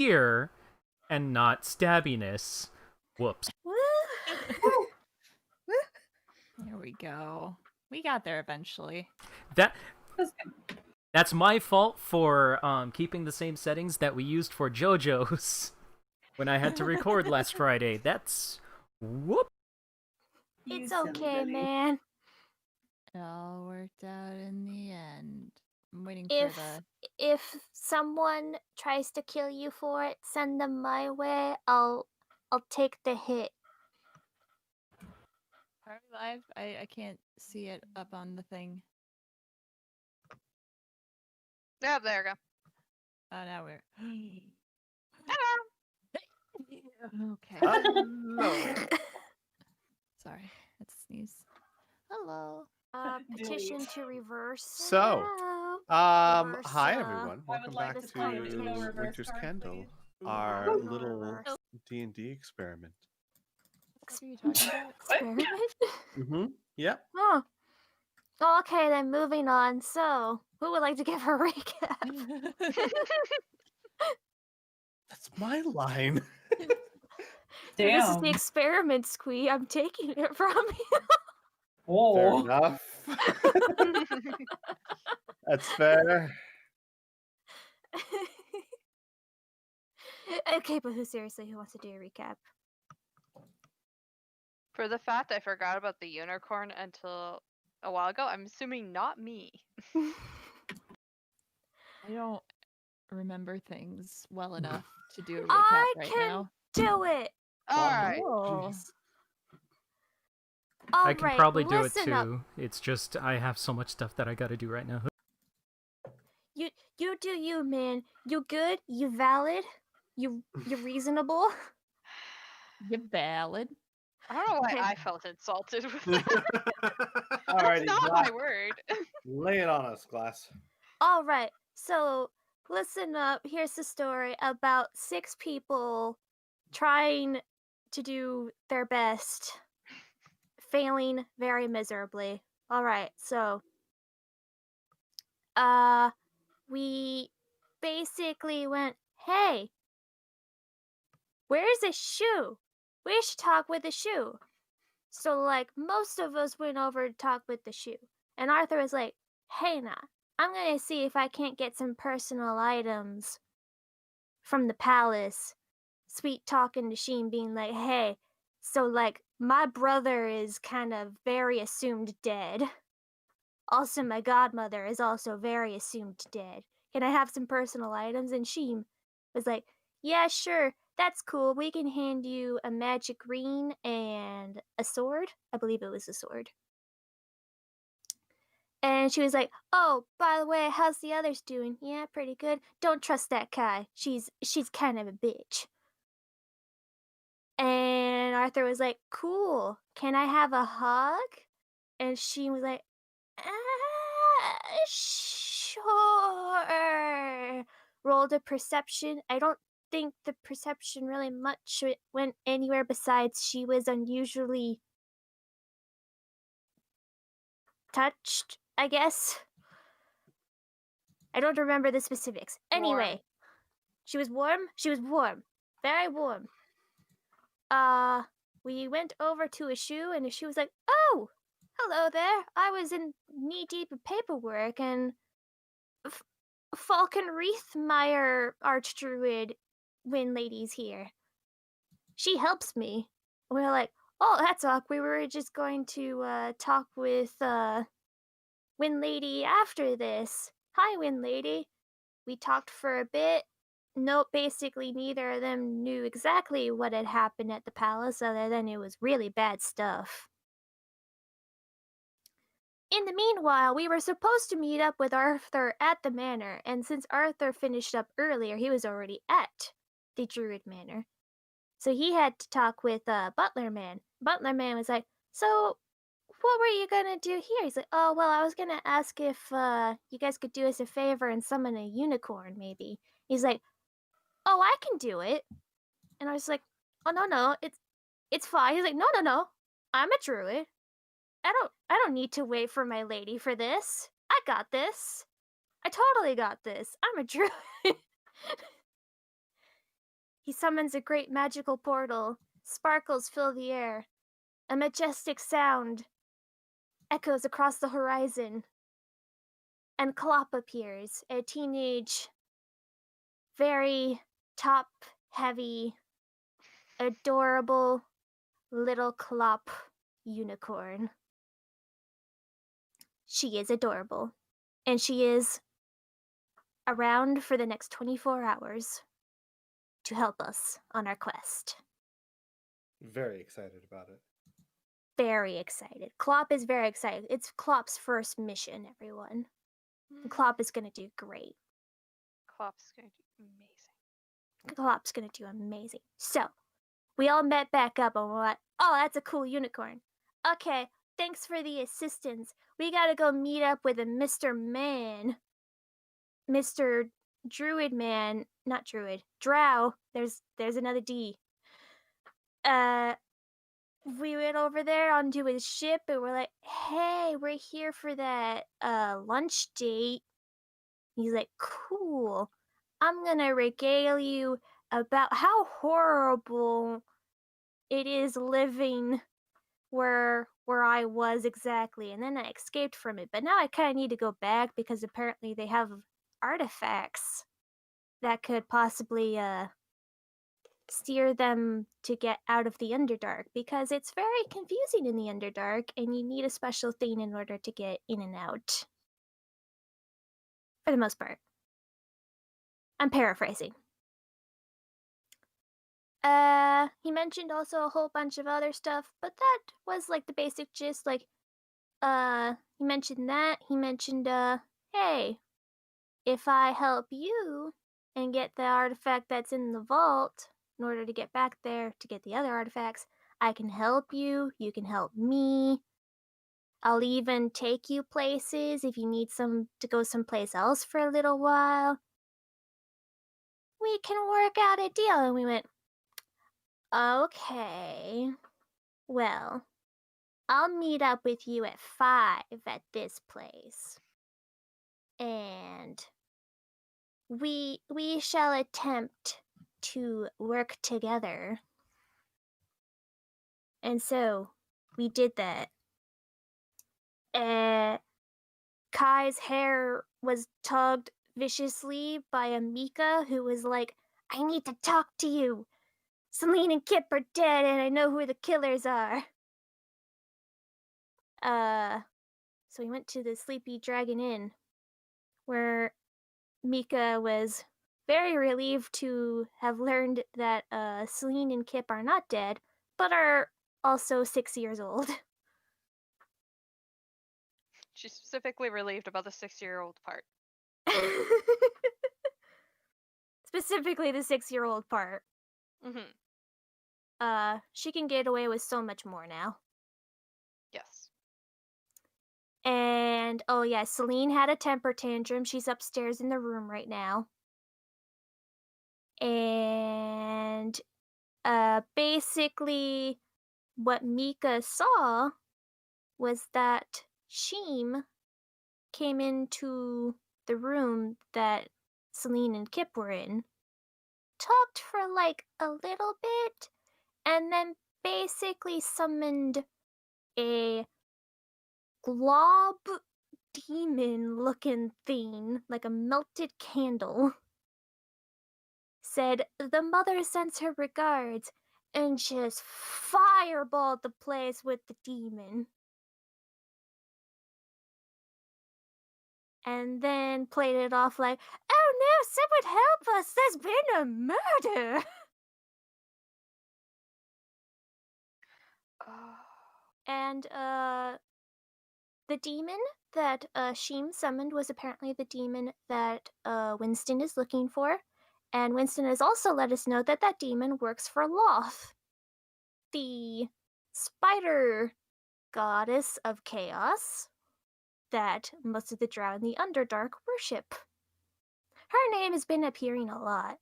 fear and not stabbiness. Whoops. There we go. We got there eventually. That's my fault for keeping the same settings that we used for JoJo's when I had to record last Friday. That's whoop. It's okay, man. It all worked out in the end. I'm waiting for the... If someone tries to kill you for it, send them my way. I'll take the hit. Are we live? I can't see it up on the thing. Yeah, there we go. Oh, now we're... Hello. Okay. Hello. Sorry, that's a sneeze. Hello. Petition to reverse. So, Reverse, hi everyone. Welcome like back this to conversation. Winter's Reverse Candle, card, please. our little D&D experiment. What are you talking about? Experiment? Mm-hmm. Yep. Oh. Okay, then moving on. So, who would like to give a recap? That's my line. This is Damn. the experiment, Squee. I'm taking it from you. Fair Oh. enough. That's fair. Okay, but who wants to do a recap? For the fact I forgot about the unicorn until a while ago, I'm assuming not me. I don't remember things well enough to do a recap I right can now. do it. Alright. Oh. I can probably do it listen too. up. It's just I have so much stuff that I gotta do right now. You do you, man. You good? You valid? You're reasonable? You're valid. I don't know why Okay. I felt insulted with that. Alrighty, That's not Glass. my word. Lay it on us, Glass. All right. So, listen up. Here's the story about 6 people trying to do their best, failing very miserably. All right. So, we basically went, "Hey, where's a shoe? We should talk with the shoe." So, like, most of us went over to talk with the shoe. And Arthur was like, "Hey, nah, I'm gonna see if I can't get some personal items from the palace." Sweet talking to Sheen, being like, "Hey, so, like, my brother is kind of very assumed dead. Also, my godmother is also very assumed dead. Can I have some personal items?" And Sheen was like, "Yeah, sure. That's cool. We can hand you a magic ring and a sword." I believe it was a sword. And she was like, "Oh, by the way, how's the others doing?" "Yeah, pretty good. Don't trust that Kai. She's kind of a bitch." And Arthur was like, "Cool. Can I have a hug?" And she was like, "Sure." Rolled a perception. I don't think the perception really much went anywhere besides she was unusually touched, I guess. I don't remember the specifics. Anyway, she was warm. She was warm. Very warm. We went over to a shoe, and a shoe was like, "Oh, hello there. I was in knee-deep of paperwork, and Falcon Wreathmeyer Archdruid Wind Lady's here. She helps me." We were like, "Oh, that's awkward. We were just going to talk with Wind Lady after this. Hi, Wind Lady." We talked for a bit. Nope, basically neither of them knew exactly what had happened at the palace, other than it was really bad stuff. In the meanwhile, we were supposed to meet up with Arthur at the manor, and since Arthur finished up earlier, he was already at the Druid Manor. So he had to talk with Butler Man. Butler Man was like, "So, what were you gonna do here?" He's like, "Oh, well, I was gonna ask if you guys could do us a favor and summon a unicorn, maybe." He's like, "Oh, I can do it." And I was like, "Oh, no, it's fine." He's like, No, I'm a druid. I don't need to wait for my lady for this. I got this. I totally got this. I'm a druid." He summons a great magical portal. Sparkles fill the air. A majestic sound echoes across the horizon. And Clop appears, a teenage, very top-heavy, adorable little Clop unicorn. She is adorable, and she is around for the next 24 hours to help us on our quest. Very excited about it. Very excited. Clop is very excited. It's Clop's first mission, everyone. And Clop is gonna do great. Clop's gonna do amazing. Clop's gonna do amazing. So, we all met back up and we're like, oh, that's a cool unicorn. Okay, thanks for the assistance. We gotta go meet up with a Mr. Man. Mr. Druid Man. Not Druid. Drow. There's another D. We went over there onto his ship and we're like, hey, we're here for that lunch date. He's like, cool. I'm gonna regale you about how horrible it is living where I was exactly. And then I escaped from it. But now I kind of need to go back because apparently they have artifacts that could possibly steer them to get out of the Underdark, because it's very confusing in the Underdark and you need a special thing in order to get in and out. For the most part. I'm paraphrasing. He mentioned also a whole bunch of other stuff, but that was like the basic gist. Like, he mentioned that. He mentioned, hey, if I help you and get the artifact that's in the vault in order to get back there to get the other artifacts, I can help you. You can help me. I'll even take you places if you need to go someplace else for a little while. We can work out a deal. And we went, okay, well, I'll meet up with you at 5 at this place. And we shall attempt to work together. And so we did that. Kai's hair was tugged viciously by a Mika who was like, I need to talk to you. Celine and Kip are dead and I know who the killers are. So we went to the Sleepy Dragon Inn, where Mika was very relieved to have learned that Celine and Kip are not dead, but are also 6 years old. She's specifically relieved about the 6-year-old part. Specifically the 6-year-old part. Mm-hmm. She can get away with so much more now. Yes. And, oh yeah, Celine had a temper tantrum. She's upstairs in the room right now. And, basically, what Mika saw was that Sheem came into the room that Celine and Kip were in, talked for like a little bit, and then basically summoned a glob demon looking thing, like a melted candle. Said, the mother sends her regards, and just fireballed the place with the demon. And then played it off like, oh no, someone help us, there's been a murder! And, the demon that Sheem summoned was apparently the demon that Winston is looking for. And Winston has also let us know that that demon works for Loth, the spider goddess of chaos that most of the Drow in the Underdark worship. Her name has been appearing a lot.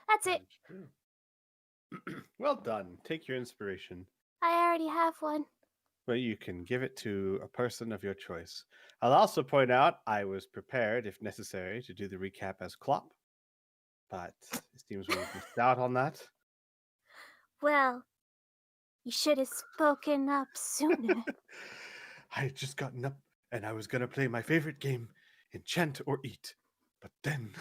That's it. Well done. Take your inspiration. I already have one. Well, you can give it to a person of your choice. I'll also point out I was prepared, if necessary, to do the recap as Clop. but it seems we've missed out on that. Well, you should have spoken up sooner. I had just gotten up and I was going to play my favorite game, Enchant or Eat. But then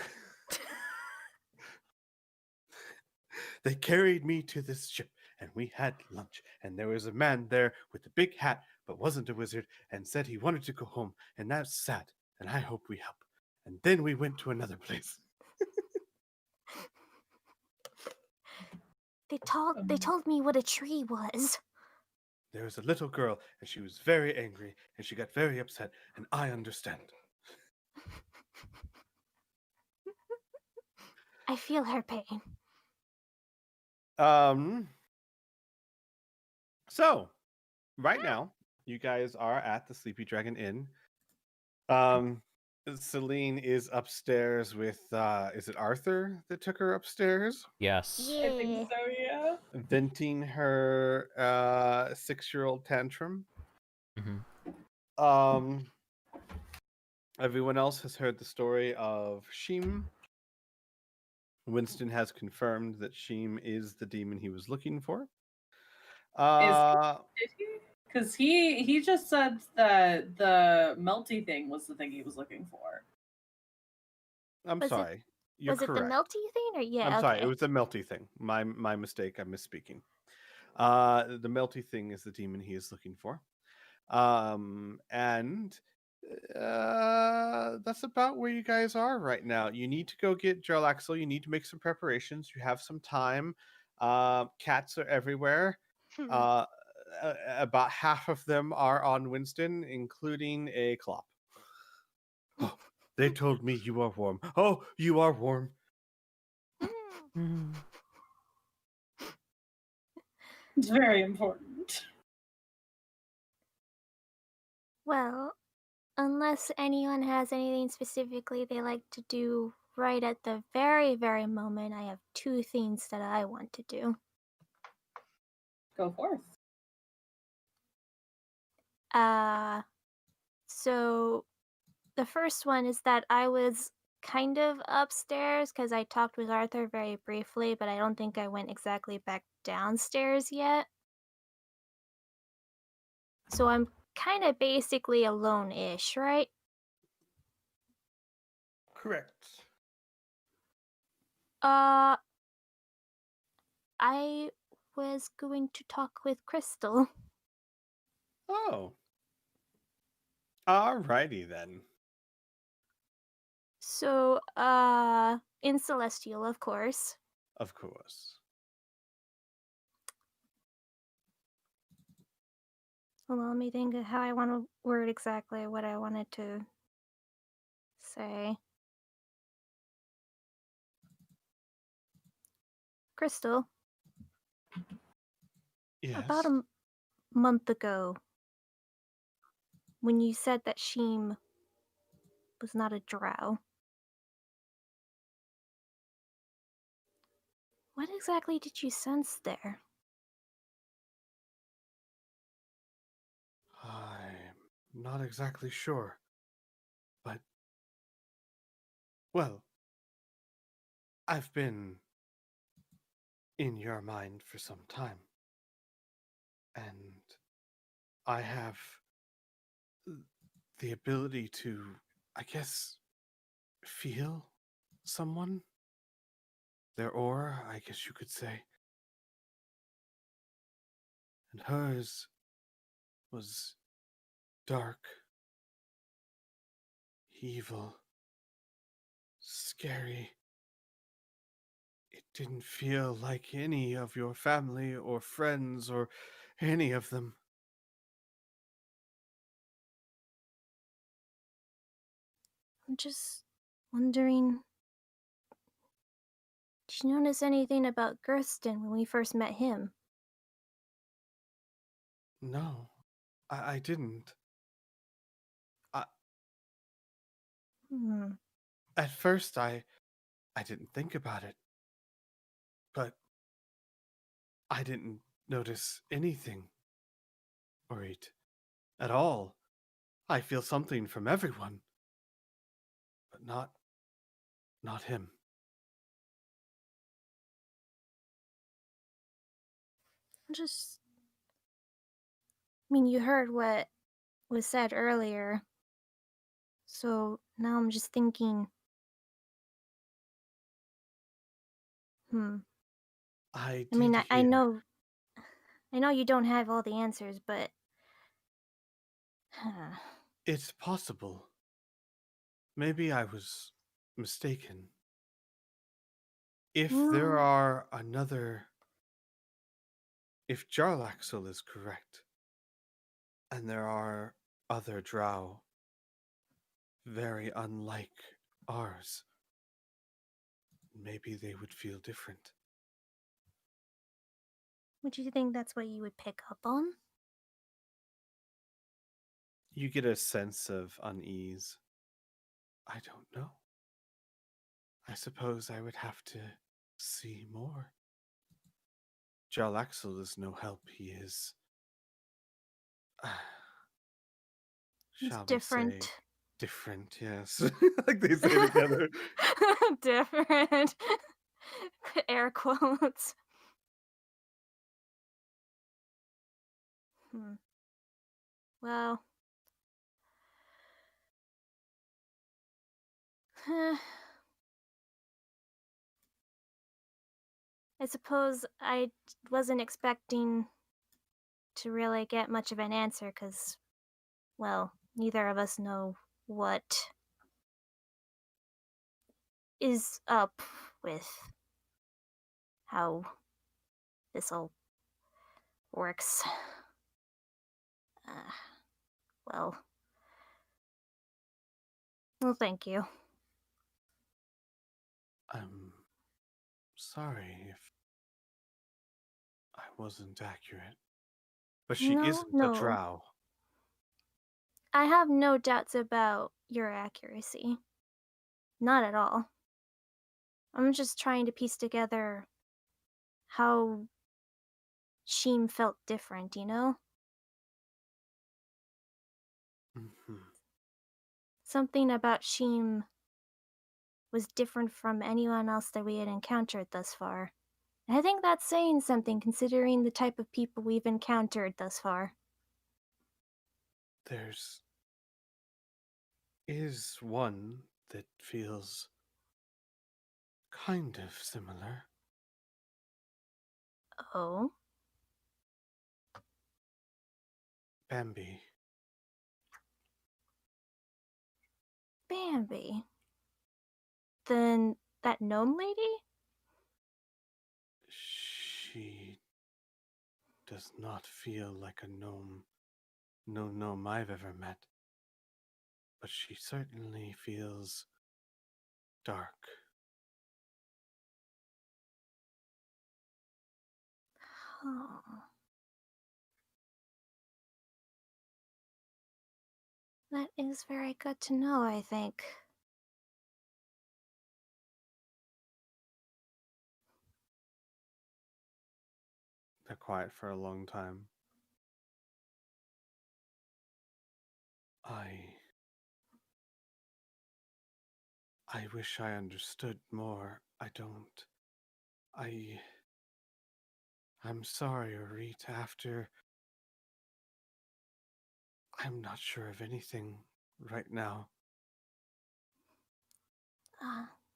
they carried me to this ship and we had lunch. And there was a man there with a big hat, but wasn't a wizard, and said he wanted to go home. And that's sad. And I hope we help. And then we went to another place. They told me what a tree was. There was a little girl, and she was very angry, and she got very upset, and I understand. I feel her pain. So, right now, you guys are at the Sleepy Dragon Inn. Celine is upstairs with, is it Arthur that took her upstairs? Yes. Yeah. I think so, yeah. Venting her 6-year-old tantrum. Mhm. Everyone else has heard the story of Sheem. Winston has confirmed that Sheem is the demon he was looking for. Did he? Because he just said that the melty thing was the thing he was looking for. I'm Was it- sorry. You're was correct. it the melty thing or yeah? I'm sorry, okay. it was the melty thing. My mistake. I'm misspeaking. The melty thing is the demon he is looking for. And that's about where you guys are right now. You need to go get Jarlaxle. You need to make some preparations. You have some time. Cats are everywhere. About half of them are on Winston, including a Clop. Oh, they told me you are warm. Oh, you are warm. It's very important. Well, unless anyone has anything specifically they like to do right at the very, very moment, I have 2 things that I want to do. Go forth. So the first one is that I was kind of upstairs because I talked with Arthur very briefly, but I don't think I went exactly back downstairs yet. So I'm kind of basically alone-ish, right? Correct. I was going to talk with Crystal. Oh. Alrighty then. So, in Celestial, of course. Of course. Hold on, let me think of how I want to word exactly what I wanted to say. Crystal, Yes. about a month ago, when you said that Sheem was not a drow, what exactly did you sense there? I'm not exactly sure. But, well, I've been in your mind for some time. And I have the ability to, I guess, feel someone. Their aura, I guess you could say. And hers was dark, evil, scary. It didn't feel like any of your family or friends or any of them. I'm just wondering, did you notice anything about Gerston when we first met him? No, I didn't. Hmm. At first, I didn't think about it. But I didn't notice anything. Or eat. At all. I feel something from everyone. But not him. Just, I mean, you heard what was said earlier. So now I'm just thinking, I I mean, did I hear. know you don't have all the answers, but It's possible. Maybe I was mistaken. If there No. are another. If Jarlaxle is correct, and there are other drow very unlike ours, maybe they would feel different. would you think that's what you would pick up on? You get a sense of unease. I don't know. I suppose I would have to see more. Jarlaxle is no help. He is. It's Shall we different. say different? Yes, like they say together. Different. Air quotes. Well. I suppose I wasn't expecting to really get much of an answer because, well, neither of us know what is up with how this all works. Well, thank you. I'm sorry if I wasn't accurate. But she isn't a No. drow. I have no doubts about your accuracy. Not at all. I'm just trying to piece together how Sheem felt different, you know? Mhm. Something about Sheem was different from anyone else that we had encountered thus far. And I think that's saying something considering the type of people we've encountered thus far. There's is one that feels kind of similar. Oh? Bambi. Bambi. Then that gnome lady? She does not feel like a gnome. No gnome I've ever met. But she certainly feels dark. Oh. That is very good to know, I think. They're quiet for a long time. I wish I understood more. I don't. I'm sorry, Orit. I'm not sure of anything right now.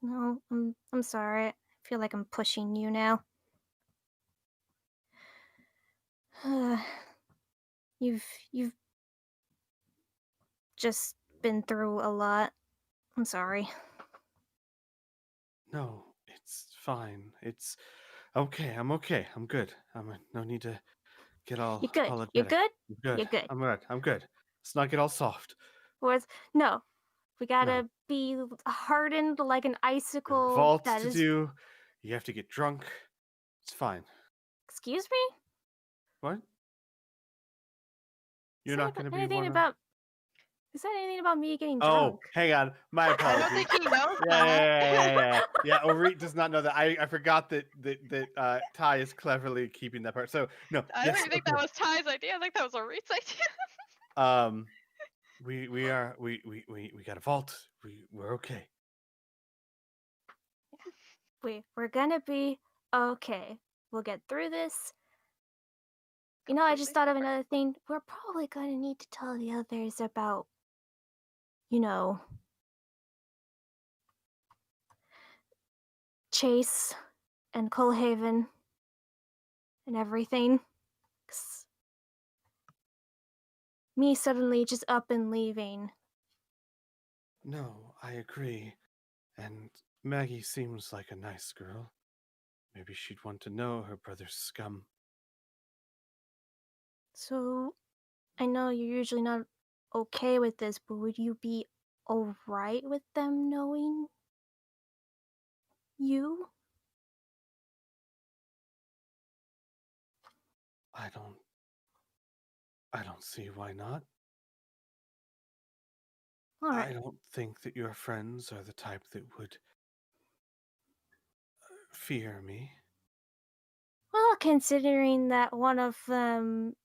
No, I'm sorry. I feel like I'm pushing you now. You've just been through a lot. I'm sorry. No, it's fine. It's okay. I'm okay. I'm good. No need to get all You good? apologetic. You good? I'm good. You're good. I'm good. I'm good. Let's not get all soft. No. We gotta No. be hardened like an There's icicle. vaults That to is. do. You have to get drunk. It's fine. Excuse me? What? You're Is not that going to be anything one of. about? Is that anything about me getting Oh, drunk? hang on. My I apologies. don't think he knows Yeah, that. yeah. Orit does not know that. I forgot that Ty is cleverly keeping that part. So no. I Yes. don't even think that was Ty's idea. I think that was Orit's idea. We got a vault. We're okay. We're gonna be okay. We'll get through this. You know, I just Completely thought of different. another thing. We're probably going to need to tell the others about, you know, Chase and Coalhaven and everything. 'Cause me suddenly just up and leaving. No, I agree. And Maggie seems like a nice girl. Maybe she'd want to know her brother's scum. So, I know you're usually not okay with this, but would you be alright with them knowing you? I don't see why not. I Alright. don't think that your friends are the type that would fear me. Well, considering that one of them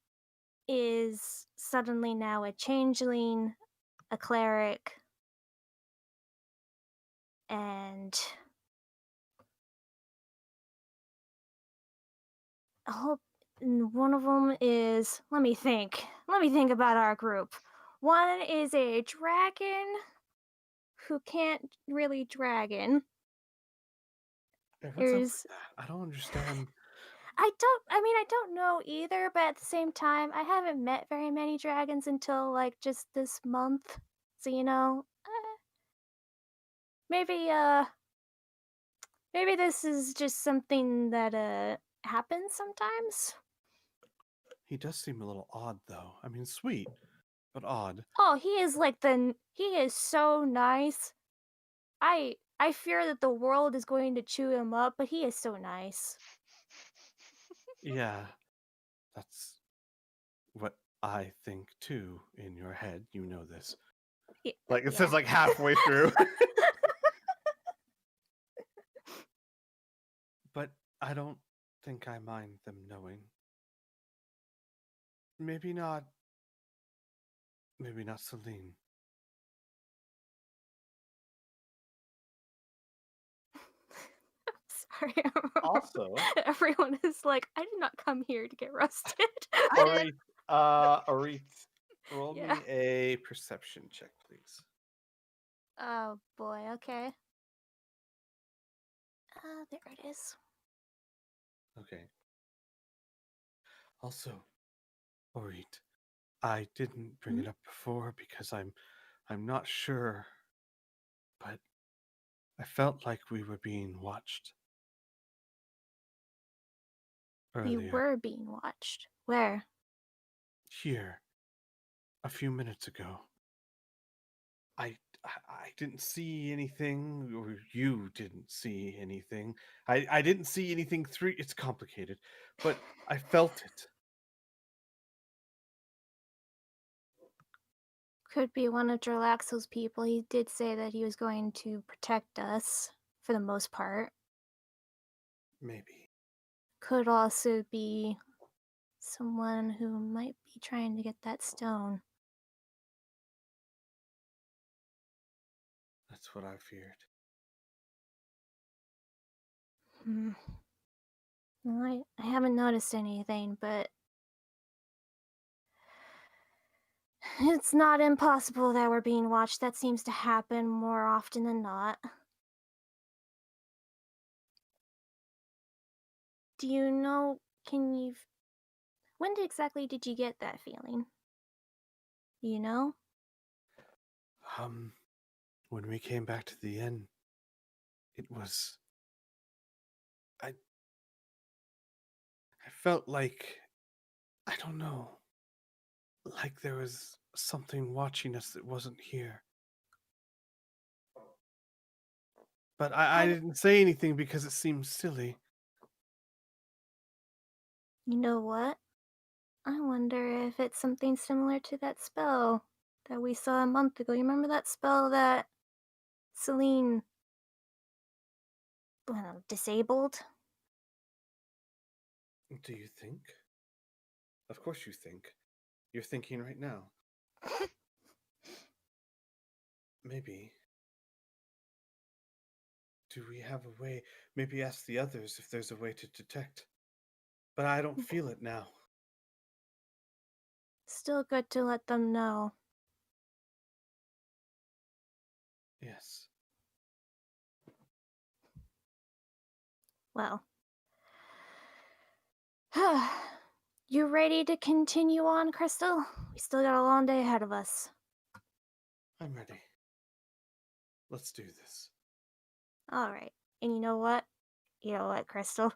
is suddenly now a changeling, a cleric, and I hope one of them is. Let me think. Let me think about our group. One is a dragon who can't really dragon. Hey, what's up with There's. that? I don't understand. I don't know either, but at the same time, I haven't met very many dragons until like just this month. So, maybe, maybe this is just something that, happens sometimes. He does seem a little odd, though. I mean, sweet, but odd. Oh, he is so nice. I fear that the world is going to chew him up, but he is so nice. Yeah, that's what I think too in your head. You know this. Yeah, Like it yeah. says like halfway through. But I don't think I mind them knowing. Maybe not. Maybe not Celine. Sorry. Also, Everyone is like, I did not come here to get rusted. I did. Orit, roll Yeah. me a perception check, please. Oh boy, okay. There it is. Okay. Also, Orit, I didn't bring it up before because I'm not sure, but I felt like we were being watched We earlier. were being watched. Where? Here, a few minutes ago. I didn't see anything, or you didn't see anything. I didn't see anything through. It's complicated, but I felt it. Could be one of Jarlaxo's people. He did say that he was going to protect us for the most part. Maybe. Could also be someone who might be trying to get that stone. That's what I feared. Hmm. Well, I haven't noticed anything, but it's not impossible that we're being watched. That seems to happen more often than not. Do you know, when exactly did you get that feeling? Do you know? When we came back to the inn, it was. I felt like. I don't know. Like there was something watching us that wasn't here. But I Had- didn't say anything because it seemed silly. You know what? I wonder if it's something similar to that spell that we saw a month ago. You remember that spell that Celine disabled? Do you think? Of course you think. You're thinking right now. Maybe. Do we have a way? Maybe ask the others if there's a way to detect. But I don't feel it now. Still good to let them know. Yes. Well. You ready to continue on, Crystal? We still got a long day ahead of us. I'm ready. Let's do this. Alright. And you know what? You know what, Crystal?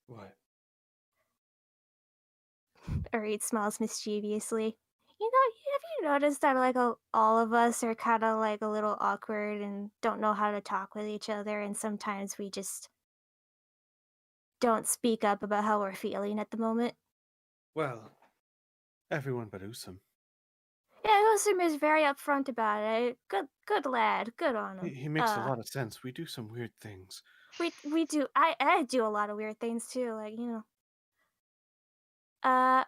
What? Reed smiles mischievously. You know, have you noticed that all of us are kind of like a little awkward and don't know how to talk with each other, and sometimes we just don't speak up about how we're feeling at the moment? Well, everyone but Usam. Yeah, Usum is very upfront about it. Good lad. Good on him. He makes a lot of sense. We do some weird things. We do. I do a lot of weird things too. Like, you know. How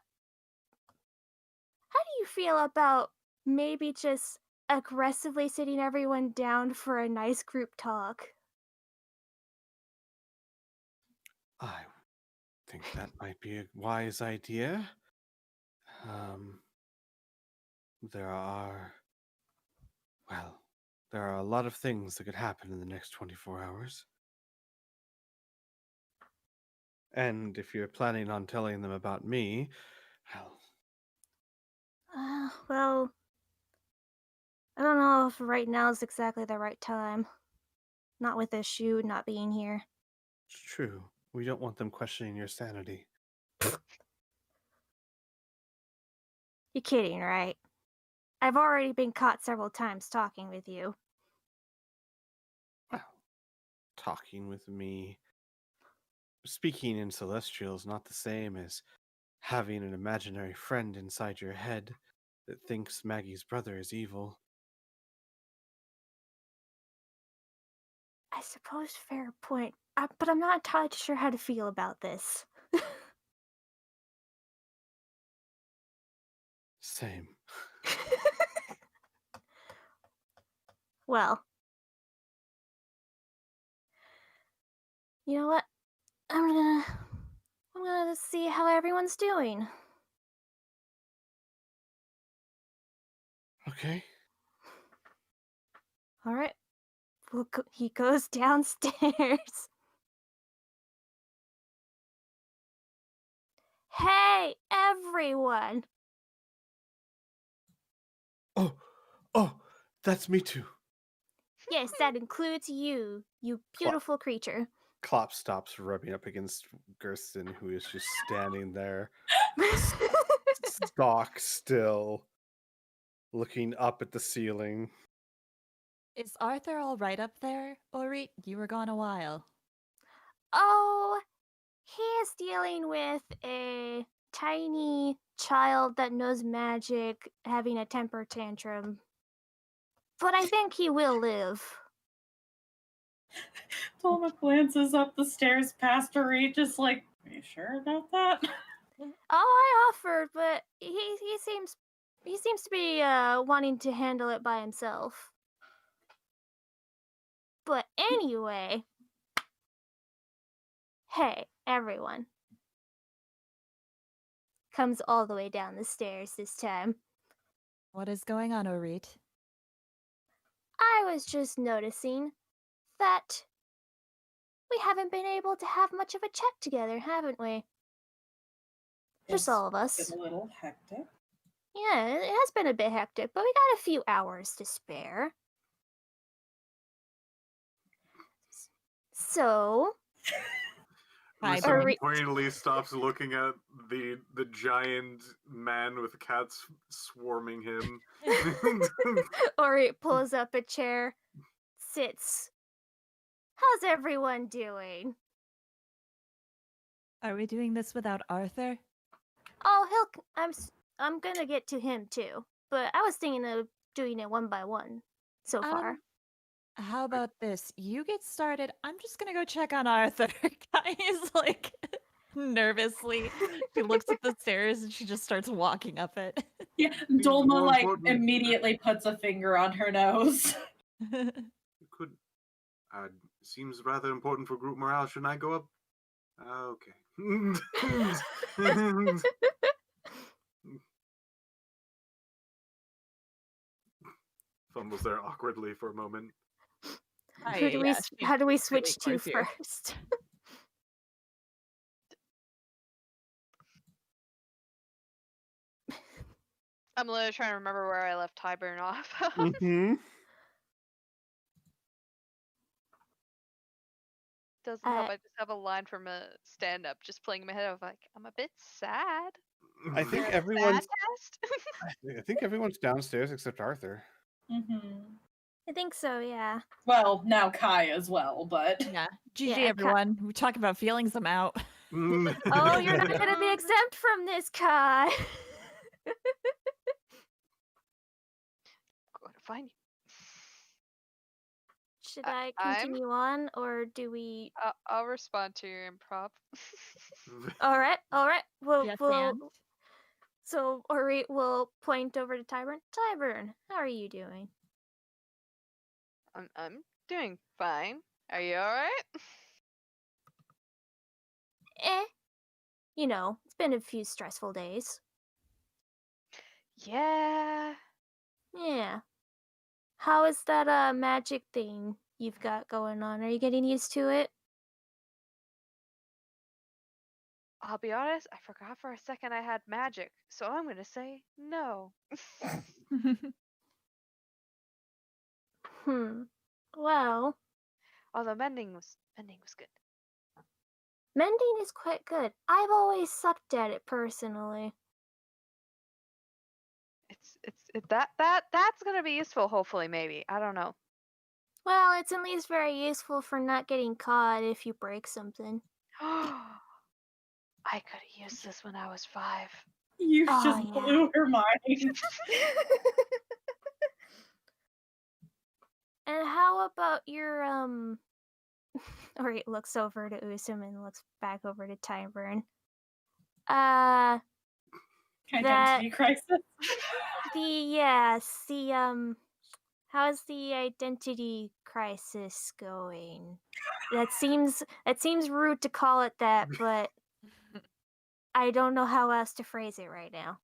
do you feel about maybe just aggressively sitting everyone down for a nice group talk? I think that might be a wise idea. There are a lot of things that could happen in the next 24 hours. And if you're planning on telling them about me, Well, I don't know if right now is exactly the right time. Not with this shoe not being here. it's true. We don't want them questioning your sanity. You're kidding, right? I've already been caught several times talking with you. Well, talking with me. Speaking in Celestial is not the same as having an imaginary friend inside your head that thinks Maggie's brother is evil. I suppose fair point, but I'm not entirely sure how to feel about this. Same. Well, you know what? I'm gonna see how everyone's doing. Okay. All right. He goes downstairs. Hey, everyone! Oh, that's me too. Yes, that includes you, you beautiful creature. Klopp stops rubbing up against Gersten, who is just standing there, stock still, looking up at the ceiling. Is Arthur all right up there? Ori, you were gone a while. Oh, he is dealing with a tiny child that knows magic having a temper tantrum. But I think he will live. Toma glances up the stairs past Ori, just like, are you sure about that? I offered, but he seems to be wanting to handle it by himself. But anyway, hey, everyone. Comes all the way down the stairs this time. What is going on, Orit? I was just noticing that we haven't been able to have much of a chat together, haven't we? Just all of us. It's a little hectic. Yeah, it has been a bit hectic, but we got a few hours to spare. So, Hi, Usa Brain. pointedly stops looking at the giant man with cats swarming him. Ori pulls up a chair, sits. How's everyone doing? Are we doing this without Arthur? Oh, I'm gonna get to him too, but I was thinking of doing it one by one so far. How about this? You get started. I'm just gonna go check on Arthur. He's like nervously. She looks at the stairs and she just starts walking up it. Yeah, Seems Dolma more like important. immediately puts a finger on her nose. Could seems rather important for group morale. Shouldn't I go up? Okay. Fumbles there awkwardly for a moment. How do we she's switch to close here. first? I'm literally trying to remember where I left Tyburn off. Mm-hmm. Doesn't help. I just have a line from a stand-up just playing in my head of like, I'm a bit sad. I think Sad everyone's test? I think everyone's downstairs except Arthur. I think so, yeah. Well, now Kai as well, but Yeah. GG, Yeah, everyone. We talk about feelings. I'm out. Oh, you're not gonna be exempt from this, Kai. Going to find you. Should I I'm- continue on, or do we? I'll respond to your improv. All right. We'll Yes, we'll. and? So Ori will point over to Tyburn. Tyburn, how are you doing? I'm doing fine. Are you alright? You know, it's been a few stressful days. Yeah. Yeah. How is that magic thing you've got going on? Are you getting used to it? I'll be honest, I forgot for a second I had magic, so I'm gonna say no. Well, Although mending was good. mending is quite good. I've always sucked at it personally. That's gonna be useful. Hopefully, maybe I don't know. Well, it's at least very useful for not getting caught if you break something. I could have used this when I was 5. you Oh, just yeah. blew her mind. And how about your Ori looks over to Usum and looks back over to Tyburn. Identity crisis. How is the identity crisis going? That seems rude to call it that, but I don't know how else to phrase it right now.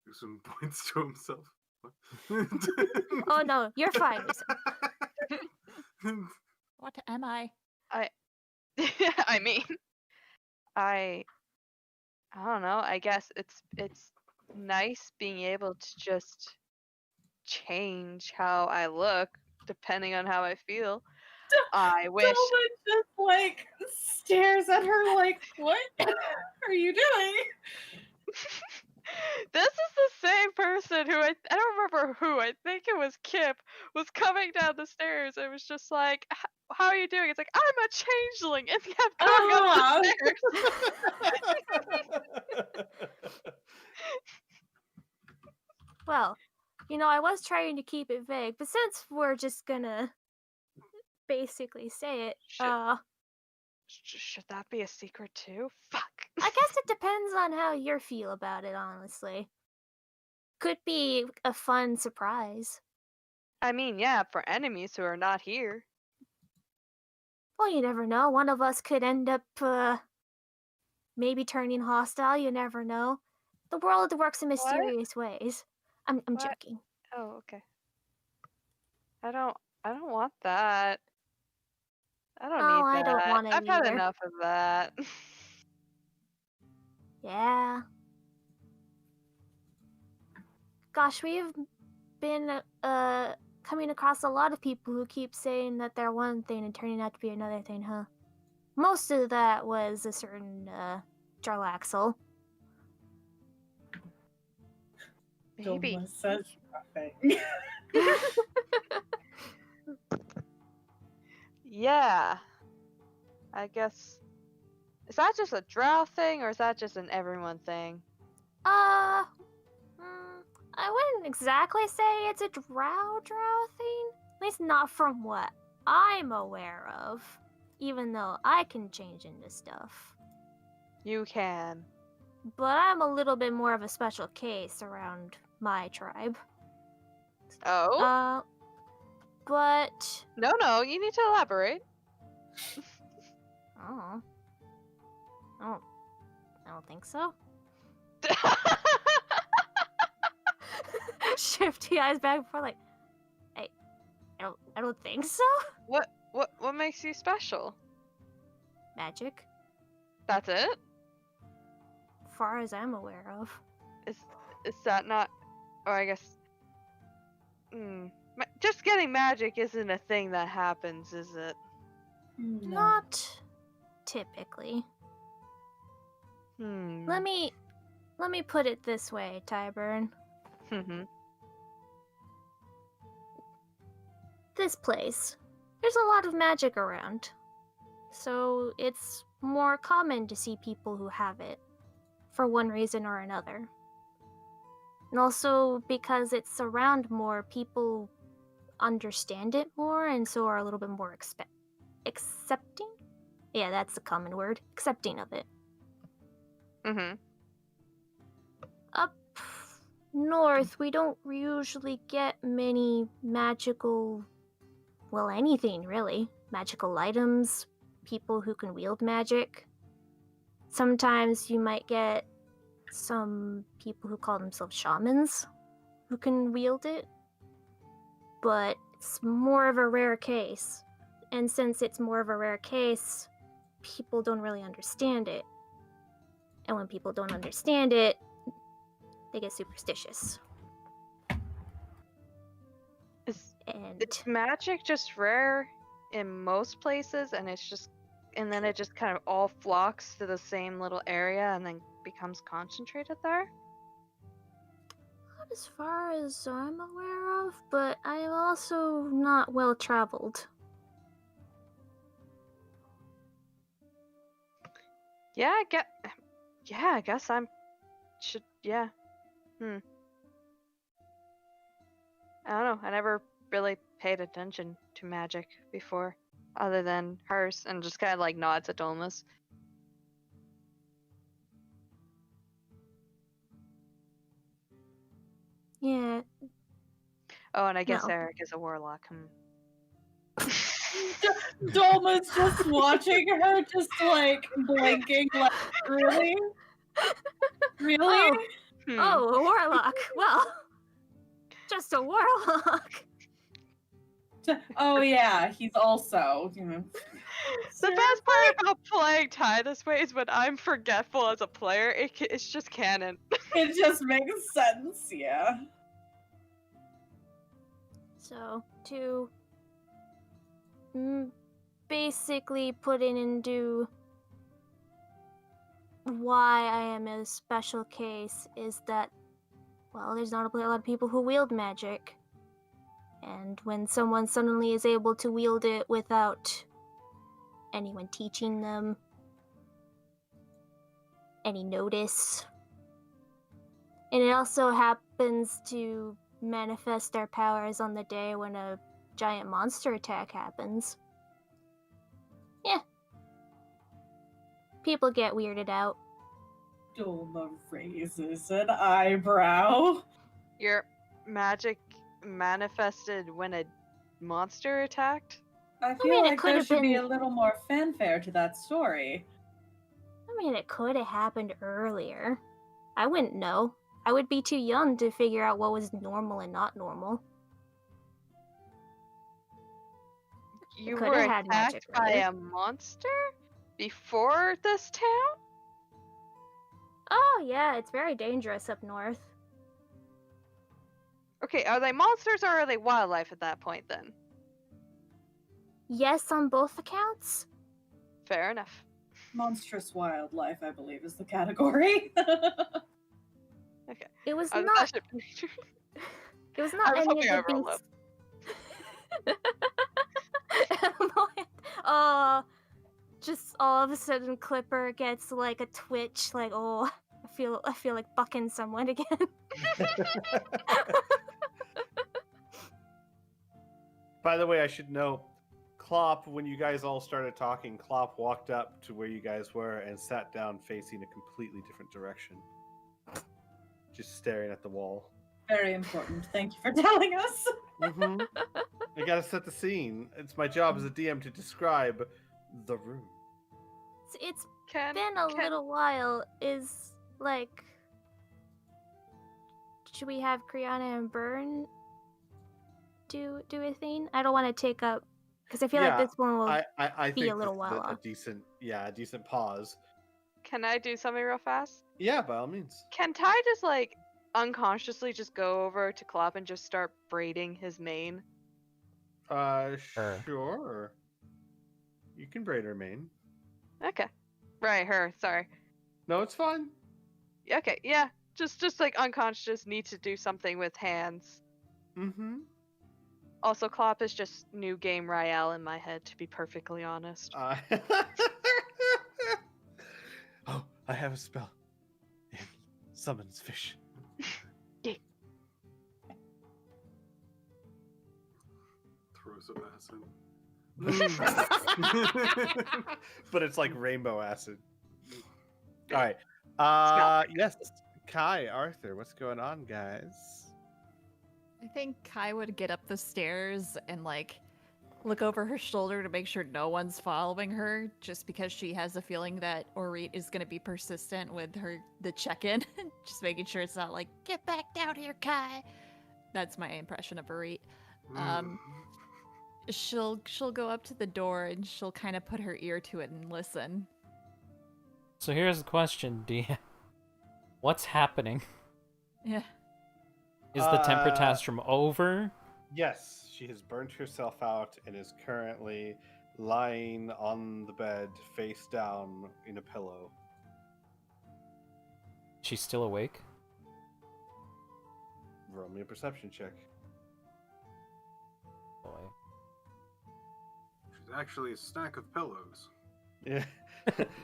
Usum points to himself. Oh no, you're fine, Usum. What am I? I mean, I don't know. I guess it's nice being able to just change how I look depending on how I feel. I wish. Delma just like stares at her like, what are you doing? This is the same person who I don't remember who, I think it was Kip, was coming down the stairs and was just like, how are you doing? It's like, I'm a changeling, and kept going up the stairs. Well, I was trying to keep it vague, but since we're just gonna basically say it, Should that be a secret too? Fuck. I guess it depends on how you feel about it, honestly. Could be a fun surprise. I mean, yeah, for enemies who are not here. Well, you never know. One of us could end up, maybe turning hostile. You never know. The world works in mysterious ways. I'm What? joking. Oh, okay. I don't want that. I don't need that. I don't want it I've had either. enough of that. Yeah. Gosh, we've been coming across a lot of people who keep saying that they're one thing and turning out to be another thing, huh? Most of that was a certain Jarlaxle. Maybe. Delma says nothing. Yeah. I guess. Is that just a drow thing, or is that just an everyone thing? I wouldn't exactly say it's a drow thing. At least not from what I'm aware of. Even though I can change into stuff. You can. But I'm a little bit more of a special case around my tribe. Oh? But... No, you need to elaborate. Oh. I don't think so. shifty eyes back and forth, like, I don't think so. What makes you special? Magic, That's it? far as I'm aware of. Is that not? Or I guess. Just getting magic isn't a thing that happens, is it? No. Not typically. Let me put it this way, Tyburn. This place, there's a lot of magic around. So it's more common to see people who have it, for one reason or another. And also because it's around more, people understand it more and so are a little bit more accepting? Yeah, that's a common word. Accepting of it. Up north, we don't usually get many magical... well, anything, really. Magical items, people who can wield magic. Sometimes you might get some people who call themselves shamans who can wield it. But it's more of a rare case. And since it's more of a rare case, people don't really understand it. And when people don't understand it, they get superstitious. And It's magic just rare in most places, and then it just kind of all flocks to the same little area and then becomes concentrated there? not as far as I'm aware of, but I am also not well traveled. I guess yeah. I don't know. I never really paid attention to magic before, other than hers, and just kind of like nods at Dolmas. Yeah. Oh, and I guess No. Eric is a warlock. Dolma's just watching her, just like blinking, like, really? Really? Oh, a warlock. Well, just a warlock. Oh yeah, he's also. The best part about playing Ty this way is when I'm forgetful as a player, it's just canon. It just makes sense, yeah. So, to basically put it into why I am a special case is that, well, there's not a lot of people who wield magic. And when someone suddenly is able to wield it without anyone teaching them any notice, and it also happens to manifest their powers on the day when a giant monster attack happens. Yeah. People get weirded out. Dolma raises an eyebrow. Your magic manifested when a monster attacked? I feel mean, it like could there have should be been- a little more fanfare to that story. I mean, it could have happened earlier. I wouldn't know. I would be too young to figure out what was normal and not normal. You coulda were had magic attacked by earlier. a monster before this town? Oh, yeah, it's very dangerous up north. Okay, are they monsters or are they wildlife at that point then? Yes, on both accounts. Fair enough. Monstrous wildlife, I believe, is the category. Okay. It was That not. should be true. It was not I was any hoping of I the rolled beasts. Just all of a sudden, Clipper gets like a twitch, like, oh, I feel like bucking someone again. By the way, I should know, Klopp, when you guys all started talking, Klopp walked up to where you guys were and sat down facing a completely different direction. Just staring at the wall. Very important. Thank you for telling us. Mm-hmm. I gotta set the scene. It's my job as a DM to describe the room. It's Can been a little while. Is like should we have Criana and Burn do a thing? I don't want to take up because I feel like Yeah, this one will I be think a little this is while a off. decent pause. Can I do something real fast? Yeah, by all means. Can Ty just like unconsciously just go over to Clop and just start braiding his mane? Sure. You can braid her mane. Okay. Right, her. Sorry. No, it's fine. Okay, yeah. Just like unconscious, need to do something with hands. Mm-hmm. Also, Clop is just new game Ryel in my head, to be perfectly honest. Oh, I have a spell. It summons fish. Throw some acid. But it's like rainbow acid. All right. Yes. Kai, Arthur, what's going on, guys? I think Kai would get up the stairs and like look over her shoulder to make sure no one's following her, just because she has a feeling that Orit is going to be persistent with the check-in. Just making sure it's not like, get back down here, Kai. That's my impression of Orit. She'll go up to the door and she'll kind of put her ear to it and listen. So here's the question, what's happening? Yeah. Is the temper tantrum over? Yes, she has burnt herself out and is currently lying on the bed, face down in a pillow. She's still awake? Roll me a perception check. Boy. She's actually a stack of pillows. Yeah.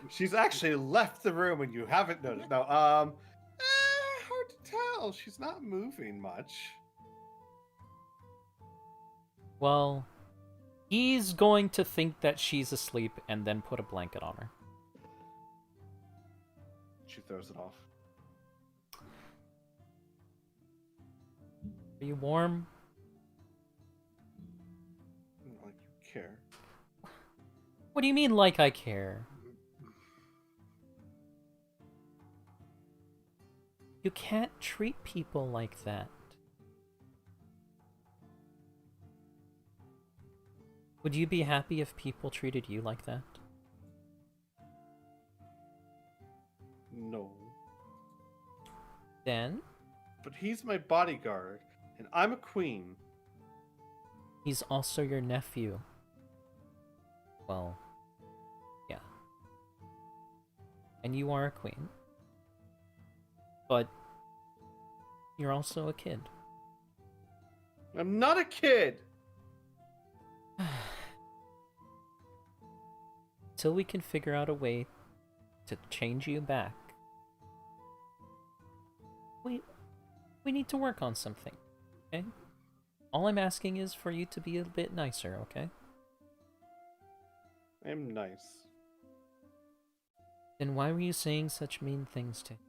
She's actually left the room and you haven't noticed. No, hard to tell. She's not moving much. Well, he's going to think that she's asleep and then put a blanket on her. She throws it off. Are you warm? Like you care. What do you mean, like I care? You can't treat people like that. Would you be happy if people treated you like that? No. Then, But he's my bodyguard, and I'm a queen. he's also your nephew. Well, yeah. And you are a queen. But you're also a kid. I'm not a kid! Till we can figure out a way to change you back. We need to work on something, okay? All I'm asking is for you to be a bit nicer, okay? I'm nice. Then why were you saying such mean things to him?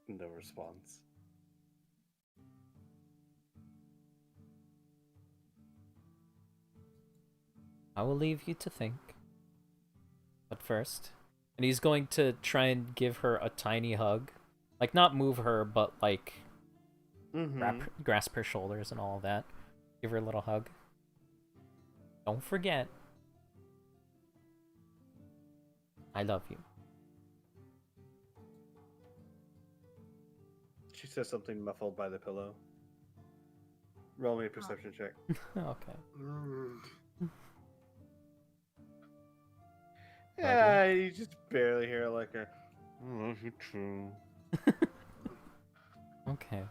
No response. I will leave you to think. But first, and he's going to try and give her a tiny hug. Like, not move her, but like grasp her shoulders and all of that. Give her a little hug. Don't forget. I love you. She says something muffled by the pillow. Roll me a perception check. Okay. Yeah, you just barely hear like a I love you too. Okay.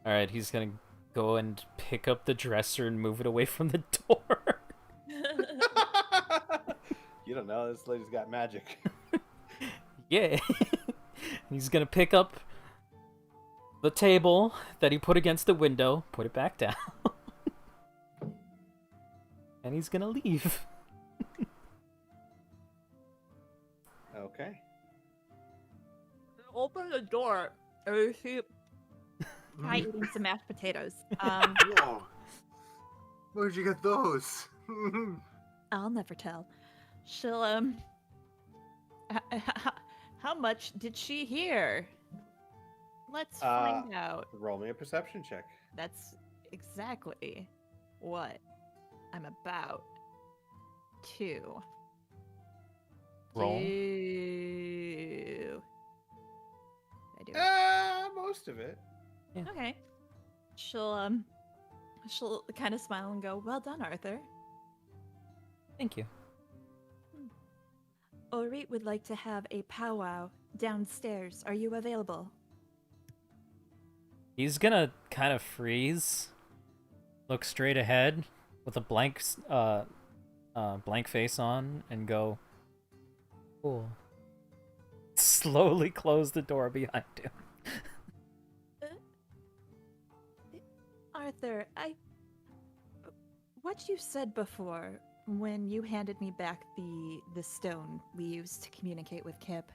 Alright, he's gonna go and pick up the dresser and move it away from the door. You don't know, this lady's got magic. Yeah. He's gonna pick up the table that he put against the window, put it back down. And he's gonna leave. Okay. Open the door. I see Kai eating some mashed potatoes. Whoa. Where'd you get those? I'll never tell. She'll how much did she hear? Let's find out. Roll me a perception check. That's exactly what I'm about to Roll. do. I do it. Most of it. Okay. She'll kind of smile and go, "Well done, Arthur. Thank you. Orit would like to have a powwow downstairs. Are you available?" He's gonna kind of freeze, look straight ahead with a blank face on, and go, cool. Slowly close the door behind him. Arthur, what you said before when you handed me back the stone we used to communicate with Kip.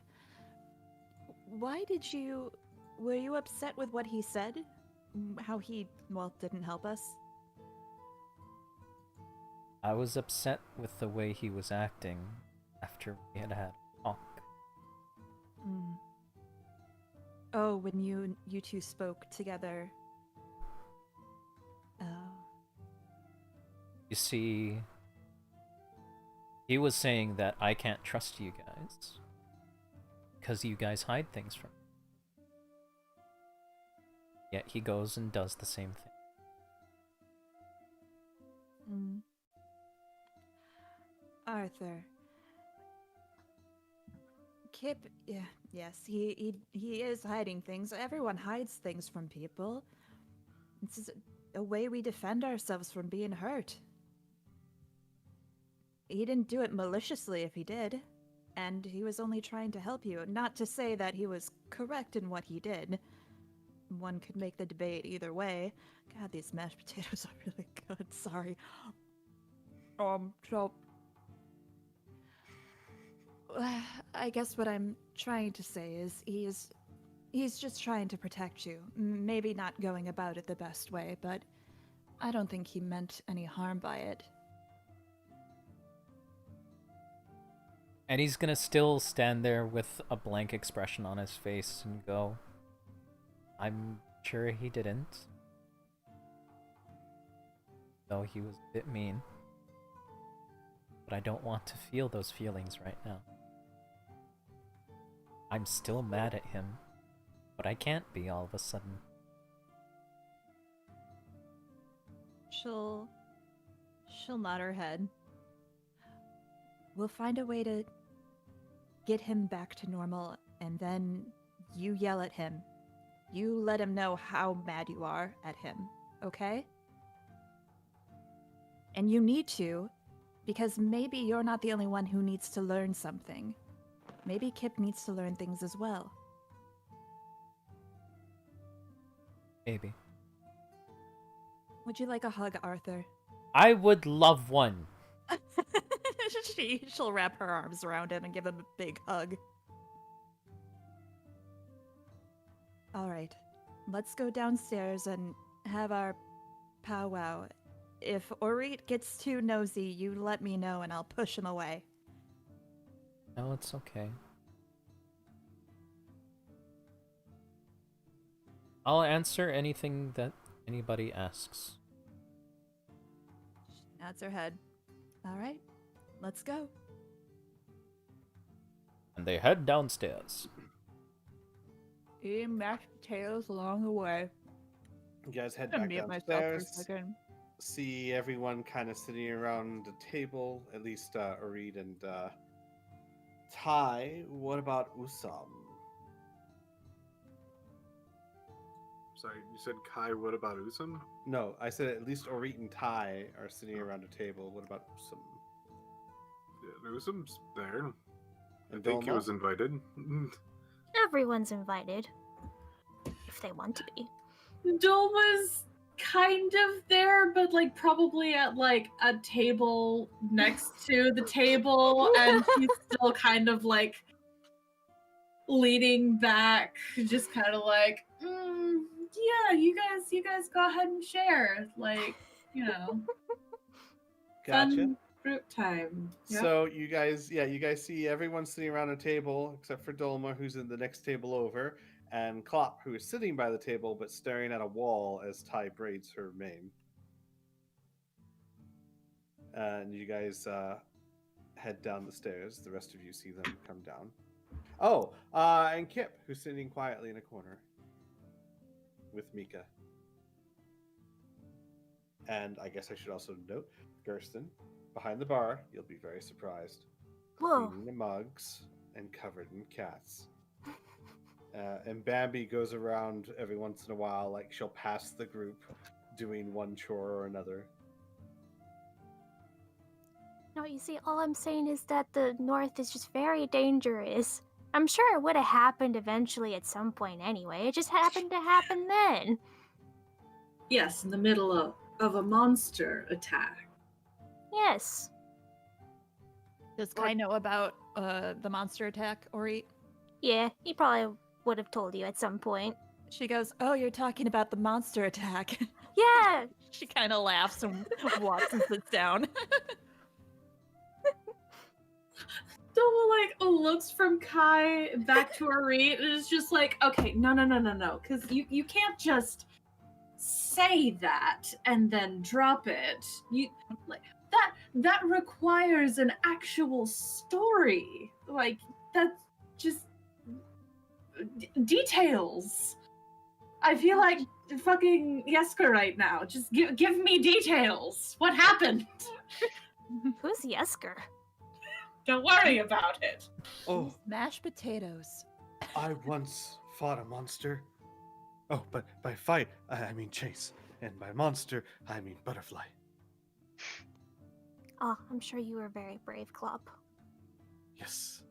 Were you upset with what he said? How he, didn't help us? I was upset with the way he was acting after we had a talk. Oh, when you two spoke together. Oh. You see, he was saying that I can't trust you guys because you guys hide things from me. Yet he goes and does the same thing. Arthur. Kip, yes, he is hiding things. Everyone hides things from people. This is a way we defend ourselves from being hurt. He didn't do it maliciously if he did, and he was only trying to help you. Not to say that he was correct in what he did. One could make the debate either way. God, these mashed potatoes are really good. Sorry. So I guess what I'm trying to say is he's just trying to protect you. Maybe not going about it the best way, but I don't think he meant any harm by it. And he's gonna still stand there with a blank expression on his face and go, I'm sure he didn't. Though he was a bit mean. But I don't want to feel those feelings right now. I'm still mad at him, but I can't be all of a sudden. She'll nod her head. We'll find a way to get him back to normal, and then you yell at him. You let him know how mad you are at him, okay? And you need to, because maybe you're not the only one who needs to learn something. Maybe Kip needs to learn things as well. Maybe. Would you like a hug, Arthur? I would love one. She'll wrap her arms around him and give him a big hug. All right, let's go downstairs and have our powwow. If Orit gets too nosy, you let me know and I'll push him away. No, it's okay. I'll answer anything that anybody asks. She nods her head. All right, let's go. And they head downstairs. Eating mashed potatoes along the way. You guys head I'm back gonna mute myself for a downstairs. second. See everyone kind of sitting around the table, at least Orit and Ty. What about Usam? Sorry, you said Kai, what about Usam? No, I said at least Orit and Ty are sitting around a table. What about Usam? Yeah, Usam's there. I And think he Dolma? was invited. Everyone's invited. If they want to be. Dole was kind of there, but like probably at like a table next to the table, and he's still kind of like leaning back, just kind of like, yeah, you guys go ahead and share, like, you know, Gotcha. fun group time. Yeah. So you guys see everyone sitting around a table except for Dolma, who's in the next table over, and Klopp, who is sitting by the table but staring at a wall as Ty braids her mane. And you guys head down the stairs. The rest of you see them come down. Oh, and Kip, who's sitting quietly in a corner with Mika. And I guess I should also note, Gersten, behind the bar, you'll be very surprised. Whoa. Cleaning the mugs and covered in cats. And Bambi goes around every once in a while, like she'll pass the group doing one chore or another. No, you see, all I'm saying is that the North is just very dangerous. I'm sure it would have happened eventually at some point anyway. It just happened to happen then. Yes, in the middle of a monster attack. Yes. Does Kai know about the monster attack, Ori? Yeah, he probably would have told you at some point. She goes, "Oh, you're talking about the monster attack." Yeah! She kind of laughs and walks and sits down. Doma looks from Kai back to Arit and is just like, okay, no, because you can't just say that and then drop it. You like that requires an actual story. Like that's just details. I feel like fucking Yeska right now. Just give me details. What happened? Who's Yesker? Don't worry about it. Oh, Mashed potatoes. I once fought a monster. Oh, but by fight, I mean chase. And by monster, I mean butterfly. Oh, I'm sure you were very brave, Klopp. Yes.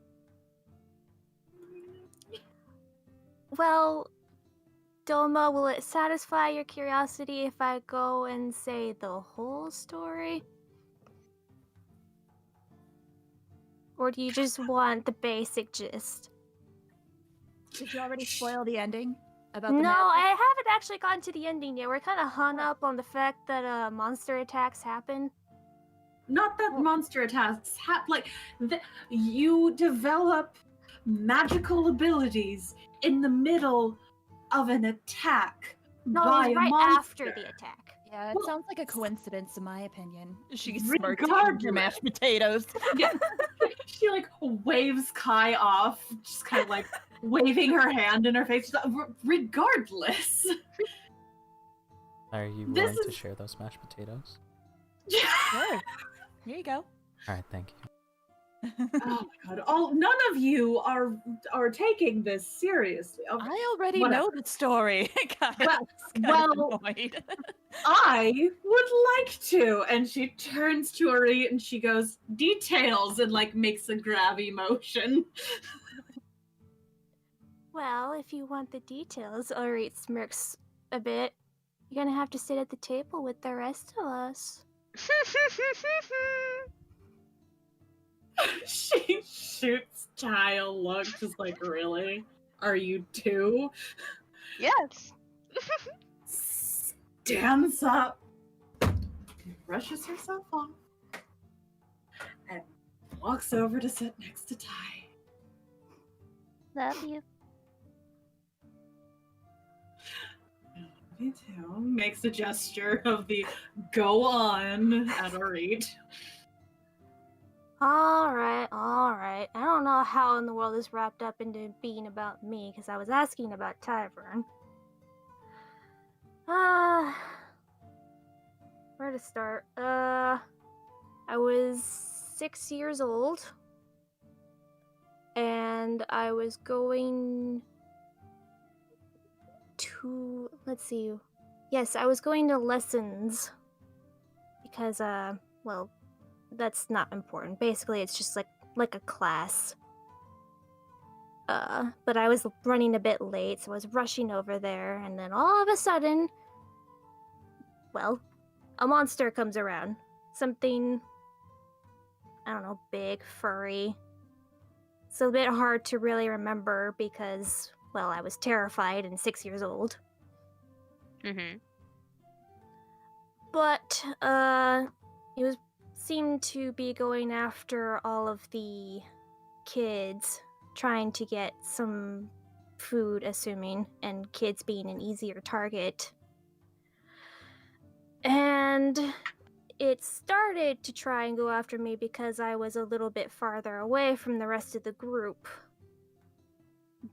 Well, Doma, will it satisfy your curiosity if I go and say the whole story? Or do you just want the basic gist? Did you already spoil the ending? About the No, magic? I haven't actually gotten to the ending yet. We're kind of hung up on the fact that monster attacks happen. Not that monster attacks you develop magical abilities in the middle of an attack No, by it was a right monster. after the attack. Yeah, it Well, sounds like a coincidence in my opinion. She regardless. smirked at mashed potatoes. Yeah. She waves Kai off, just kind of waving her hand in her face. She's like, regardless. Are you This willing to is- share those mashed potatoes? Sure. Here you go. All right, thank you. Oh my god! None of you are taking this seriously. Okay. I already Whatever. know the story. Kyle's Well- kind well- of annoyed. I would like to. And she turns to Ari and she goes, details, and makes a grabby motion. Well, if you want the details, Orit smirks a bit. You're gonna have to sit at the table with the rest of us. She shoots Ty a look, just really? Are you two? Yes. Stands up, brushes herself off, and walks over to sit next to Ty. Love you. Me too. Makes a gesture of the go on at Arit. Alright. I don't know how in the world this wrapped up into being about me, because I was asking about Tyvern. Where to start? I was 6 years old, and I was going to, let's see, yes, I was going to lessons, because, well, that's not important. Basically, it's just like a class. But I was running a bit late, so I was rushing over there, and then all of a sudden, well, a monster comes around. Something, I don't know, big, furry. It's a bit hard to really remember because, well, I was terrified and 6 years old. Mm-hmm. But, it seemed to be going after all of the kids, trying to get some food, assuming, and kids being an easier target. And it started to try and go after me because I was a little bit farther away from the rest of the group.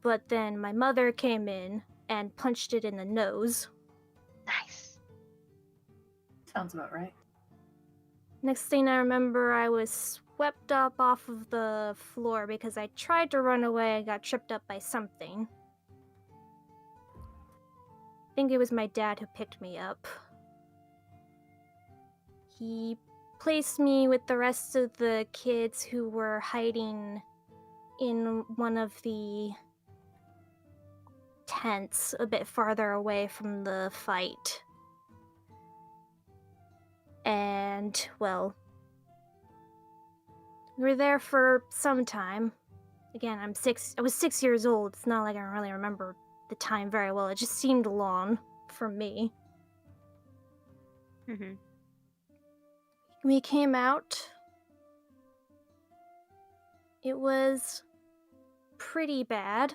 But then my mother came in and punched it in the nose. Nice. Sounds about right. Next thing I remember, I was swept up off of the floor because I tried to run away and got tripped up by something. I think it was my dad who picked me up. He placed me with the rest of the kids who were hiding in one of the tents a bit farther away from the fight. And, well, we were there for some time. Again, I was 6 years old. It's not like I really remember the time very well. It just seemed long for me. Mm-hmm. We came out. It was pretty bad.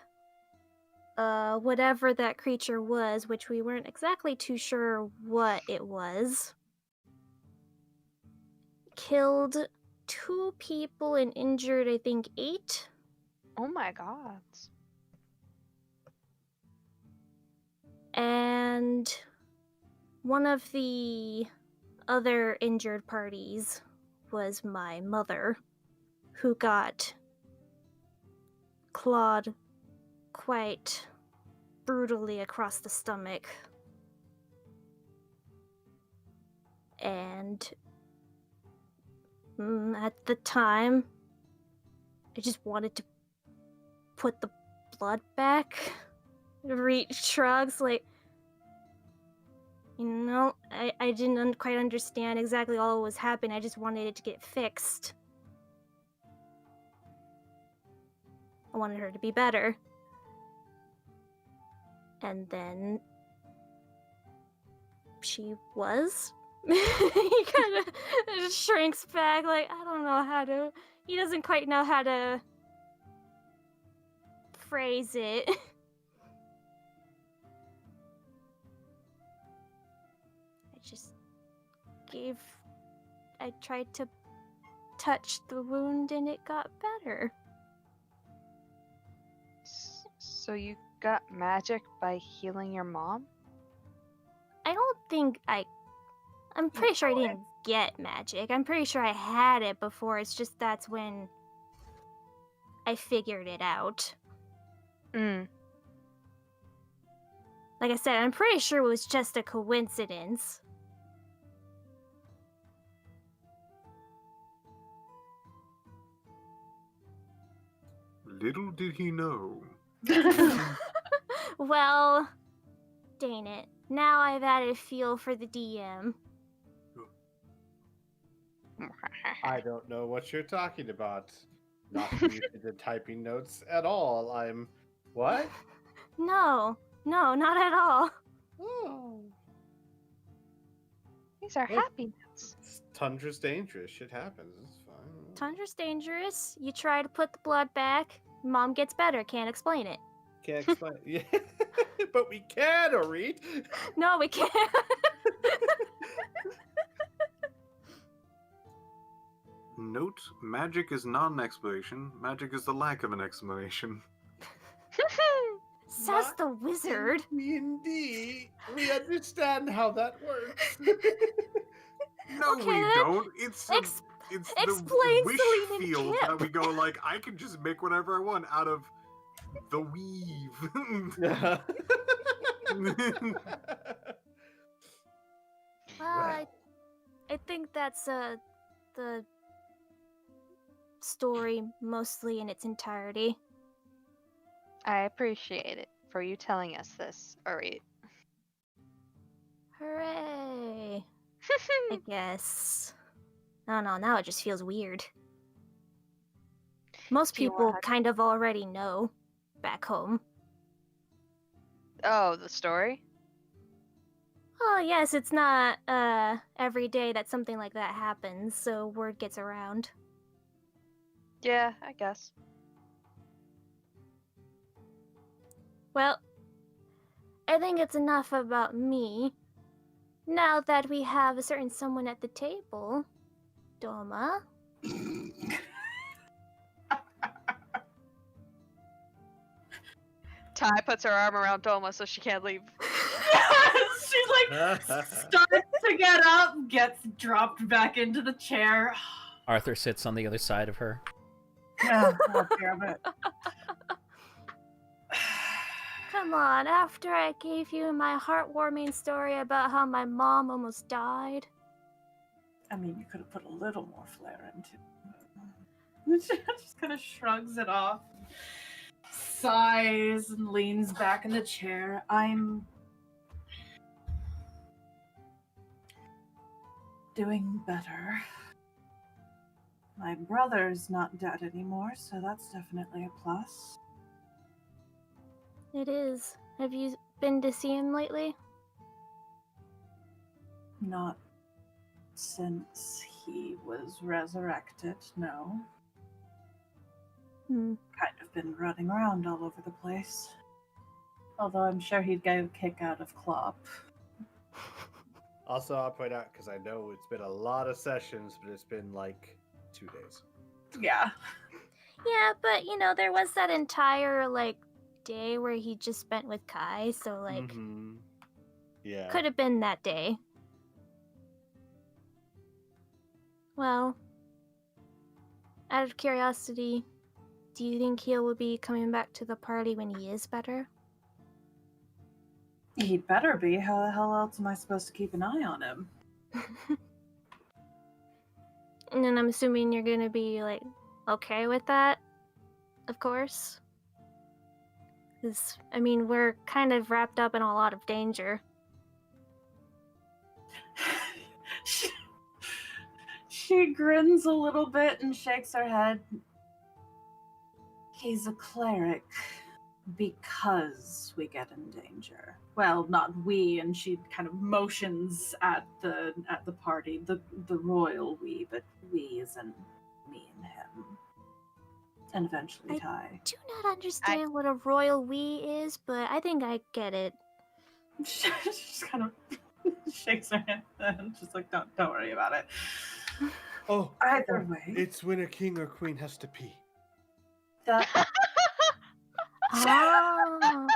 Whatever that creature was, which we weren't exactly too sure what it was, killed 2 people and injured, I think, 8. Oh my god. And one of the other injured parties was my mother, who got clawed quite brutally across the stomach. And at the time, I just wanted to put the blood back. Reach shrugs, like, I didn't quite understand exactly all that was happening. I just wanted it to get fixed. I wanted her to be better. And then she was. He kind of shrinks back, like, I don't know how to. He doesn't quite know how to phrase it. I tried to touch the wound and it got better. So you got magic by healing your mom? I don't think I'm pretty sure I didn't get magic. I'm pretty sure I had it before. It's just that's when I figured it out. Mm. Like I said, I'm pretty sure it was just a coincidence. Little did he know. Well, dang it. Now I've added feel for the DM. I don't know what you're talking about. Not used to typing notes at all. I'm... What? No, not at all. Oh. These are Oh. happy notes. Tundra's dangerous. Shit happens. It's fine. Tundra's dangerous. You try to put the blood back. Mom gets better. Can't explain it. Can't explain. Yeah. But we can, Orit. No, we can't. Note, magic is not an explanation. Magic is the lack of an explanation. Says Not the wizard. Indeed. We understand how that works. No, Okay, we then. don't. It's the Explain wish Celine and field Kip. that we go like, I can just make whatever I want out of the weave. Well, I think that's the story mostly in its entirety. I appreciate it for you telling us this, Orit. Hooray! I guess. I don't know, now it just feels weird. Most Do you people wanna- kind of already know back home. Oh, the story? Oh, yes, it's not every day that something like that happens, so word gets around. Yeah, I guess. Well, I think it's enough about me. Now that we have a certain someone at the table, Doma. Ty puts her arm around Doma so she can't leave. She like starts to get up, gets dropped back into the chair. Arthur sits on the other side of her. Oh, God damn it. Come on, after I gave you my heartwarming story about how my mom almost died. I mean, you could have put a little more flair into it. She just kind of shrugs it off, sighs, and leans back in the chair. I'm doing better. My brother's not dead anymore, so that's definitely a plus. It is. Have you been to see him lately? Not since he was resurrected, no. Hmm. Kind of been running around all over the place. Although I'm sure he'd get a kick out of Klopp. Also, I'll point out, because I know it's been a lot of sessions, but it's been like 2 days. Yeah. Yeah, but there was that entire day where he just spent with Kai, so Yeah. could have been that day. Well, out of curiosity, do you think he will be coming back to the party when he is better? He'd better be. How the hell else am I supposed to keep an eye on him? And then I'm assuming you're gonna be okay with that, of course. Because, we're kind of wrapped up in a lot of danger. She grins a little bit and shakes her head. He's a cleric because we get in danger. Well, not we, and she kind of motions at the party, the royal we, but we as in me and him. And eventually Ty. Do not understand what a royal we is, but I think I get it. She just kind of shakes her head and just like, don't worry about it. Oh, Either way. It's when a king or queen has to pee. That Ah.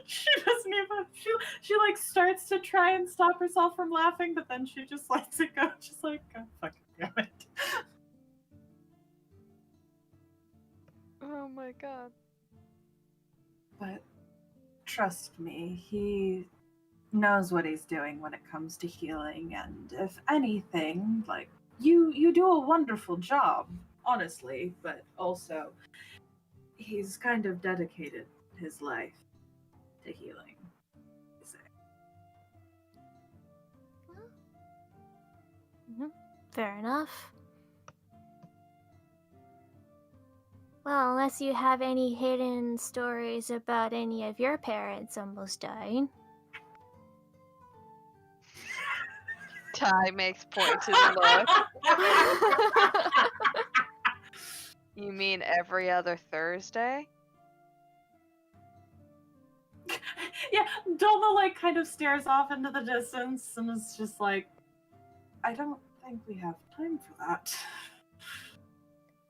She doesn't even. She starts to try and stop herself from laughing, but then she just lets it go. She's like, God fucking damn it. Oh my god. But trust me, he knows what he's doing when it comes to healing, and if anything, you do a wonderful job, honestly, but also he's kind of dedicated his life to healing. Fair enough. Well, unless you have any hidden stories about any of your parents almost dying. Ty makes pointed look. You mean every other Thursday? Yeah, Doma kind of stares off into the distance and is just like, I don't think we have time for that.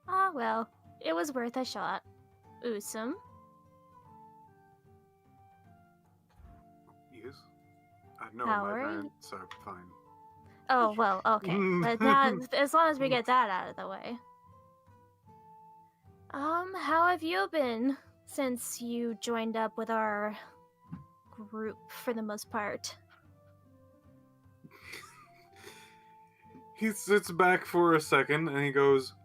Ah, well, it was worth a shot. Usum. Yes. No, How my are you? parents are fine. Oh, well, okay. But now, as long as we get that out of the way. How have you been since you joined up with our group for the most part? He sits back for a second and he goes,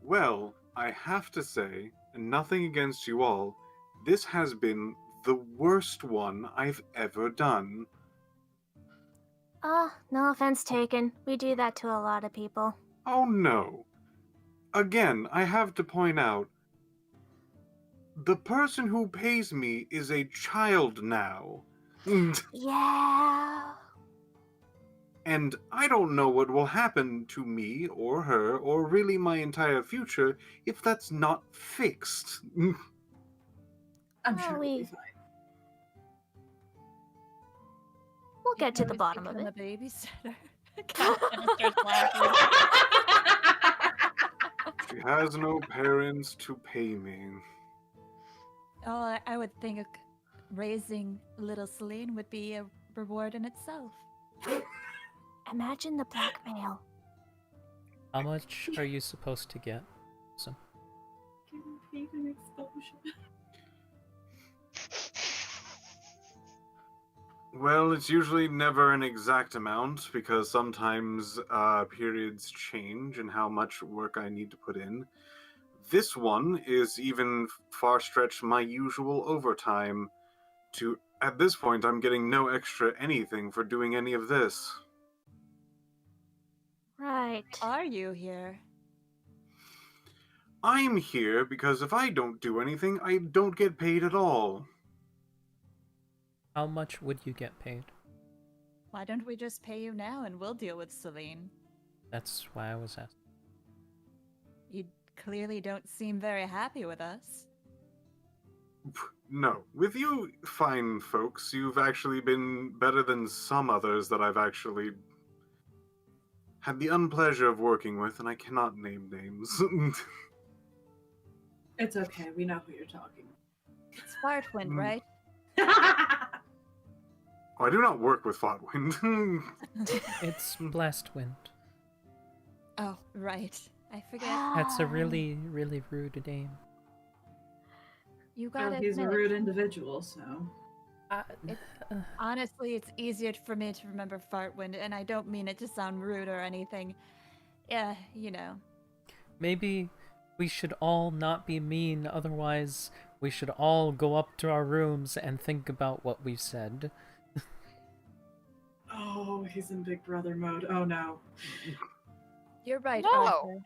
well, I have to say, nothing against you all, this has been the worst one I've ever done. No offense taken. We do that to a lot of people. Oh no. Again, I have to point out, the person who pays me is a child now. Yeah. And I don't know what will happen to me or her or really my entire future if that's not fixed. I'm sure it'll be we- fine. We'll You get to can the always bottom of become it. a babysitter. Criana starts laughing. She has no parents to pay me. Oh, I would think raising little Celine would be a reward in itself. Imagine the blackmail. How much are you supposed to get? So, Getting paid in exposure. Well, it's usually never an exact amount because sometimes periods change and how much work I need to put in. This one is even far stretched my usual overtime to, at this point, I'm getting no extra anything for doing any of this. Right. Are you here? I'm here because if I don't do anything, I don't get paid at all. how much would you get paid? Why don't we just pay you now and we'll deal with Celine? That's why I was asking. You clearly don't seem very happy with us. No, with you fine folks, you've actually been better than some others that I've actually had the unpleasure of working with, and I cannot name names. It's okay. We know who you're talking. It's Fartwind, right? Oh, I do not work with Fotwind. It's Blast Wind. Oh, right. I forget. That's a really, really rude name. You Well, gotta he's a admit, rude individual, so. honestly, it's easier for me to remember Fartwind, and I don't mean it to sound rude or anything. Yeah, you know. Maybe we should all not be mean, otherwise we should all go up to our rooms and think about what we've said. Oh, he's in Big Brother mode. Oh no. You're right, No. Arthur.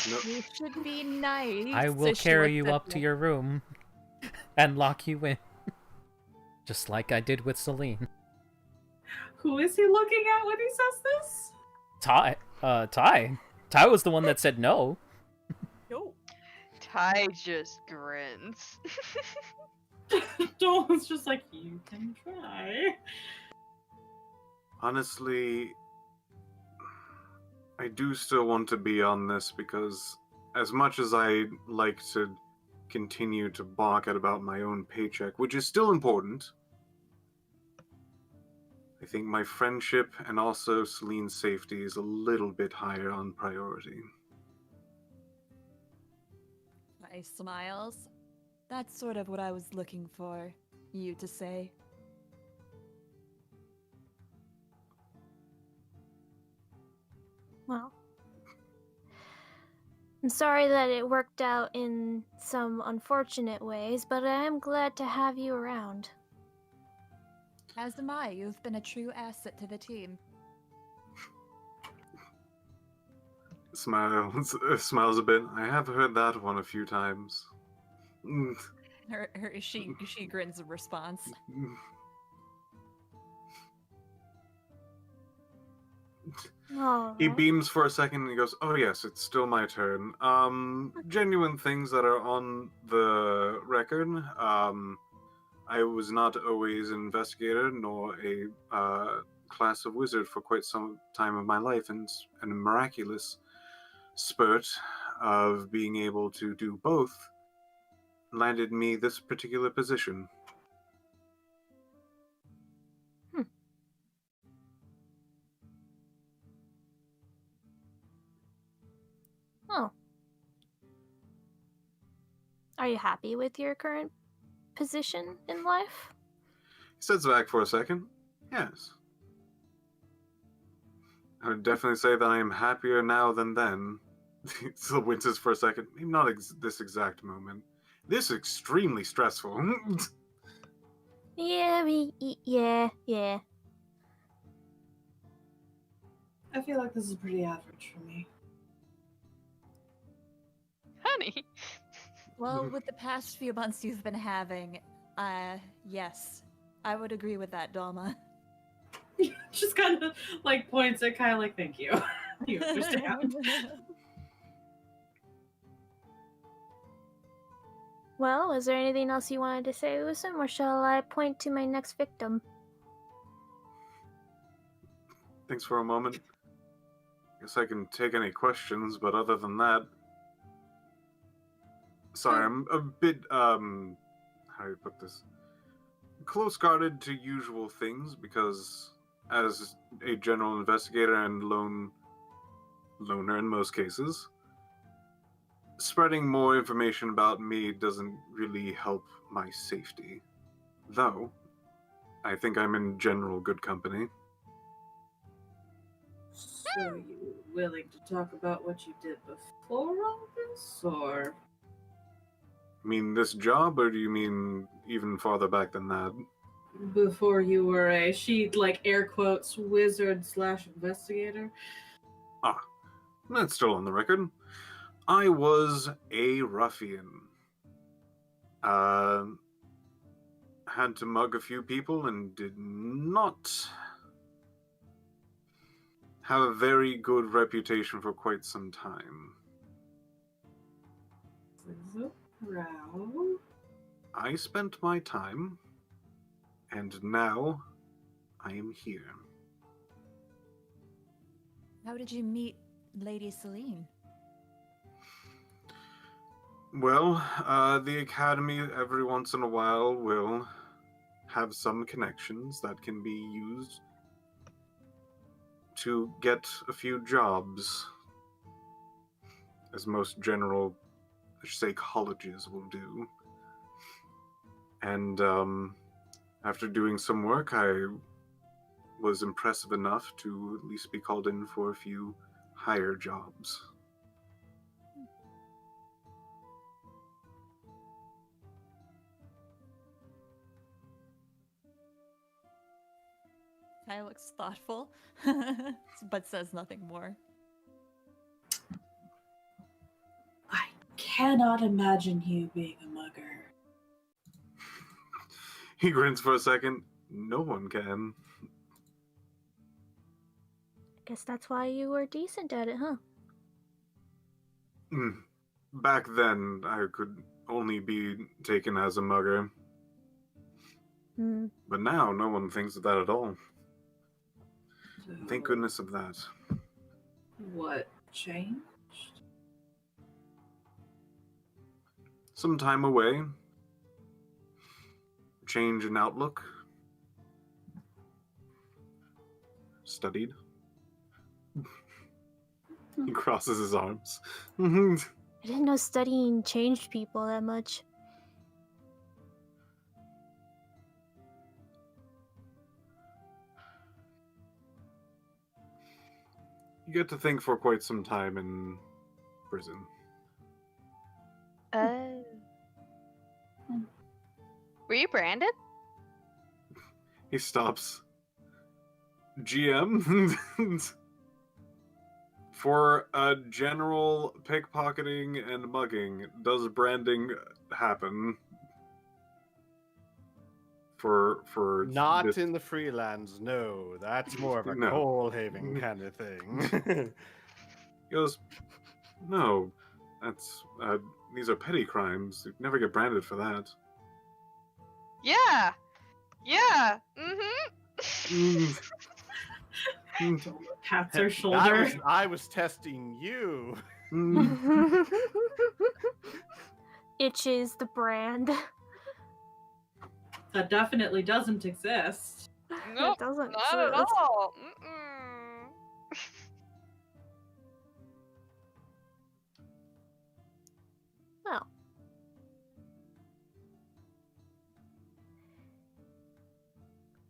No. You should be nice. I will So she carry looks you at up to your room and lock you in. Just like I did with Celine. Who is he looking at when he says this? Ty. Ty was the one that said no. No. Ty just grins. Dolan's just like, you can try. Honestly, I do still want to be on this because as much as I like to continue to balk at about my own paycheck, which is still important, I think my friendship and also Celine's safety is a little bit higher on priority. I smiles. That's sort of what I was looking for you to say. Well, I'm sorry that it worked out in some unfortunate ways, but I am glad to have you around. As am I. You've been a true asset to the team. Smiles a bit. I have heard that one a few times. She grins in response. He Alright. beams for a second and he goes, "Oh yes, it's still my turn. Genuine things that are on the record. I was not always an investigator nor a class of wizard for quite some time of my life, and a miraculous spurt of being able to do both landed me this particular position." Oh. Are you happy with your current position in life? He sits back for a second. Yes. I would definitely say that I am happier now than then. He still winces for a second. Maybe not this exact moment. This is extremely stressful. Yeah, yeah. I feel like this is pretty average for me. Honey. Well, with the past few months you've been having, yes, I would agree with that, Dalma. Just kind of like points at Kai like, thank you. You understand. Well, is there anything else you wanted to say, Usam, or shall I point to my next victim? Thanks for a moment. Guess I can take any questions, but other than that... Sorry, I'm a bit, how do you put this? Close-guarded to usual things, because as a general investigator and loner in most cases, spreading more information about me doesn't really help my safety. Though, I think I'm in general good company. So you willing to talk about what you did before all this, or? Mean this job, or do you mean even farther back than that? Before you were a, she like air quotes, wizard / investigator? Ah, that's still on the record. I was a ruffian. Had to mug a few people and did not have a very good reputation for quite some time. I spent my time, and now I am here. How did you meet Lady Celine? Well, the Academy every once in a while will have some connections that can be used to get a few jobs, as most general, I should say, colleges will do. And after doing some work, I was impressive enough to at least be called in for a few higher jobs. Kai looks thoughtful, but says nothing more. I cannot imagine you being a mugger. He grins for a second. No one can. Guess that's why you were decent at it, huh? Back then, I could only be taken as a mugger. But now, no one thinks of that at all. So, Thank goodness of that. what changed? Some time away. Change in outlook. Studied. He crosses his arms. I didn't know studying changed people that much. You get to think for quite some time in prison. Oh. Were you branded? He stops. GM? For a general pickpocketing and mugging, does branding happen? For Not this... in the Freelands, no. That's more of a No. coal-having kind of thing. He goes, no, that's, these are petty crimes. You'd never get branded for that. Yeah. Yeah. Mm-hmm. Pats her shoulder. I was testing you. Itches the brand. That definitely doesn't exist. Nope, It doesn't not at exist. all. Mm-mm. Well.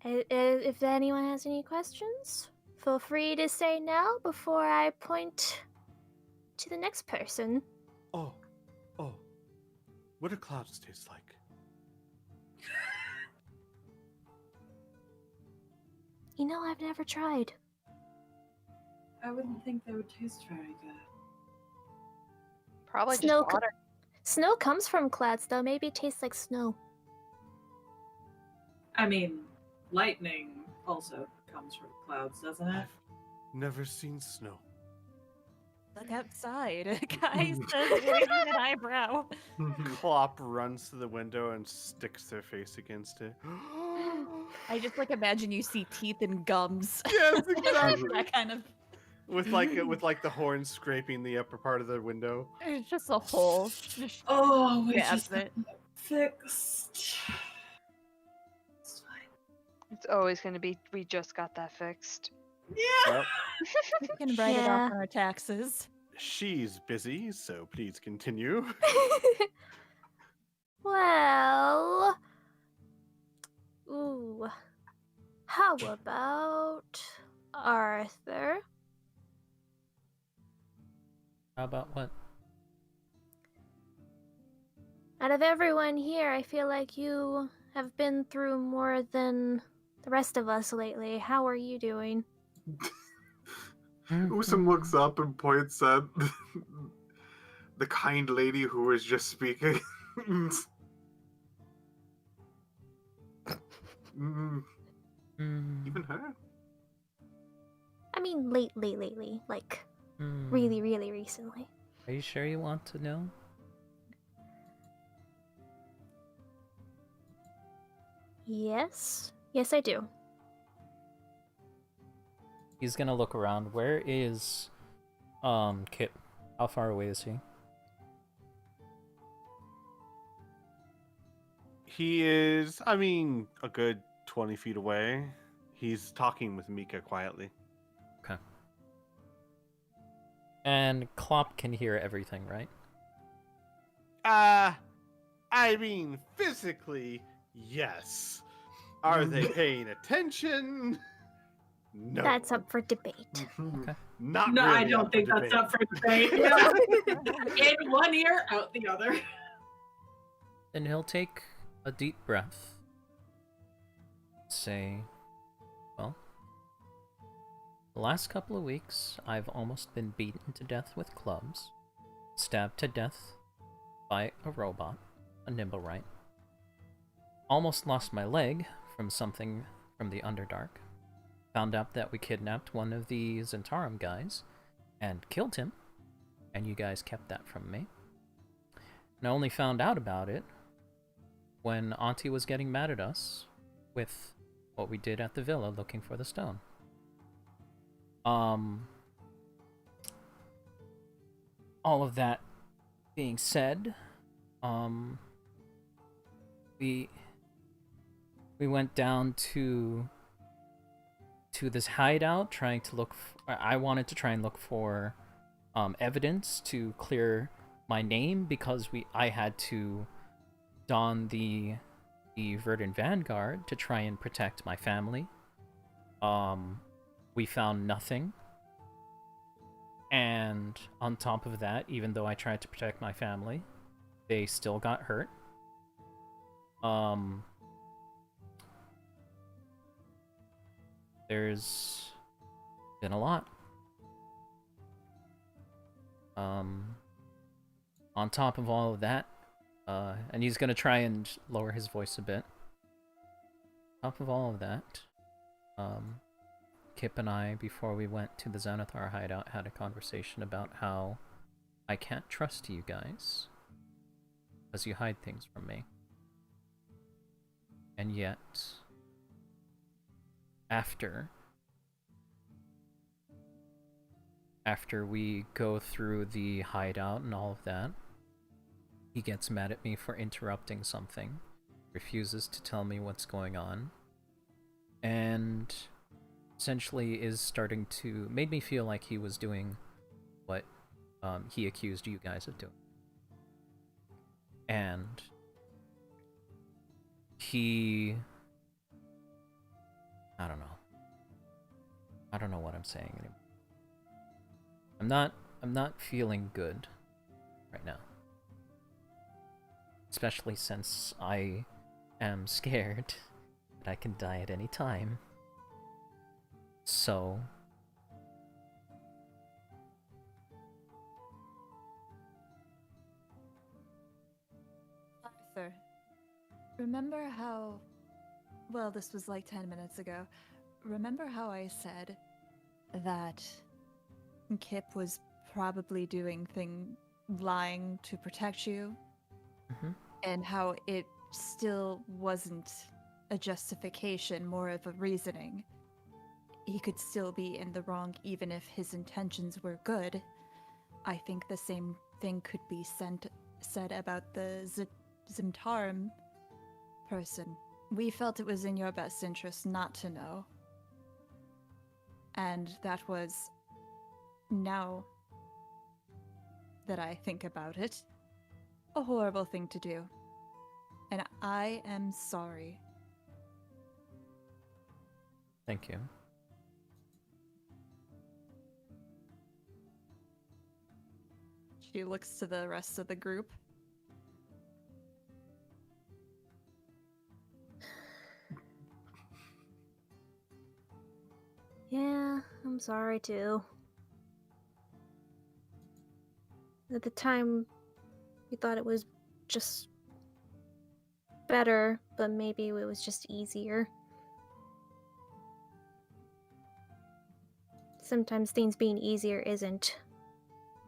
If anyone has any questions, feel free to say now before I point to the next person. Oh. What do clouds taste like? You know, I've never tried. I wouldn't think they would taste very good. Probably Snow just water. Snow comes from clouds, though. Maybe it tastes like snow. I mean, lightning also comes comes from the clouds, doesn't it? I've never seen snow. Look outside. Kai says, raising an eyebrow. Clop runs to the window and sticks their face against it. I just like imagine you see teeth and gums. Yes, exactly. That kind of. with like the horn scraping the upper part of the window. It's just a hole. Just Oh, we grabs just it. fixed. It's fine. It's always going to be, we just got that fixed. Yeah. Well, We can write it Yeah. off on our taxes. she's busy, so please continue. Well, ooh, how about Arthur? How about what? Out of everyone here, I feel like you have been through more than the rest of us lately. How are you doing? Usam looks up and points at the kind lady who was just speaking. Even her? I mean, lately, like really, really recently. Are you sure you want to know? Yes, I do. He's gonna look around. Where is Kip? How far away is he? He is, I mean, a good 20 feet away. He's talking with Mika quietly. Okay. And Clop can hear everything, right? I mean, physically, yes. Are they paying attention? No. That's up for debate. Okay. Not No, really I don't up think for that's debate. up for debate. Yeah. In one ear, out the other. Then he'll take a deep breath. Say, well, the last couple of weeks, I've almost been beaten to death with clubs, stabbed to death by a robot, a Nimblewright, almost lost my leg from something from the Underdark, found out that we kidnapped one of the Zentarum guys and killed him, and you guys kept that from me. And I only found out about it when Auntie was getting mad at us with what we did at the villa looking for the stone. All of that being said, we went down to this hideout trying to look I wanted to try and look for evidence to clear my name because I had to don the Verdant Vanguard to try and protect my family. We found nothing. And on top of that, even though I tried to protect my family, they still got hurt. There's been a lot. On top of all of that, and he's gonna try and lower his voice a bit. On top of all of that, Kip and I, before we went to the Xanathar hideout, had a conversation about how I can't trust you guys because you hide things from me. And yet, after we go through the hideout and all of that, he gets mad at me for interrupting something, refuses to tell me what's going on, and essentially is starting to made me feel like he was doing what he accused you guys of doing. And he I don't know what I'm saying anymore. I'm not feeling good right now. Especially since I am scared that I can die at any time. So Arthur, remember how... Well, this was like 10 minutes ago. remember how I said that Kip was probably lying to protect you? Mm-hmm. And how it still wasn't a justification, more of a reasoning. He could still be in the wrong even if his intentions were good. I think the same thing could be said about the Zimtarim person. We felt it was in your best interest not to know. And that was, now that I think about it, a horrible thing to do. And I am sorry. Thank you. She looks to the rest of the group. Yeah, I'm sorry too. At the time, we thought it was just better, but maybe it was just easier. Sometimes things being easier isn't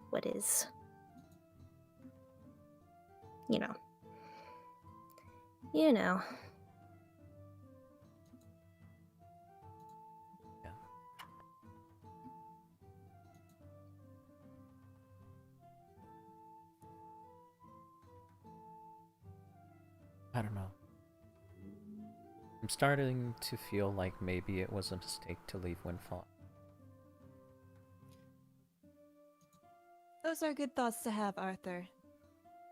what is. You know. You know. Yeah. I don't know. I'm starting to feel like maybe it was a mistake to leave Windfall. Those are good thoughts to have, Arthur.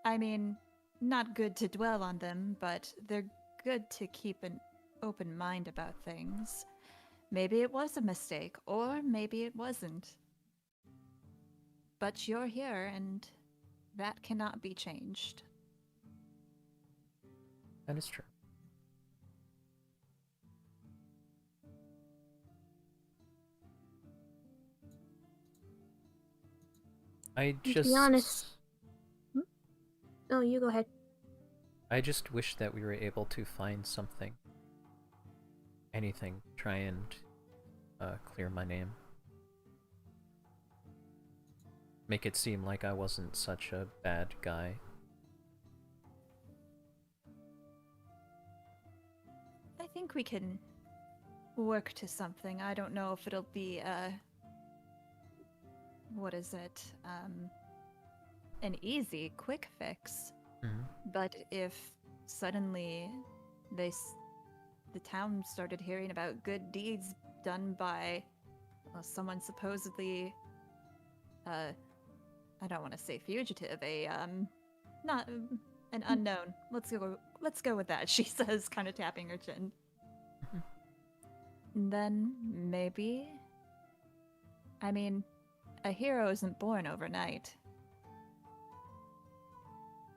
I mean, not good to dwell on them, but they're good to keep an open mind about things. Maybe it was a mistake, or maybe it wasn't. But you're here, and that cannot be changed. That is true. I To just... be honest. Oh, you go ahead. I just wish that we were able to find something. Anything. Try and clear my name. Make it seem like I wasn't such a bad guy. I think we can work to something. I don't know if it'll be, what is it? An easy, quick fix. Mm-hmm. But if suddenly the town started hearing about good deeds done by someone supposedly, I don't want to say fugitive, not an unknown. Let's go with that. She says, kind of tapping her chin. Then maybe. I mean, a hero isn't born overnight.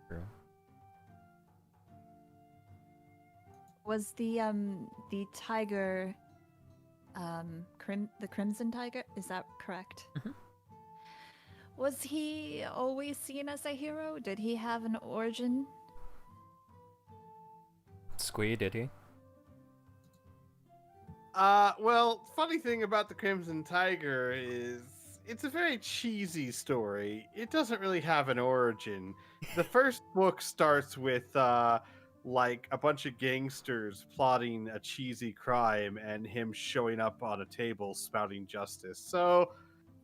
True. Was the tiger, the Crimson Tiger? Is that correct? Mhm. Was he always seen as a hero? Did he have an origin? Squee, did he? Well, funny thing about the Crimson Tiger is it's a very cheesy story. It doesn't really have an origin. The first book starts with like a bunch of gangsters plotting a cheesy crime and him showing up on a table spouting justice. So,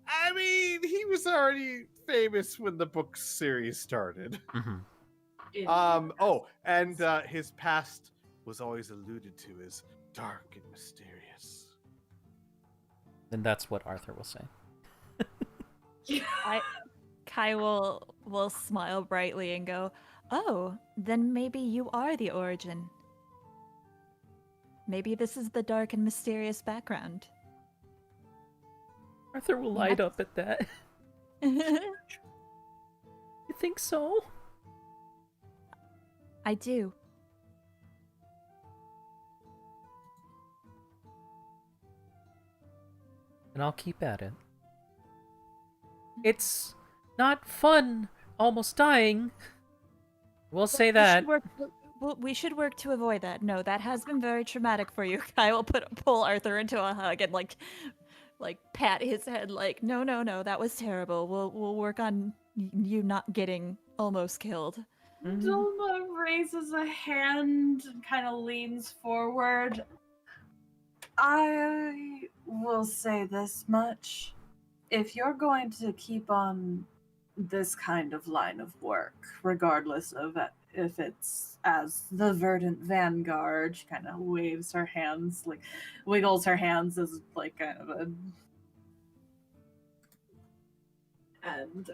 I mean, he was already famous when the book series started. Mm-hmm. Oh, and his past was always alluded to as dark and mysterious. Then that's what Arthur will say. Kai will smile brightly and go, "Oh, then maybe you are the origin. Maybe this is the dark and mysterious background." Arthur will light up at that. You think so? I do. And I'll keep at it. It's not fun almost dying. We'll say that. we should work to avoid that. No, that has been very traumatic for you. I will pull Arthur into a hug and like pat his head like, no, that was terrible. We'll work on you not getting almost killed. Dulma raises a hand and kind of leans forward. I will say this much. If you're going to keep on this kind of line of work, regardless of if it's as the Verdant Vanguard, she kind of waves her hands, like wiggles her hands as like kind of a... And,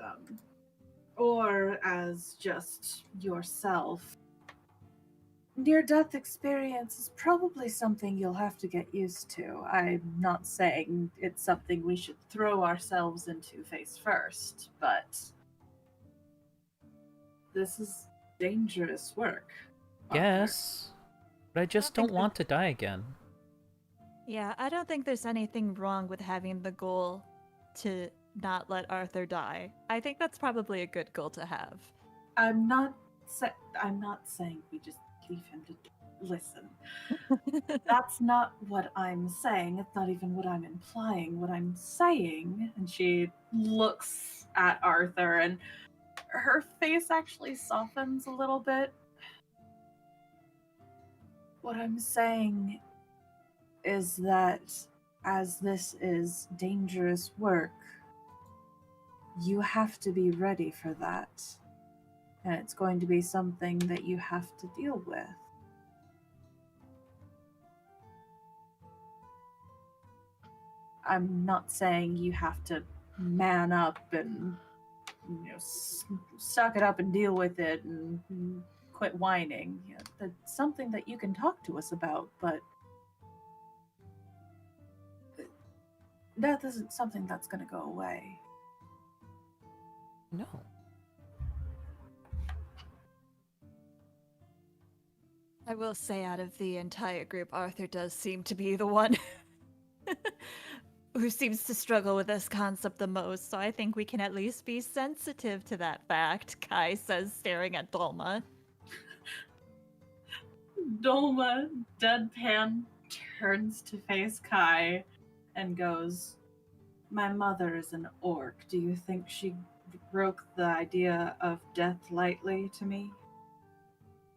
or as just yourself. Near-death experience is probably something you'll have to get used to. I'm not saying it's something we should throw ourselves into face first, but this is dangerous work. Arthur. Yes, but I just don't want to die again. Yeah, I don't think there's anything wrong with having the goal to not let Arthur die. I think that's probably a good goal to have. I'm not saying we just leave him to listen. That's not what I'm saying. It's not even what I'm implying. What I'm saying, and she looks at Arthur and her face actually softens a little bit. What I'm saying is that as this is dangerous work, you have to be ready for that. And it's going to be something that you have to deal with. I'm not saying you have to man up and suck it up and deal with it and quit whining. That's something that you can talk to us about, but death isn't something that's going to go away. No. I will say, out of the entire group, Arthur does seem to be the one who seems to struggle with this concept the most, so I think we can at least be sensitive to that fact, Kai says, staring at Dolma. Dolma, deadpan, turns to face Kai and goes, "My mother is an orc. Do you think she broke the idea of death lightly to me?"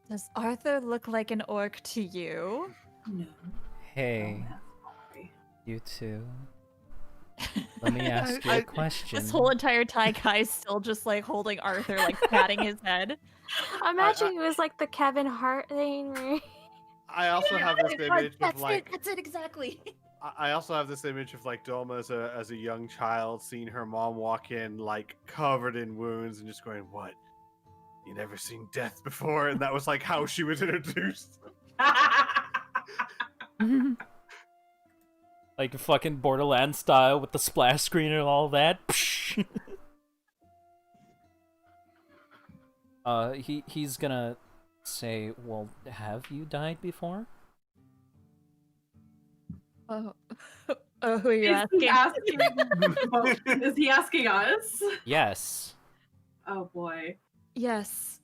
Does Arthur look like an orc to you? No. Hey, Sorry. you two. Let me ask you a question. This whole entire time, Kai's still just like holding Arthur, like patting his head. I'm imagining it was like the Kevin Hart thing. Where... I also have this image of like That's it exactly. I also have this image of like Dolma as a young child seeing her mom walk in like covered in wounds and just going, "What? You never seen death before?" And that was like how she was introduced. Like fucking Borderlands style with the splash screen and all that. He's gonna say, "Well, have you died before?" Oh, who are you Is asking? Is he asking us? Yes. Oh boy. Yes.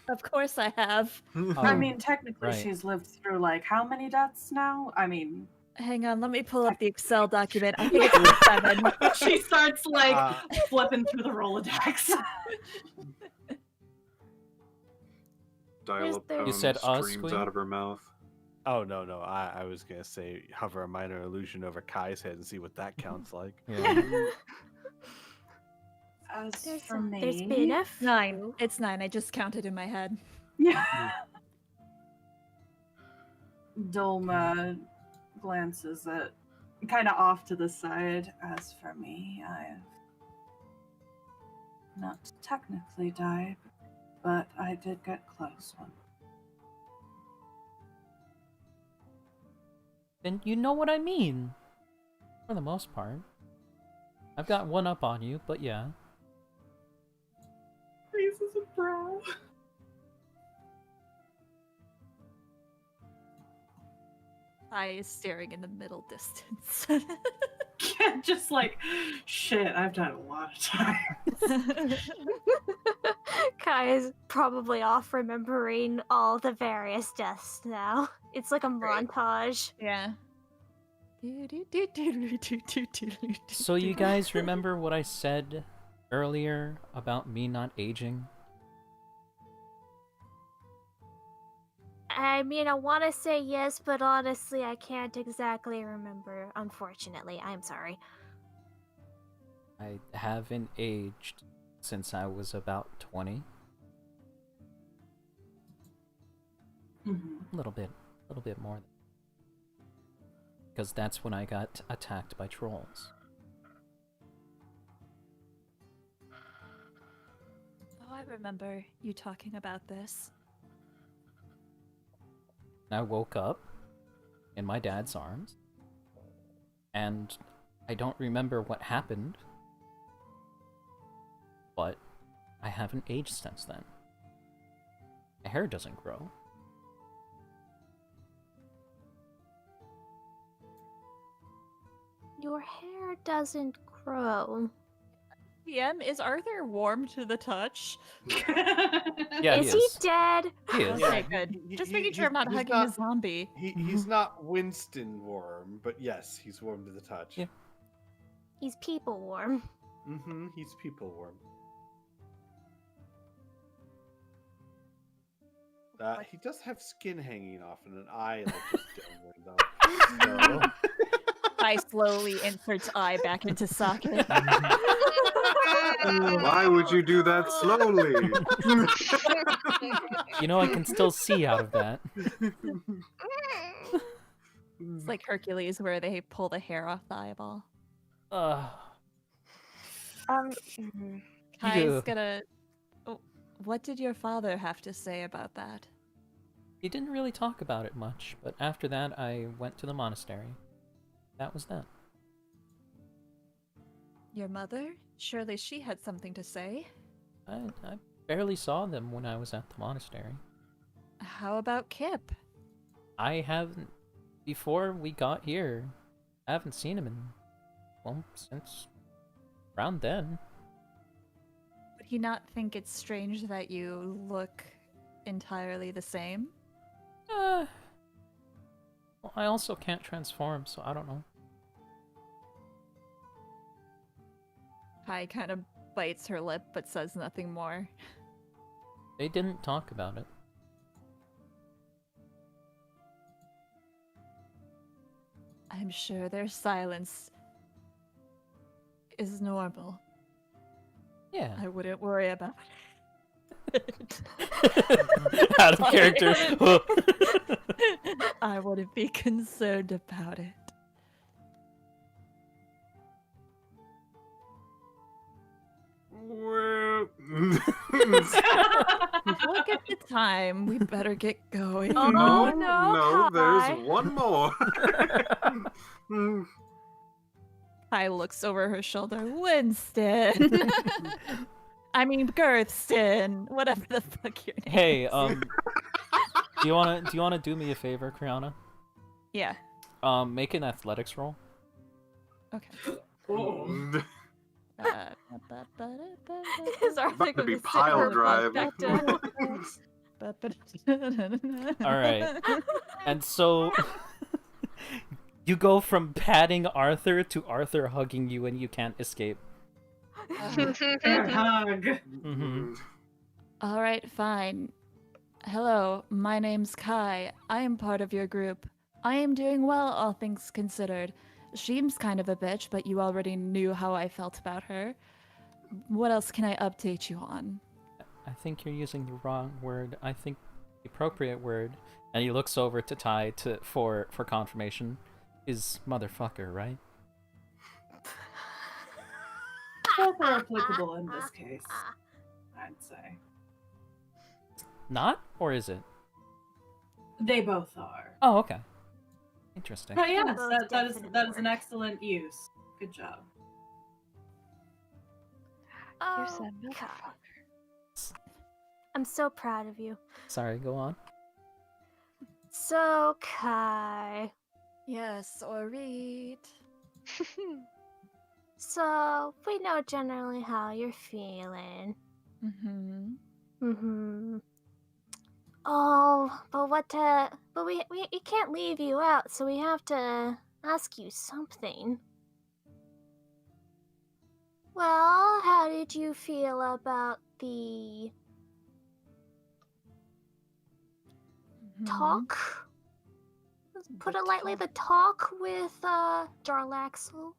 Of course I have. I mean, technically right. she's lived through like how many deaths now? I mean, Hang on, let me pull up the Excel document. I think it's 7. she starts like flipping through the Rolodex. Dial-up there- tone You said us, streams Queen? out of her mouth. Oh no. I was gonna say hover a minor illusion over Kai's head and see what that counts like. Yeah. As There's, for there's me, been a 9. It's 9. I just counted in my head. yeah. Dolma glances at kind of off to the side. As for me, I've not technically died, but I did get close one. And you know what I mean. For the most part. I've got one up on you, but yeah. Raises a brow. I is staring in the middle distance. Just like, shit, I've done a lot of time. Kai is probably off remembering all the various deaths now. It's like a Great. montage. Yeah. So you guys remember what I said earlier about me not aging? I mean, I want to say yes, but honestly, I can't exactly remember, unfortunately. I'm sorry. I haven't aged since I was about 20. A little bit more. Because that's when I got attacked by trolls. Oh, I remember you talking about this. I woke up in my dad's arms, and I don't remember what happened, but I haven't aged since then. My hair doesn't grow. Your hair doesn't grow. PM, is Arthur warm to the touch? Yeah, Is he dead? He is. Okay, good. Just making sure I'm not he's hugging not- a zombie. He's not Winston warm, but yes, he's warm to the touch. Yeah. He's people warm. Mm-hmm. He's people warm. He does have skin hanging off and an eye like just downward though. So... I slowly inserts eye back into socket. Why would you do that slowly? You know, I can still see out of that. It's like Hercules where they pull the hair off the eyeball. Mhm. Kai's Yeah. gonna... Oh, what did your father have to say about that? He didn't really talk about it much, but after that I went to the monastery. That was that. Your mother? Surely she had something to say. I barely saw them when I was at the monastery. How about Kip? I haven't... Before we got here, I haven't seen him in... Well, since... around then. Would he not think it's strange that you look entirely the same? Well, I also can't transform, so I don't know. Kai kind of bites her lip but says nothing more. They didn't talk about it. I'm sure their silence is normal. Yeah. I wouldn't worry about it. Out of character. I wouldn't be concerned about it. Well, Look at the time. We better get going. Oh, no, no, Kai. there's one more. Kai looks over her shoulder. Winston. I mean Girthston. Whatever the fuck your name. Hey, is. do you wanna do me a favor, Criana? Yeah. Make an athletics roll. Okay. Oh. Is Arthur About to gonna be sit pile her driving. back down? Alright. And so you go from patting Arthur to Arthur hugging you and you can't escape. Air hug. Mm-hmm. All right, fine. Hello, my name's Kai. I am part of your group. I am doing well, all things considered. She's kind of a bitch, but you already knew how I felt about her. What else can I update you on? I think you're using the wrong word. I think the appropriate word, and he looks over to Ty for confirmation, is motherfucker, right? Both are applicable in this case, I'd say. Not? Or is it? They both are. Oh, okay. Interesting. But yes, Both that is definitely an work. excellent use. Good job. You Oh, said Kai. motherfucker. I'm so proud of you. Sorry, go on. So, Kai, Yes, Orit. So, we know generally how you're feeling. Mm-hmm. Oh, but we can't leave you out, so we have to ask you something. Well, how did you feel about the talk? Let's put it lightly, the talk with Jarlaxle.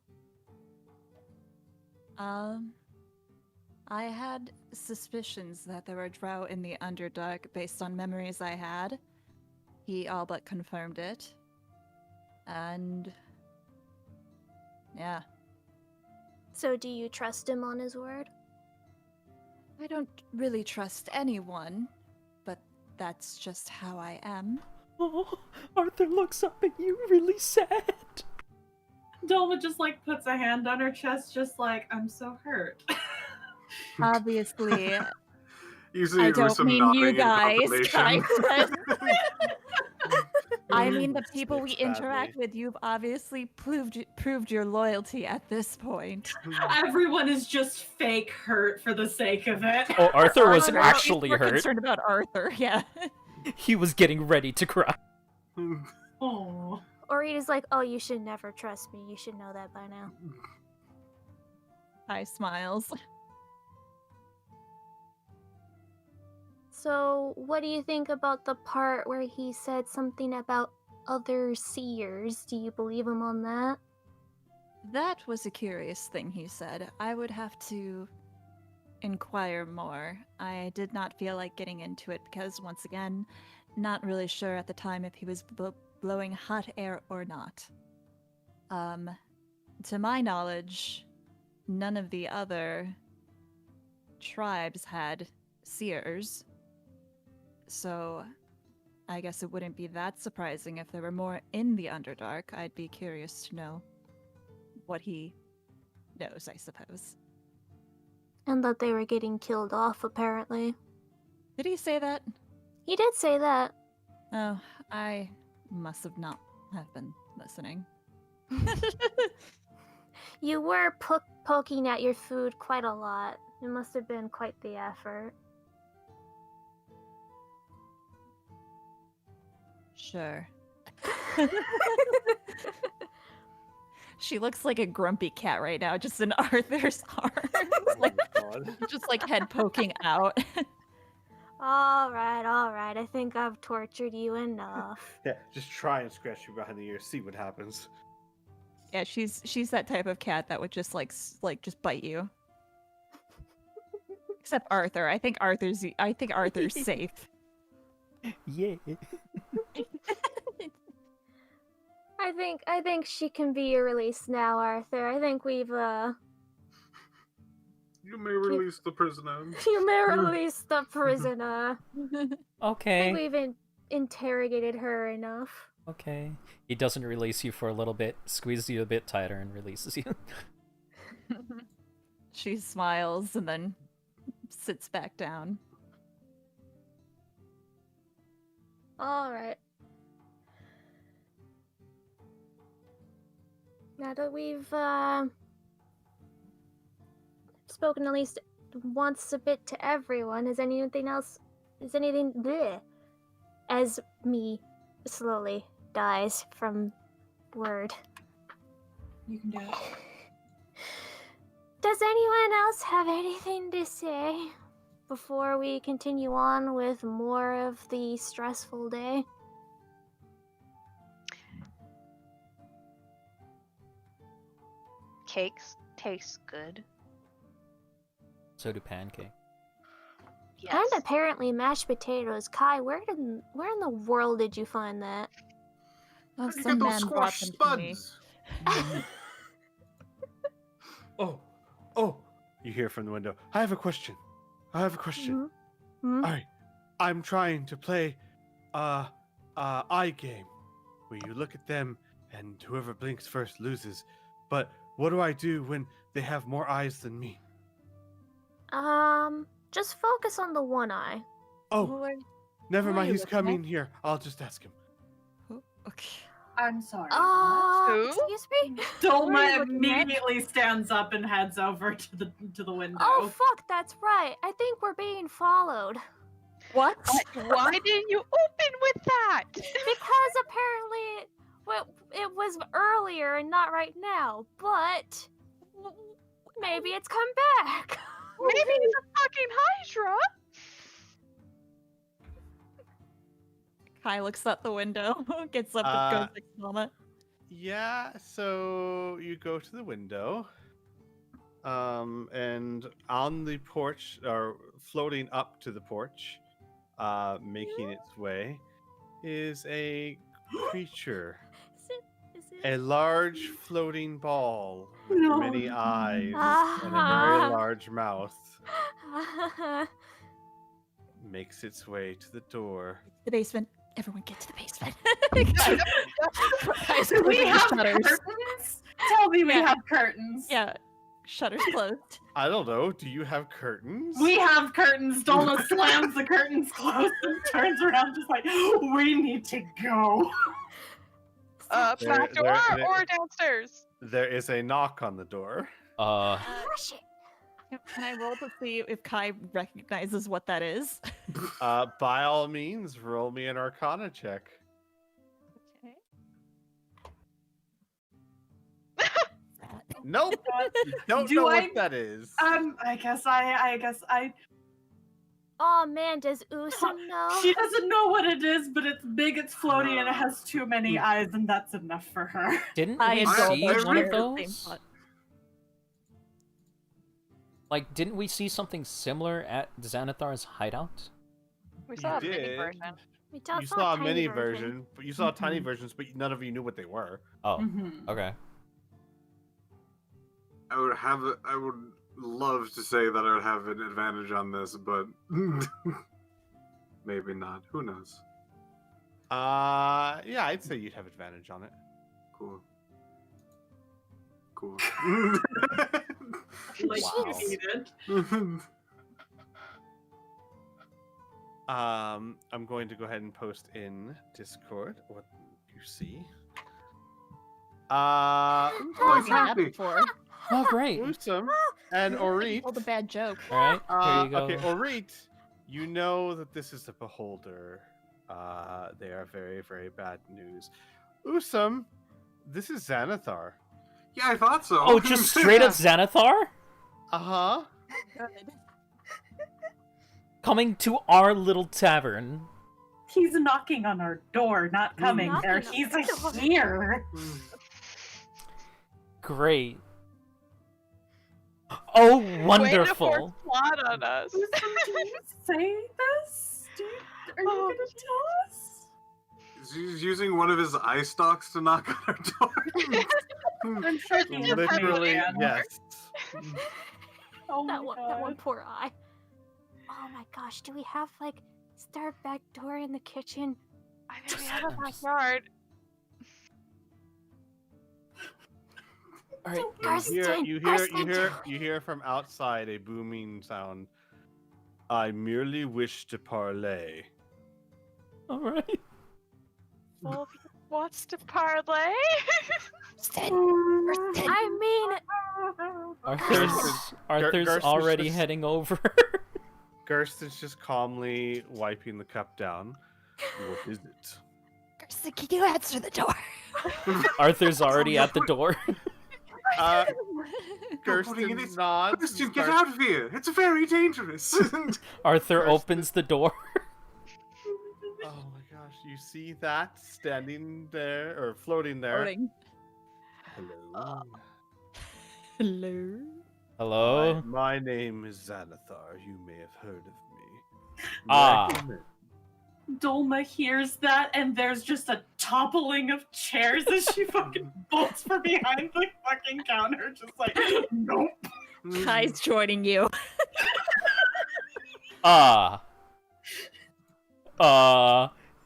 I had suspicions that there were drow in the Underdark based on memories I had. He all but confirmed it. And yeah. So do you trust him on his word? I don't really trust anyone, but that's just how I am. Oh, Arthur looks up at you really sad. Dolma just like puts a hand on her chest, just like, I'm so hurt. Obviously, You see, I with don't some mean you nodding and guys. confirmation. I mean the people we Sticks badly. interact with. You've obviously proved your loyalty at this point. Everyone is just fake hurt for the sake of it. Oh, Arthur was We're actually more hurt. concerned about Arthur. Yeah. He was getting ready to cry. Oh. Orita's like, oh, you should never trust me. You should know that by now. Hi, smiles. So, what do you think about the part where he said something about other seers? Do you believe him on that? That was a curious thing he said. I would have to inquire more. I did not feel like getting into it because, once again, not really sure at the time if he was blowing hot air or not. To my knowledge, none of the other tribes had seers. So, I guess it wouldn't be that surprising if there were more in the Underdark. I'd be curious to know what he knows, I suppose. And that they were getting killed off, apparently. Did he say that? He did say that. Oh, I must have not have been listening. You were poking at your food quite a lot. It must have been quite the effort. Sure. She looks like a grumpy cat right now, just in Arthur's arms. Like, just like head poking out. All right. I think I've tortured you enough. Yeah, just try and scratch you behind the ear, see what happens. Yeah, she's that type of cat that would just like just bite you. Except Arthur. I think Arthur's safe. Yeah. I think she can be released now, Arthur. I think we've You may release the prisoner. You may release the prisoner. I Okay. think we've interrogated her enough. Okay. He doesn't release you for a little bit, squeezes you a bit tighter, and releases you. She smiles and then sits back down. All right. Now that we've spoken at least once a bit to everyone, is anything else? Is anything bleh, as me slowly dies from word? You can do it. Does anyone else have anything to say before we continue on with more of the stressful day? Cakes taste good. So do pancake. Yes. And apparently mashed potatoes. Kai, where in the world did you find that? Oh, You some get those man brought squash them to me. spuds. Oh, you hear from the window. I have a question. Mhm. All right, I'm trying to play eye game, where you look at them and whoever blinks first loses. But what do I do when they have more eyes than me? Just focus on the one eye. Oh, never who are mind. you He's looking at? coming here. I'll just ask him. Okay. I'm sorry. Who? Excuse me? Dolma What are you looking at? immediately stands up and heads over to the window. Oh, fuck, that's right. I think we're being followed. What? Why didn't you open with that? Because apparently it was earlier and not right now, but maybe it's come back. Maybe it's a fucking Hydra. Kai looks out the window, gets up and goes next to Mama. Yeah, so you go to the window, and on the porch, or floating up to the porch, making its way, is a creature. Is it? A large floating ball with No. many eyes and a very large mouth makes its way to the door. The basement. Everyone get to the basement. Do we have shutters. curtains? Tell me we Yeah. have curtains. Yeah, shutters closed. I don't know. Do you have curtains? We have curtains. Dolma slams the curtains closed and turns around just like, we need to go. Back door there- or downstairs? There is a knock on the door. Crush it. Can I roll to see if Kai recognizes what that is? By all means, roll me an Arcana check. Okay. Nope. You don't Do know I- what that is. I guess I. Oh man, does Usum know? She doesn't know what it is, but it's big, it's floaty, and it has too many eyes, and that's enough for her. Didn't I we and see Dolma one of share the same those? thought. Like, didn't we see something similar at Xanathar's hideout? We saw a You mini did. version. We You saw saw a tiny mini version, but you saw tiny Mhm. versions, but none of you knew what they were. Oh, Mhm. okay. I would love to say that I would have an advantage on this, but maybe not. Who knows? Yeah, I'd say you'd have advantage on it. Cool. Cool. Like Wow. you needed. I'm going to go ahead and post in Discord what you see. Like I've seen that happy. before. Oh, great. Usum and Orit. Told a bad joke. All right, here you go. Okay, Orit, you know that this is a beholder. They are very, very bad news. Usum, this is Xanathar. Yeah, I thought so. Oh, just straight up Xanathar? Uh-huh. Good. Coming to our little tavern. He's knocking on our door, not coming Knocking there. on He's our door. here. Great. Oh, Way to wonderful. force plot on us. Did you say this? Are you Oh, gonna tell us? He's using one of his eye stalks to knock on our door. I'm sure he has Literally, an idea. yes. Oh my that one god. poor eye. Oh my gosh, do we have like start back door in the kitchen? I mean, we have a backyard. All right. Garsten, You hear from outside a booming sound. I merely wish to parley. All right. Well, wants to parlay? I mean, Arthur's Garsten's already just- heading over. Gersten's just calmly wiping the cup down. What is it? Garson, can you answer the door? Arthur's already at the door. putting in Gersten his- nods. and Christian, get starts- out of here! It's very dangerous. Arthur First- opens the door. Oh my gosh, you see that standing there or floating there? Floating. Hello. Hello. Hello. My name is Xanathar. You may have heard of me. Ah. Recommend- Dolma hears that, and there's just a toppling of chairs as she fucking bolts from behind the fucking counter, just like, nope. Kai's joining you.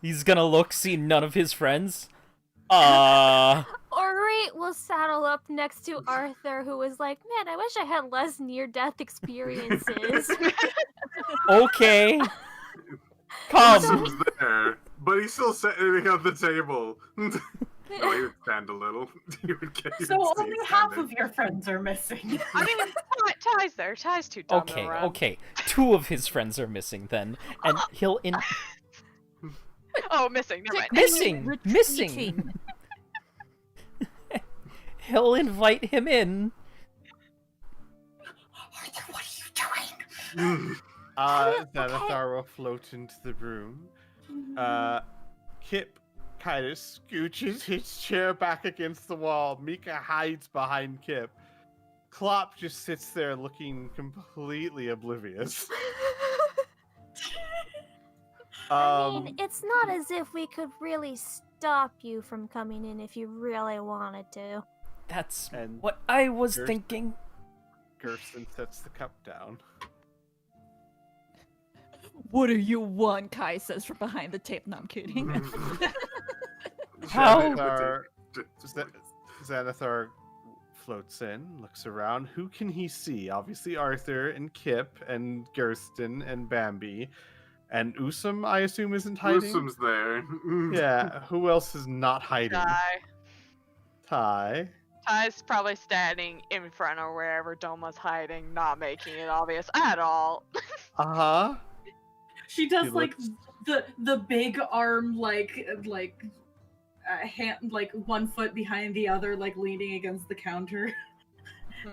He's gonna look, see none of his friends. Orit will saddle up next to Arthur, who was like, "Man, I wish I had less near-death experiences." Okay. Come. He's there, but he's still sitting at the table. No, he would stand a little. He would get, you So would see only it half standing. of your friends are missing. I mean, Ty's there. Ty's too dumb to Okay, run. okay. 2 of his friends are missing then, and he'll Oh, missing. Never mind. Missing! Retreating. he'll invite him in. Arthur, what are you doing? Xanathar will float into the room. Kip kind of scooches his chair back against the wall. Mika hides behind Kip. Klopp just sits there looking completely oblivious. I mean, it's not as if we could really stop you from coming in if you really wanted to. That's And what I was Gerson- thinking. Gerson sets the cup down. What do you want? Kai says from behind the table. No, I'm kidding. How? Xanathar floats in, looks around. Who can he see? Obviously Arthur and Kip and Gersten and Bambi. And Usam, I assume, isn't hiding? Usam's there. Yeah, who else is not hiding? Ty. Ty. Ty's probably standing in front of wherever Doma's hiding, not making it obvious at all. Uh-huh. She does He like looks- the big arm hand, like 1 foot behind the other, like leaning against the counter.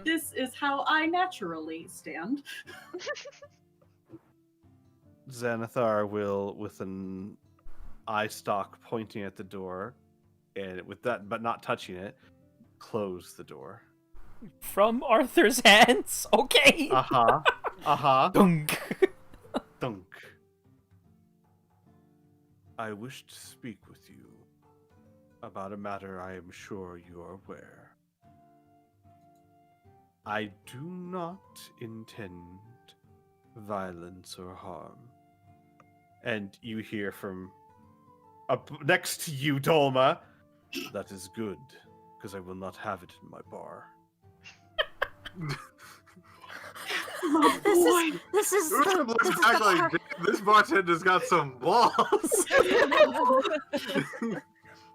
This is how I naturally stand. Xanathar will, with an eye stalk pointing at the door, and with that, but not touching it, close the door. From Arthur's hands? Okay. Uh-huh. Uh-huh. Dunk. Dunk. I wish to speak with you about a matter I am sure you are aware. I do not intend violence or harm. And you hear from up next to you, Dolma. That is good, because I will not have it in my bar. This is Usam looks back like, this bartender's got some balls.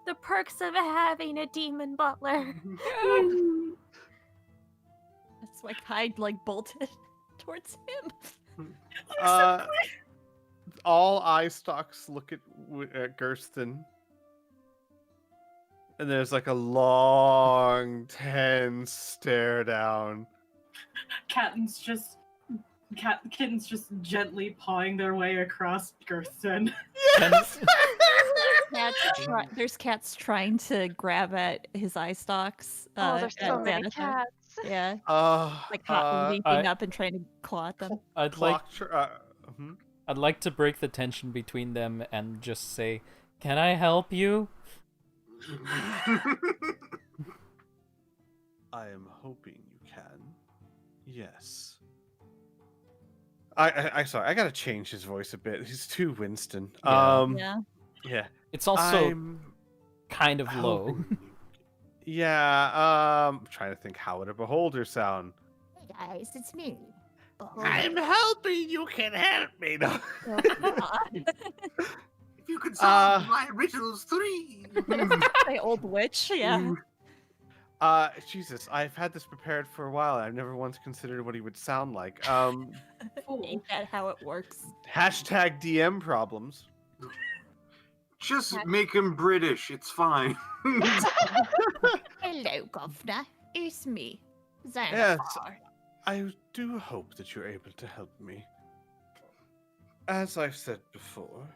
the perks of having a demon butler. That's why Kai like bolted towards him. All eye stalks look at Gersten. And there's like a long, tense stare down. Kittens just gently pawing their way across Gersten. There's cats trying to grab at his eye stalks. Oh, there's so at many Xanathar. cats. Yeah, like leaping I- up and trying to claw at them. I'd I'd like to break the tension between them and just say, "Can I help you?" I am hoping you can. Yes. I sorry, I gotta change his voice a bit. He's too Winston. Yeah. Yeah. Yeah. It's also I'm kind of low. hoping you- Yeah, I'm trying to think, how would a beholder sound? Hey guys, it's me. I'm hoping you can help me. No. If you could solve Uh, my riddles 3. My old witch. Yeah. Jesus, I've had this prepared for a while. I've never once considered what he would sound like. Ain't that how it works? Hashtag DM problems. Just make him British. It's fine. Hello, Governor. It's me, Xanathar. Yes. I do hope that you're able to help me. As I've said before,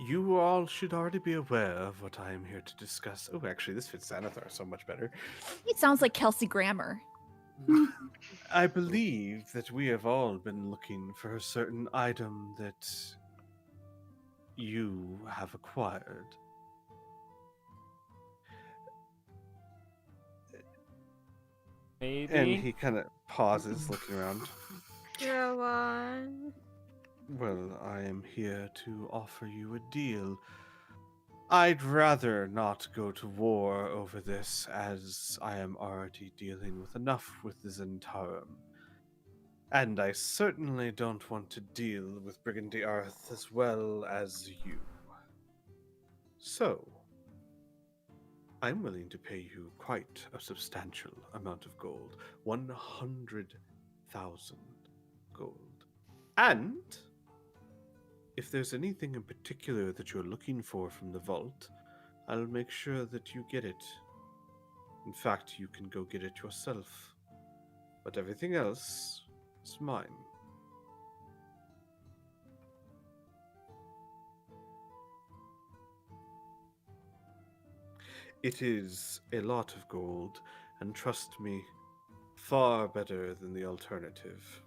you all should already be aware of what I am here to discuss. Oh, actually, this fits Xanathar so much better. He sounds like Kelsey Grammer. I believe that we have all been looking for a certain item that you have acquired. Maybe. And he kind of pauses, looking around. Go on. Well, I am here to offer you a deal. I'd rather not go to war over this, as I am already dealing with enough with the Zentarum. And I certainly don't want to deal with Brigandy Arth as well as you. So, I'm willing to pay you quite a substantial amount of gold. 100,000 gold. And if there's anything in particular that you're looking for from the vault, I'll make sure that you get it. In fact, you can go get it yourself. But everything else is mine. It is a lot of gold, and trust me, far better than the alternative.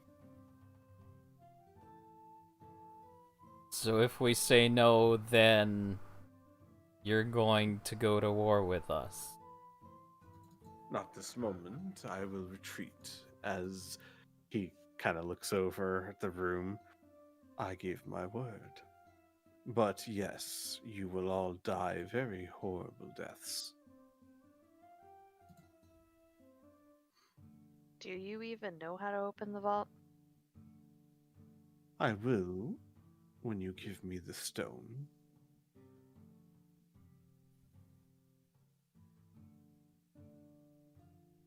So if we say no, then you're going to go to war with us. Not this moment. I will retreat. As he kind of looks over at the room, I gave my word. But yes, you will all die very horrible deaths. Do you even know how to open the vault? I will, when you give me the stone.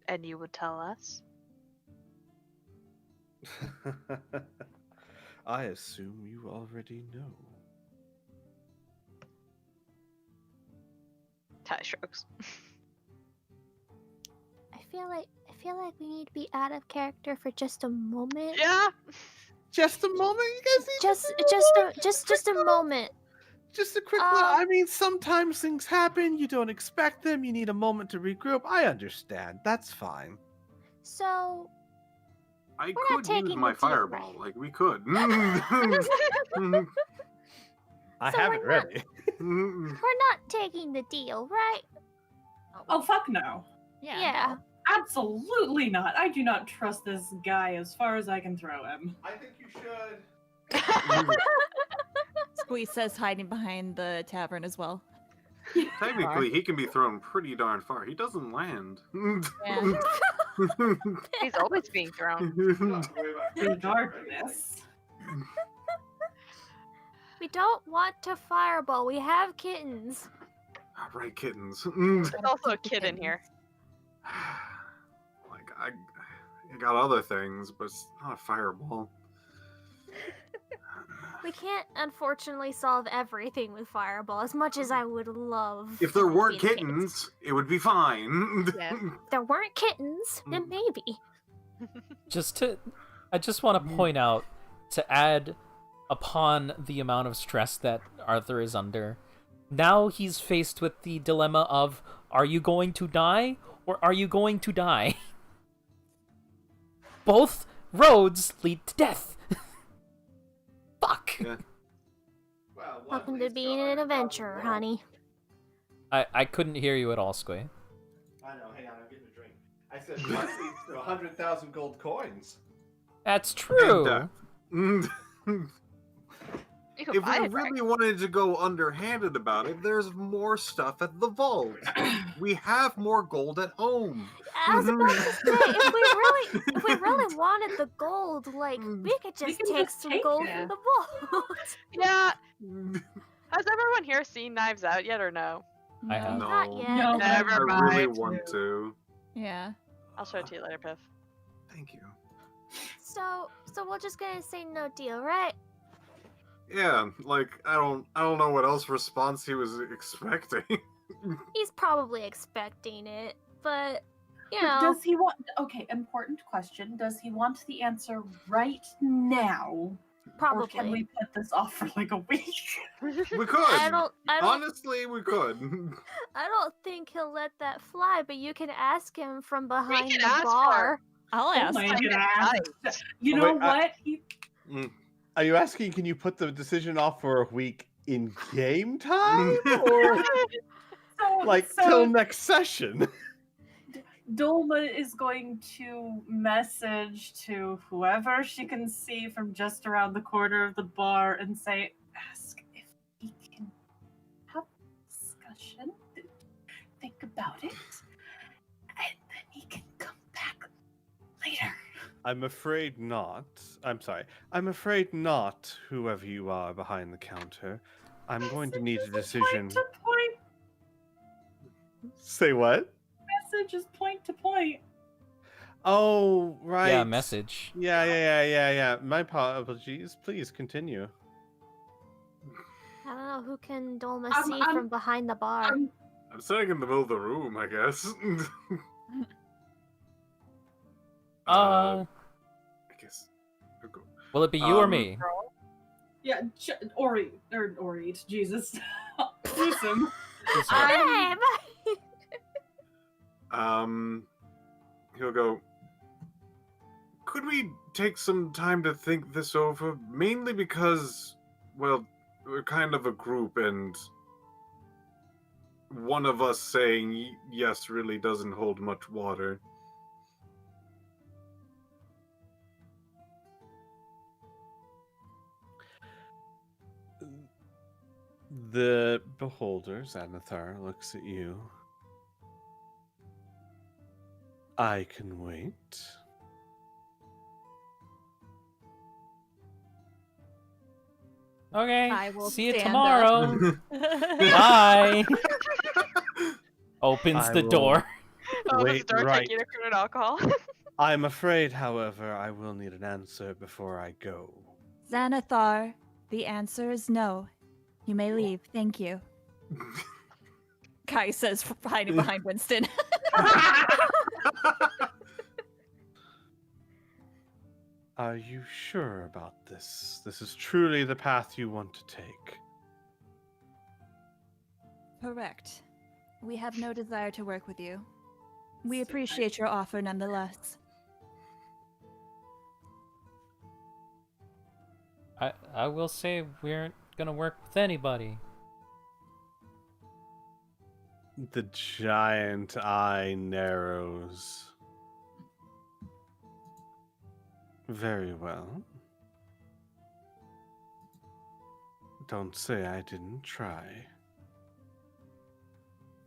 And you would tell us? I assume you already know. Ty shrugs. I feel like we need to be out of character for just a moment. Yeah. Just a moment, you guys. Just a moment. Just a quick one. I mean, sometimes things happen. You don't expect them. You need a moment to regroup. I understand. That's fine. So I We're not could use taking my the deal, fireball. right? Like, we could. I So have we're it ready. we're not taking the deal, right? Oh, fuck no. Yeah. no. Absolutely not. I do not trust this guy as far as I can throw him. I think you should. Squeeze says hiding behind the tavern as well. Technically, he can be thrown pretty darn far. He doesn't land. Yeah. He's always being thrown. In darkness. We don't want to fireball. We have kittens. Right, kittens. There's also a kid in here. Like, I got other things, but it's not a fireball. We can't, unfortunately, solve everything with fireball as much as I would love. If there weren't being kittens, it would be fine. Yeah. If there weren't kittens, then maybe. I just want to point out, to add upon the amount of stress that Arthur is under, now he's faced with the dilemma of, are you going to die or are you going to die? Both roads lead to death. Fuck. Yeah. Well, Welcome to being an adventurer, honey. I couldn't hear you at all, Squay. I know. Hang on, I'm getting a drink. I said one leads to 100,000 gold coins. That's true. You can If buy we it, really wanted to go underhanded about it, there's more stuff at the vault. We have more gold at home. I was about to say, if we really wanted the gold, like, we could just can take just some take gold it. from the vault. Yeah. Has everyone here seen Knives Out yet or no? I have. No. Not yet. No. Never I really mind. want to. Yeah. I'll show it to you later, Piff. Thank you. So we're just gonna say no deal, right? Yeah, like I don't know what else response he was expecting. He's probably expecting it, but you But know. does he want? Okay, important question. Does he want the answer right now, Probably. or can we put this off for like a week? We could. I don't Honestly, we could. I don't think he'll let that fly, but you can ask him from behind can the ask bar. I'll Oh ask. my him. God. You know Wait, what? Are you asking, can you put the decision off for a week in game time? Or till next session? Dolma is going to message to whoever she can see from just around the corner of the bar and say, ask if he can have a discussion, think about it, and then he can come back later. I'm afraid not. I'm sorry. I'm afraid not, whoever you are behind the counter. I'm going to need a decision. To point Say what? Message is point to point. Oh, right. Yeah, message. Yeah. My apologies. Please continue. I don't know who can Dolma I'm- see I'm- from behind the bar. I'm standing in the middle of the room, I guess. I guess. I'll go. Will it be you or me? Yeah, Ori, Jesus. Listen. Babe! He'll go. Could we take some time to think this over? Mainly because, well, we're kind of a group, and one of us saying yes really doesn't hold much water. The beholder, Xanathar, looks at you. I can wait. Okay. I will See you stand tomorrow. Bye. Opens I the will- door. Oh, Wait, the start right. taking a crude alcohol. I'm afraid, however, I will need an answer before I go. Xanathar, the answer is no. You may leave. Thank you. Kai says, hiding behind Winston. Are you sure about this? This is truly the path you want to take. Correct. We have no desire to work with you. We appreciate your offer nonetheless. I will say we aren't gonna work with anybody. The giant eye narrows. Very well. Don't say I didn't try.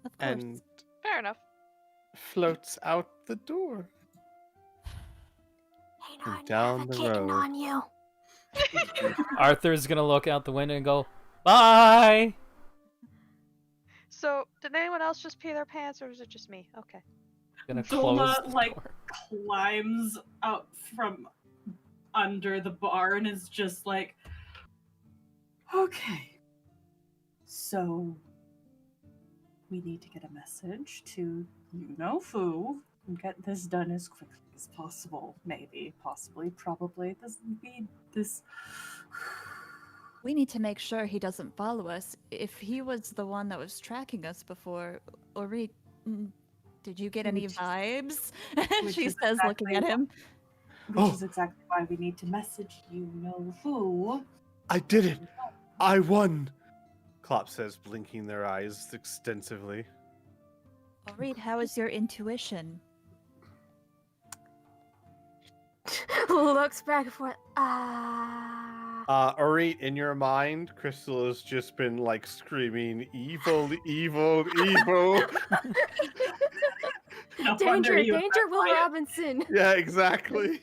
Of course. And Fair enough. floats out the door. Hey, And no, down I'm the kicking road. on you. Arthur's gonna look out the window and go, "Bye." So, did anyone else just pee their pants, or is it just me? Okay. Gonna Dolma, close the like, door. climbs out from under the bar and is just like, okay. So, we need to get a message to you-know-who and get this done as quickly as possible. Maybe, possibly, probably. This. We need to make sure he doesn't follow us. If he was the one that was tracking us before, Ori, did you get any Which- vibes? which She is says, looking at him. Which is exactly why we need to message you-know-who. I did it! I won! Klopp says, blinking their eyes extensively. Ori, how is your intuition? Looks back and forth. Orit, in your mind, Crystal has just been like screaming, evil, evil, evil. No wonder Danger, you were danger, Will quiet. Robinson. Yeah, exactly.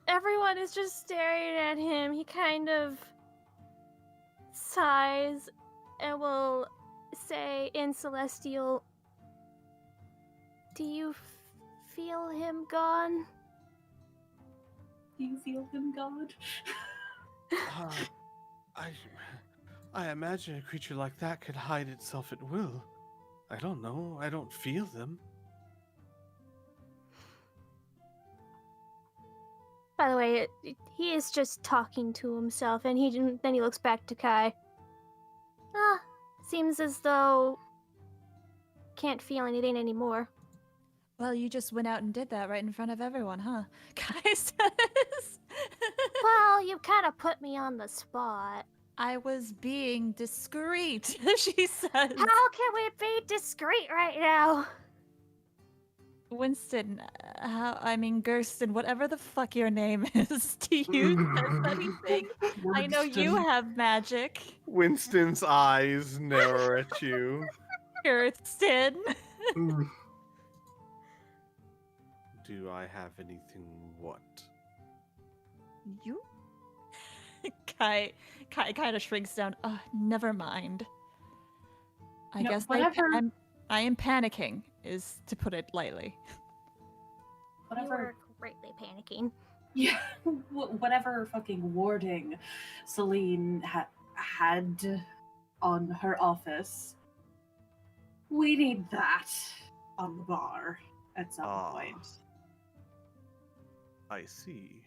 Everyone is just staring at him. He kind of sighs and will say in Celestial, "Do you feel him gone?" Do you feel him, God? I imagine a creature like that could hide itself at will. I don't know. I don't feel them. By the way, he is just talking to himself, and then he looks back to Kai. Seems as though can't feel anything anymore. Well, you just went out and did that right in front of everyone, huh? Kai says. Well, you kind of put me on the spot. I was being discreet, she says. How can we be discreet right now? Winston, Gersten, whatever the fuck your name is, do you sense anything? I know you have magic. Winston's eyes narrow at you. Gersten. Do I have anything what? You? Kai kind of shrinks down. Never mind. I No, guess whatever. I am panicking, is to put it lightly. You Whatever. were greatly panicking. Yeah, whatever fucking warding Celine had on her office, we need that on the bar at some point. I see.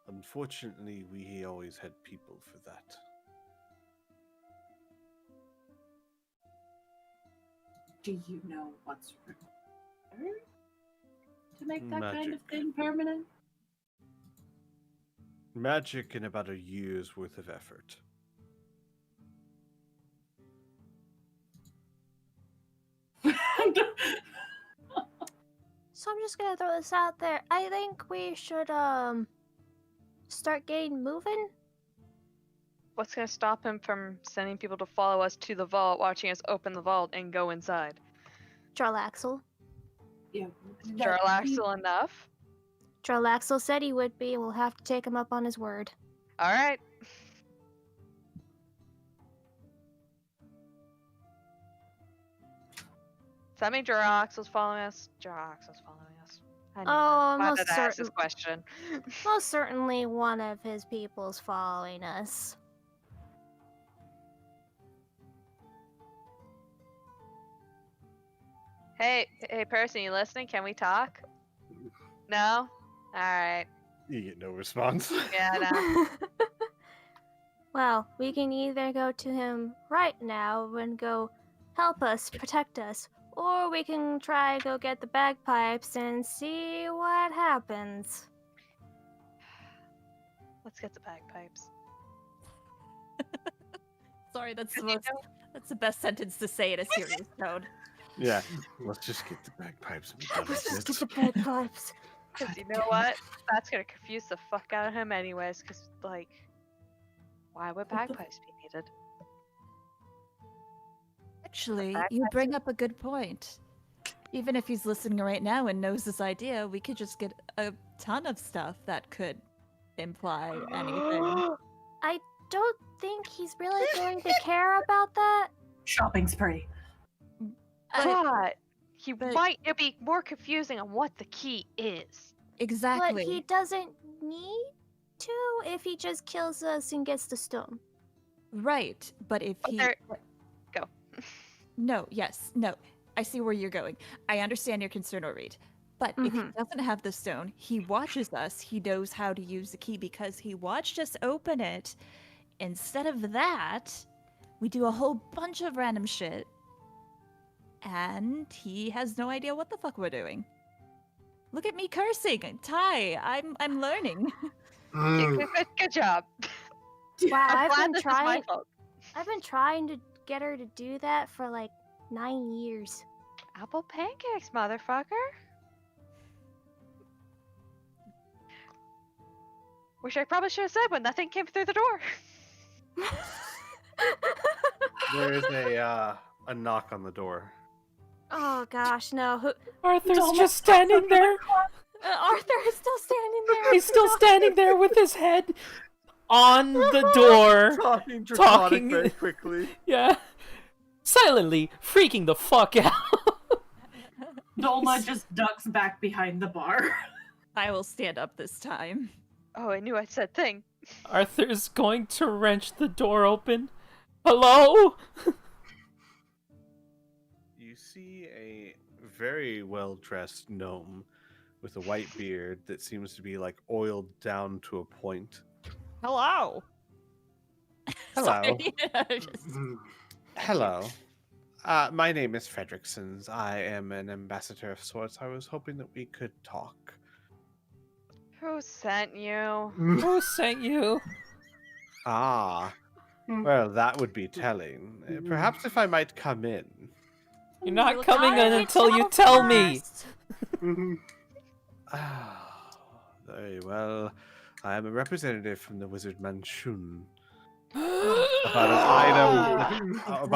Unfortunately, we always had people for that. Do you know what's required to make that kind of Magic. thing permanent? Magic and about a year's worth of effort. So I'm just gonna throw this out there. I think we should start getting moving. What's gonna stop him from sending people to follow us to the vault, watching us open the vault and go inside? Jarlaxle. Yeah, Is Jarlaxle enough? Jarlaxle said he would be, and we'll have to take him up on his word. All right. Does that mean Jarlaxle's following us? Jarlaxle's following us. I knew Oh, that. Why most did I ask this certain- question? Most certainly one of his people's following us. Hey, person, you listening? Can we talk? No? Alright. You get no response. Yeah, no. Well, we can either go to him right now and go help us, protect us, or we can try go get the bagpipes and see what happens. Let's get the bagpipes. Sorry, that's You know- the best sentence to say in a serious tone. Yeah, let's just get the bagpipes and be done Let's with just it. get the bagpipes. Because you know what? That's gonna confuse the fuck out of him anyways, because, like, why would bagpipes be needed? Actually, Bagpipes you bring up a good point. Even if he's listening right now and knows this idea, we could just get a ton of stuff that could imply anything. I don't think he's really going to care about that. Shopping spree. But he but- might it'd be more confusing on what the key is. Exactly. But he doesn't need to if he just kills us and gets the stone. Right, but if But he there- Go. No, yes, no. I see where you're going. I understand your concern, Orit. But if he Mhm. doesn't have the stone, he watches us, he knows how to use the key because he watched us open it. Instead of that, we do a whole bunch of random shit. And he has no idea what the fuck we're doing. Look at me cursing. Ty, I'm learning. Good job. Wow, I'm I've glad been this is my trying. fault. I've been trying to get her to do that for like 9 years. Apple pancakes, motherfucker. Which I probably should have said when that thing came through the door. There is a knock on the door. Oh gosh, no. Who... Arthur's just standing there. Arthur is still standing there. He's still standing there with his head on the door. Talking Talking- very quickly. Yeah. Silently freaking the fuck out. Dolma just ducks back behind the bar. I will stand up this time. Oh, I knew I said thing. Arthur's going to wrench the door open. Hello? You see a very well-dressed gnome with a white beard that seems to be like oiled down to a point. Hello. Hello. Sorry. Just- Hello. My name is Fredricksons. I am an ambassador of sorts. I was hoping that we could talk. Who sent you? Who sent you? Ah. Well, that would be telling. Perhaps if I might come in. You're not Well, coming tell in me until you tell me. first. Ah, very well. I am a representative from the Wizard Manchun. About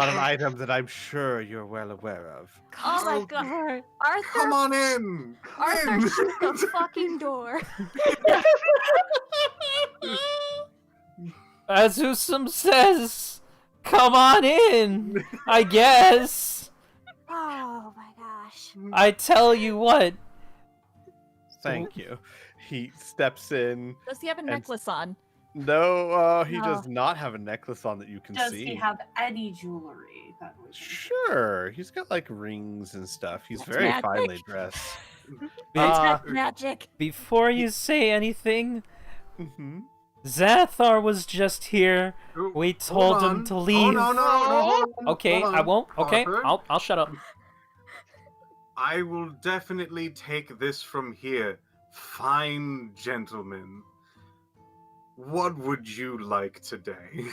an item that I'm sure you're well aware of. Oh my Oh, god. Come Arthur, on in! Arthur, In! shoot the fucking door. As Usum says, come on in, I guess. Oh my gosh. I tell you what. Thank you. He steps in. Does he have a necklace on? No, he No. does not have a necklace on that you can Does see. he have any jewelry? That we can see? Sure, he's got like rings and stuff. He's That's very magic. finely dressed. That's magic. Before you say anything, Mm-hmm. Zathar was just here. Oh, We hold told him on. to Oh, leave. no. Hold Okay, on, I won't. Okay, Arthur. I'll shut up. I will definitely take this from here. Fine gentlemen. What would you like today?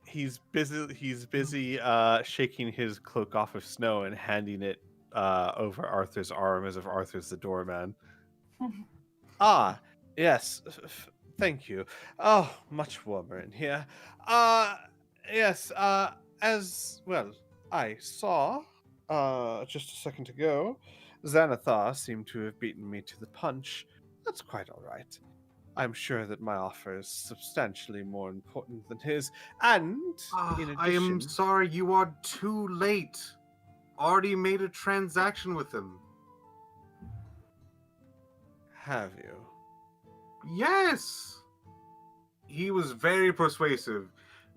He's busy. He's busy shaking his cloak off of snow and handing it over Arthur's arm as if Arthur's the doorman. Ah, yes. Thank you. Oh, much warmer in here. Yes. As well, I saw just a second ago, Xanathar seemed to have beaten me to the punch. That's quite all right. I'm sure that my offer is substantially more important than his, and in addition, I am sorry, you are too late. Already made a transaction with him. have you? Yes! He was very persuasive.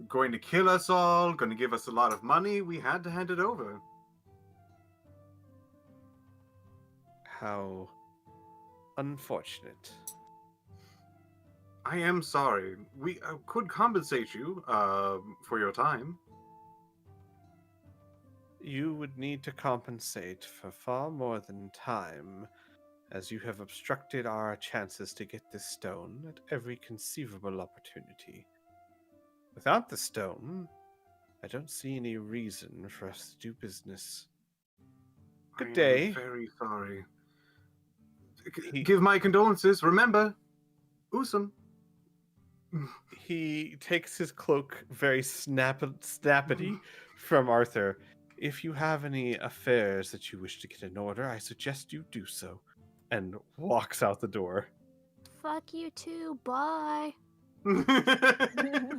Going to kill us all, going to give us a lot of money. We had to hand it over. How unfortunate. I am sorry. We could compensate you for your time. You would need to compensate for far more than time, as you have obstructed our chances to get this stone at every conceivable opportunity. Without the stone, I don't see any reason for us to do business. Good day. I am very sorry. He- Give my condolences. Remember, Usum. He takes his cloak very snappity from Arthur. If you have any affairs that you wish to get in order, I suggest you do so. And walks out the door. Fuck you too. Bye.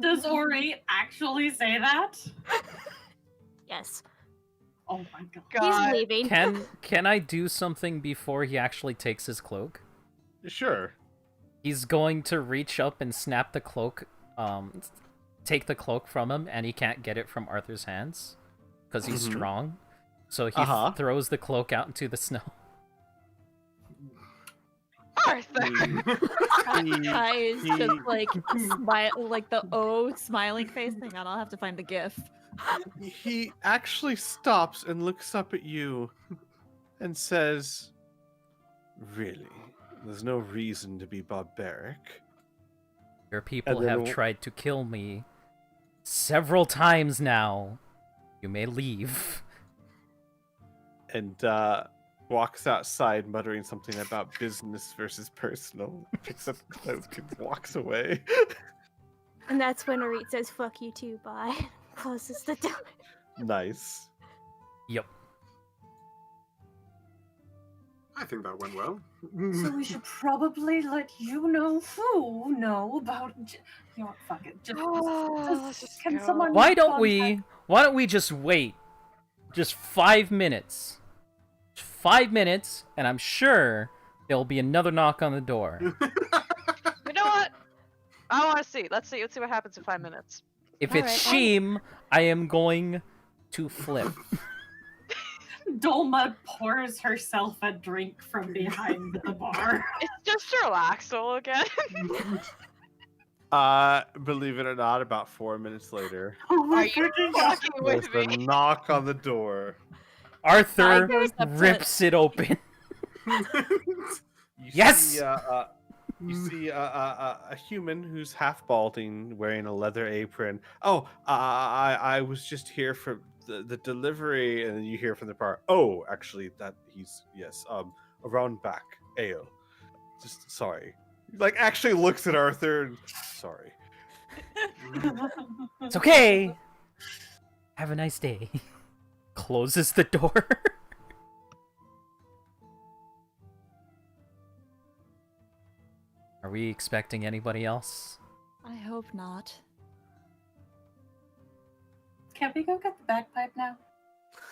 Does Ori actually say that? Yes. Oh my god. He's leaving. Can I do something before he actually takes his cloak? Sure. He's going to reach up and snap the cloak, take the cloak from him, and he can't get it from Arthur's hands because he's strong. So he throws the cloak out into the snow. Arthur! Kai is just like like the O smiling face. Hang on, I'll have to find the GIF. He actually stops and looks up at you and says, "Really? There's no reason to be barbaric." Your people And then have tried to kill me several times now. You may leave. And walks outside muttering something about business versus personal. Picks up the cloak and walks away. And that's when Arit says, fuck you too, bye. Closes the door. Nice. Yep. I think that went well. So we should probably let you know who know about. You know what? Fuck it. Let's just can go. someone? Why don't contact- we just wait? Just 5 minutes. 5 minutes, and I'm sure there'll be another knock on the door. You know what? I want to see. Let's see what happens in 5 minutes. If All it's right, Sheem, I am going to flip. Dolma pours herself a drink from behind the bar. It's just to relax all again. Believe it or not, about 4 minutes later, Oh my Are you freaking fucking there's with a me? knock on the door. Arthur Tiger's up to rips it open. You Yes! See, you see a human who's half balding, wearing a leather apron. Oh, I was just here for the delivery, and then you hear from the bar. Oh, actually, around back, ale. Just sorry. Like actually looks at Arthur. And, sorry. It's okay. Have a nice day. Closes the door. Are we expecting anybody else? I hope not. Can't we go get the bagpipe now?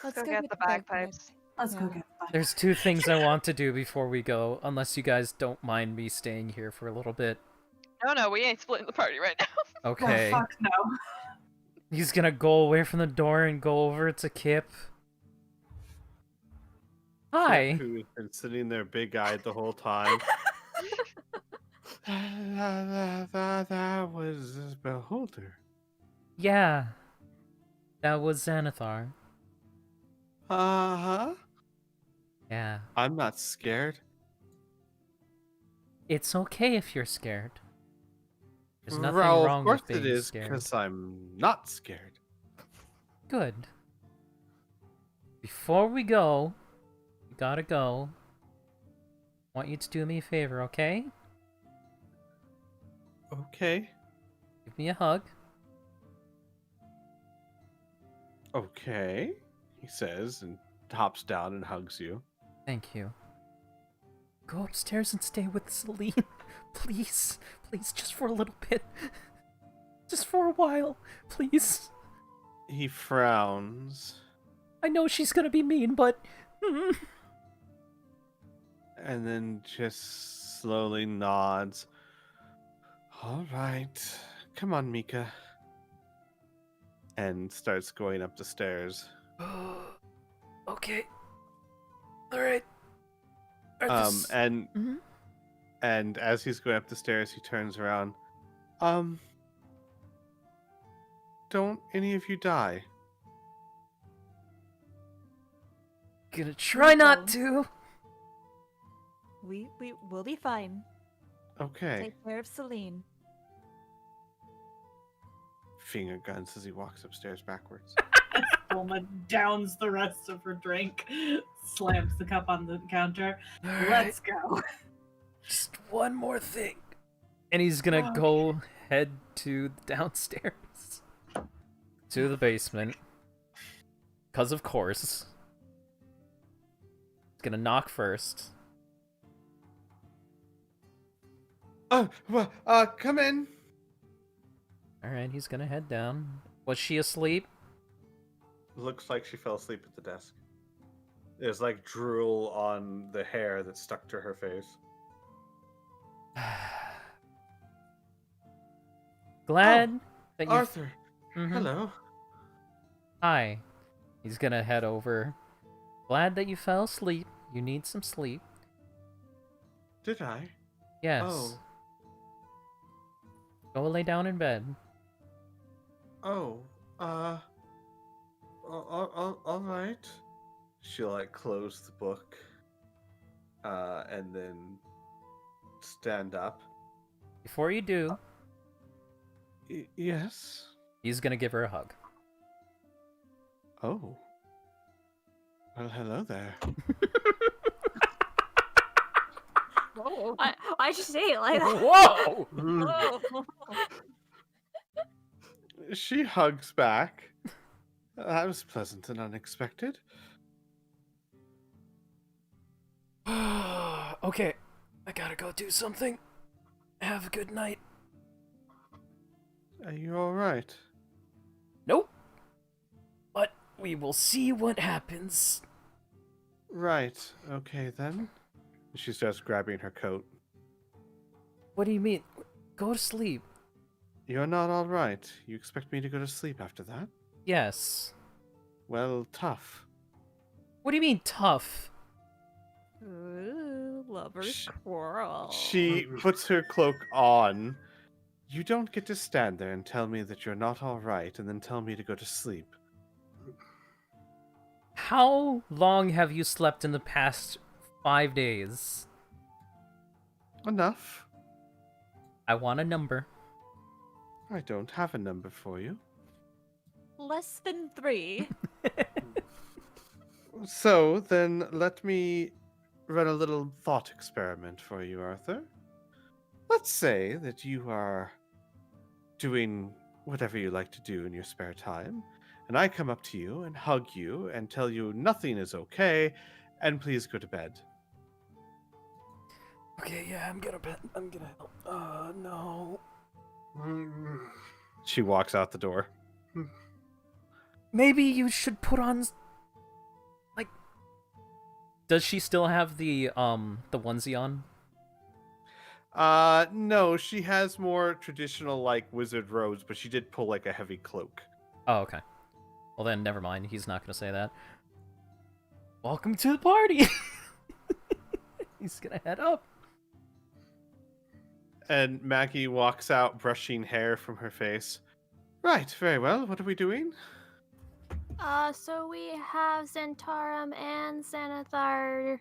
Let's Go go get the bagpipe. bagpipes. Let's go Yeah. get the bagpipe. There's two things I want to do before we go, unless you guys don't mind me staying here for a little bit. No, we ain't splitting the party right now. Okay. Oh, fuck no. He's gonna go away from the door and go over to Kip. Hi. Kip, who has been sitting there big-eyed the whole time. That was a beholder. Yeah. That was Xanathar. Uh-huh. Yeah. I'm not scared. It's okay if you're scared. There's nothing Well, wrong of course with being it is, scared. because I'm not scared. Good. Before we go, we gotta go. I want you to do me a favor, okay? Okay. Give me a hug. Okay, he says, and hops down and hugs you. Thank you. Go upstairs and stay with Celine. Please. Please, just for a little bit. Just for a while. Please. He frowns, I know she's gonna be mean, but... and then just slowly nods. All right. Come on, Mika. And starts going up the stairs. Okay. Alright. And Mhm. and as he's going up the stairs, he turns around. Don't any of you die. Gonna try not to. We'll be fine. Okay. Take care of Celine. Finger guns as he walks upstairs backwards. Bulma downs the rest of her drink, slams the cup on the counter. Let's go. Just one more thing. And he's gonna go head to downstairs. To the basement. Because of course. He's gonna knock first. Oh, well, come in. Alright, he's gonna head down. Was she asleep? Looks like she fell asleep at the desk. There's like drool on the hair that's stuck to her face. Glad that you... Arthur, Mhm. hello. Hi. He's gonna head over. Glad that you fell asleep. You need some sleep. Did I? Yes. Oh. Go lay down in bed. Oh, all right. She'll like close the book, and then stand up. Before you do, Yes. he's gonna give her a hug. Oh. Well, hello there. Why'd you say it like that? Whoa! Oh. She hugs back. That was pleasant and unexpected. Okay, I gotta go do something. Have a good night. Are you all right? Nope. But we will see what happens. Right. Okay then. She starts grabbing her coat. What do you mean? Go to sleep. You're not all right. You expect me to go to sleep after that? Yes. Well, tough. What do you mean tough? Ooh, lovers Sh- quarrel. She puts her cloak on. You don't get to stand there and tell me that you're not all right and then tell me to go to sleep. How long have you slept in the past 5 days? Enough. I want a number. I don't have a number for you. Less than 3. So, then let me run a little thought experiment for you, Arthur. Let's say that you are doing whatever you like to do in your spare time, and I come up to you and hug you and tell you nothing is okay, and please go to bed. Okay, yeah, I'm gonna help. No. She walks out the door. Maybe you should put on, like... Does she still have the onesie on? No, she has more traditional, like, wizard robes, but she did pull, like, a heavy cloak. Oh, okay. Well then, never mind. He's not gonna say that. Welcome to the party! He's gonna head up. And Maggie walks out, brushing hair from her face. Right, very well. What are we doing? So we have Zentarum and Xanathar,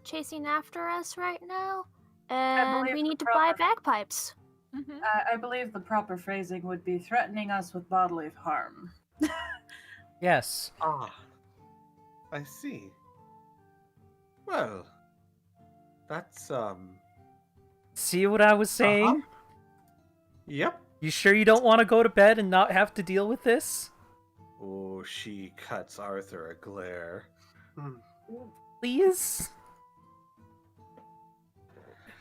chasing after us right now, and believe we the need to buy proper- bagpipes. Mhm. I believe the proper phrasing would be threatening us with bodily harm. Yes. Ah, I see. Well, that's, See what I was saying? Yep. You sure you don't want to go to bed and not have to deal with this? Oh, she cuts Arthur a glare. Please?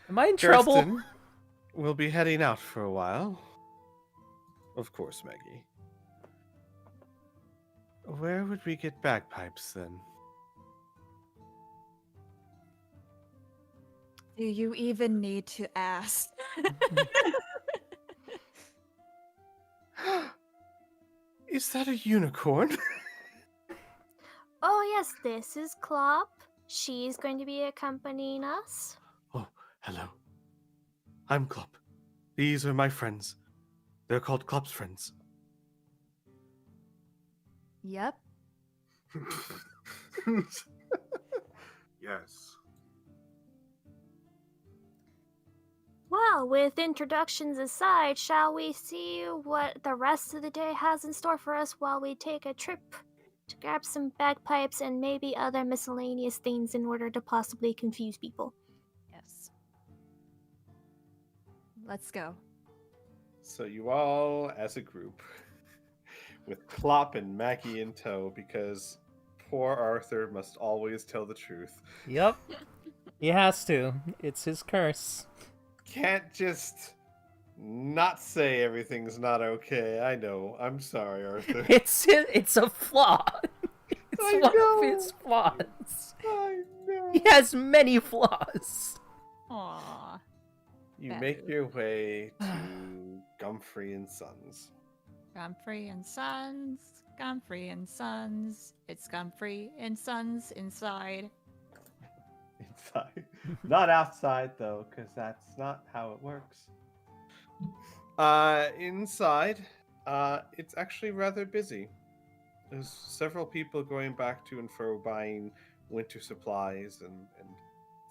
Am I in trouble? Kirsten, we'll be heading out for a while. Of course, Maggie. Where would we get bagpipes, then? Do you even need to ask? Is that a unicorn? Oh yes, this is Klopp. She's going to be accompanying us. Oh, hello. I'm Klopp. These are my friends. They're called Klopp's friends. Yep. Yes. Well, with introductions aside, shall we see what the rest of the day has in store for us while we take a trip to grab some bagpipes and maybe other miscellaneous things in order to possibly confuse people? Yes. Let's go. So you all, as a group, with Klopp and Maggie in tow, because poor Arthur must always tell the truth. Yep. He has to. It's his curse. Can't just not say everything's not okay. I know. I'm sorry, Arthur. It's a flaw. It's I one know. of his flaws. I know. He has many flaws. Aww. You Bad make move. your way to Gumfrey and Sons. Gumfrey and Sons. Gumfrey and Sons. It's Gumfrey and Sons inside. Inside. Not outside, though, because that's not how it works. Inside, it's actually rather busy. There's several people going back to and fro buying winter supplies and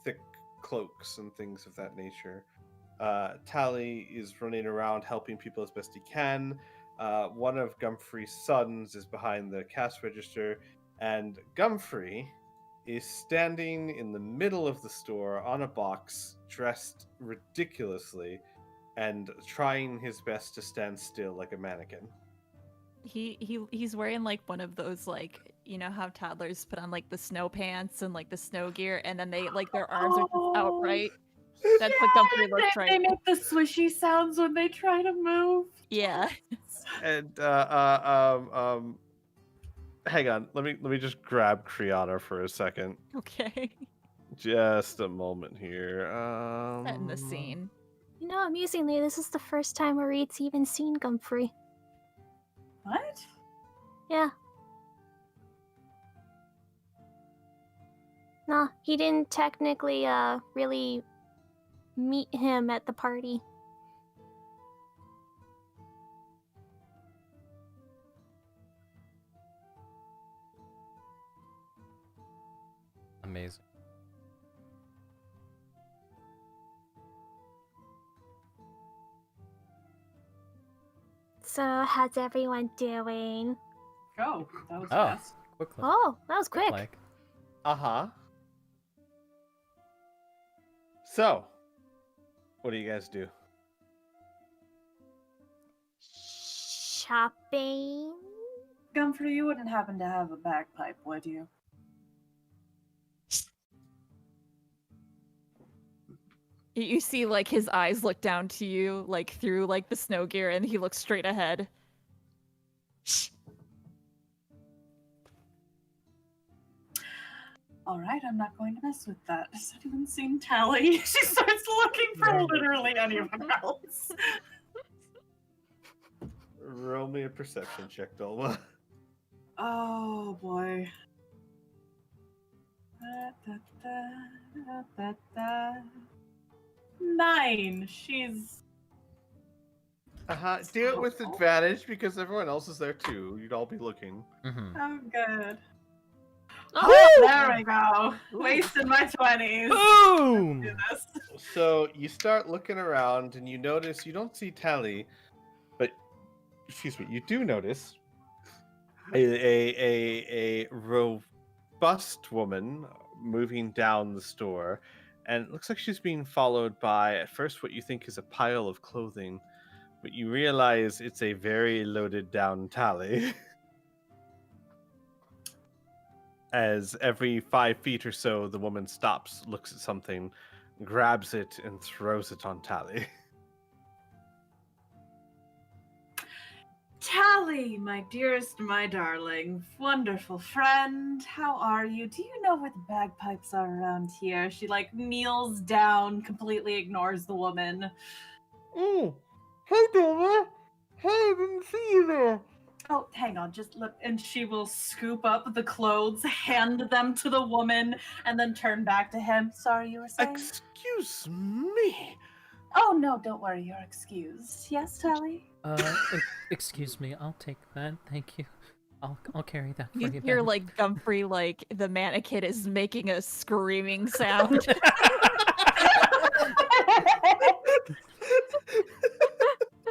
thick cloaks and things of that nature. Tally is running around helping people as best he can. One of Gumfrey's sons is behind the cash register, and Gumfrey is standing in the middle of the store on a box, dressed ridiculously, and trying his best to stand still like a mannequin. He's wearing like one of those, like, you know how toddlers put on like the snow pants and like the snow gear, and then they like their arms are just out, right? That's what Gumfrey looks They right. make the swishy sounds when they try to move. Yeah. And hang on, let me just grab Criana for a second. Okay. Just a moment here. Setting the scene. You know, amusingly, this is the first time Arit's even seen Gumfrey. What? Yeah. No, he didn't technically, really meet him at the party. Amazing. So, how's everyone doing? Oh, that was Oh. fast. Quickly. Oh, that was quick. Like, Uh-huh. So, what do you guys do? Shopping? Gumfrey, you wouldn't happen to have a bagpipe, would you? You see like his eyes look down to you, like through like the snow gear, and he looks straight ahead. All right, I'm not going to mess with that. Has anyone seen Tally? She starts looking for literally anyone else. Roll me a perception check, Dolma. Oh boy. 9. She's Do it with advantage because everyone else is there too. You'd all be looking. Mm-hmm. oh good. Oh, There we go. Wasted my 20s. Boom! Do this. So you start looking around and you notice you don't see Tally, but excuse me, you do notice a robust woman moving down the store, and it looks like she's being followed by at first what you think is a pile of clothing, but you realize it's a very loaded down Tally. As every 5 feet or so, the woman stops, looks at something, grabs it, and throws it on Tally. Tally, my dearest, my darling, wonderful friend, how are you? Do you know where the bagpipes are around here? She like kneels down, completely ignores the woman. Oh, hey, Dora. Hey, I didn't see you there. Oh, hang on, just look, and she will scoop up the clothes, hand them to the woman, and then turn back to him. Sorry, you were saying? Excuse me. Oh no, don't worry, you're excused. Yes, Tally? Excuse me, I'll take that. Thank you. I'll carry that for You you. hear then. like Gumphrey, like the mannequin is making a screaming sound.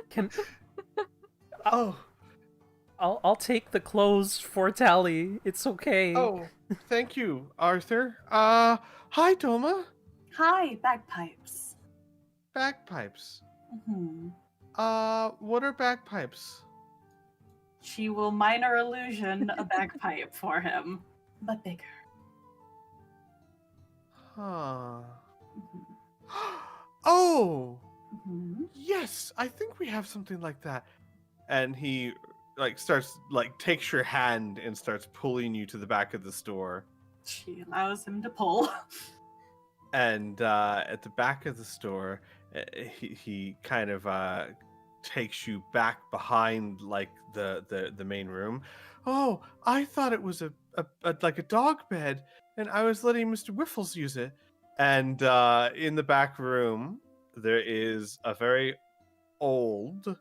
Can Oh, I'll take the clothes for Tally. It's okay. oh, thank you, Arthur. Hi, Doma. Hi, bagpipes. Bagpipes. Hmm. What are bagpipes? She will minor illusion a bagpipe for him, but bigger. Huh. Mhm. Oh, Mhm. yes, I think we have something like that. And he starts takes your hand and starts pulling you to the back of the store. She allows him to pull. And at the back of the store, he kind of takes you back behind the main room. Oh, I thought it was a like a dog bed, and I was letting Mr. Whiffles use it. And in the back room, there is a very old,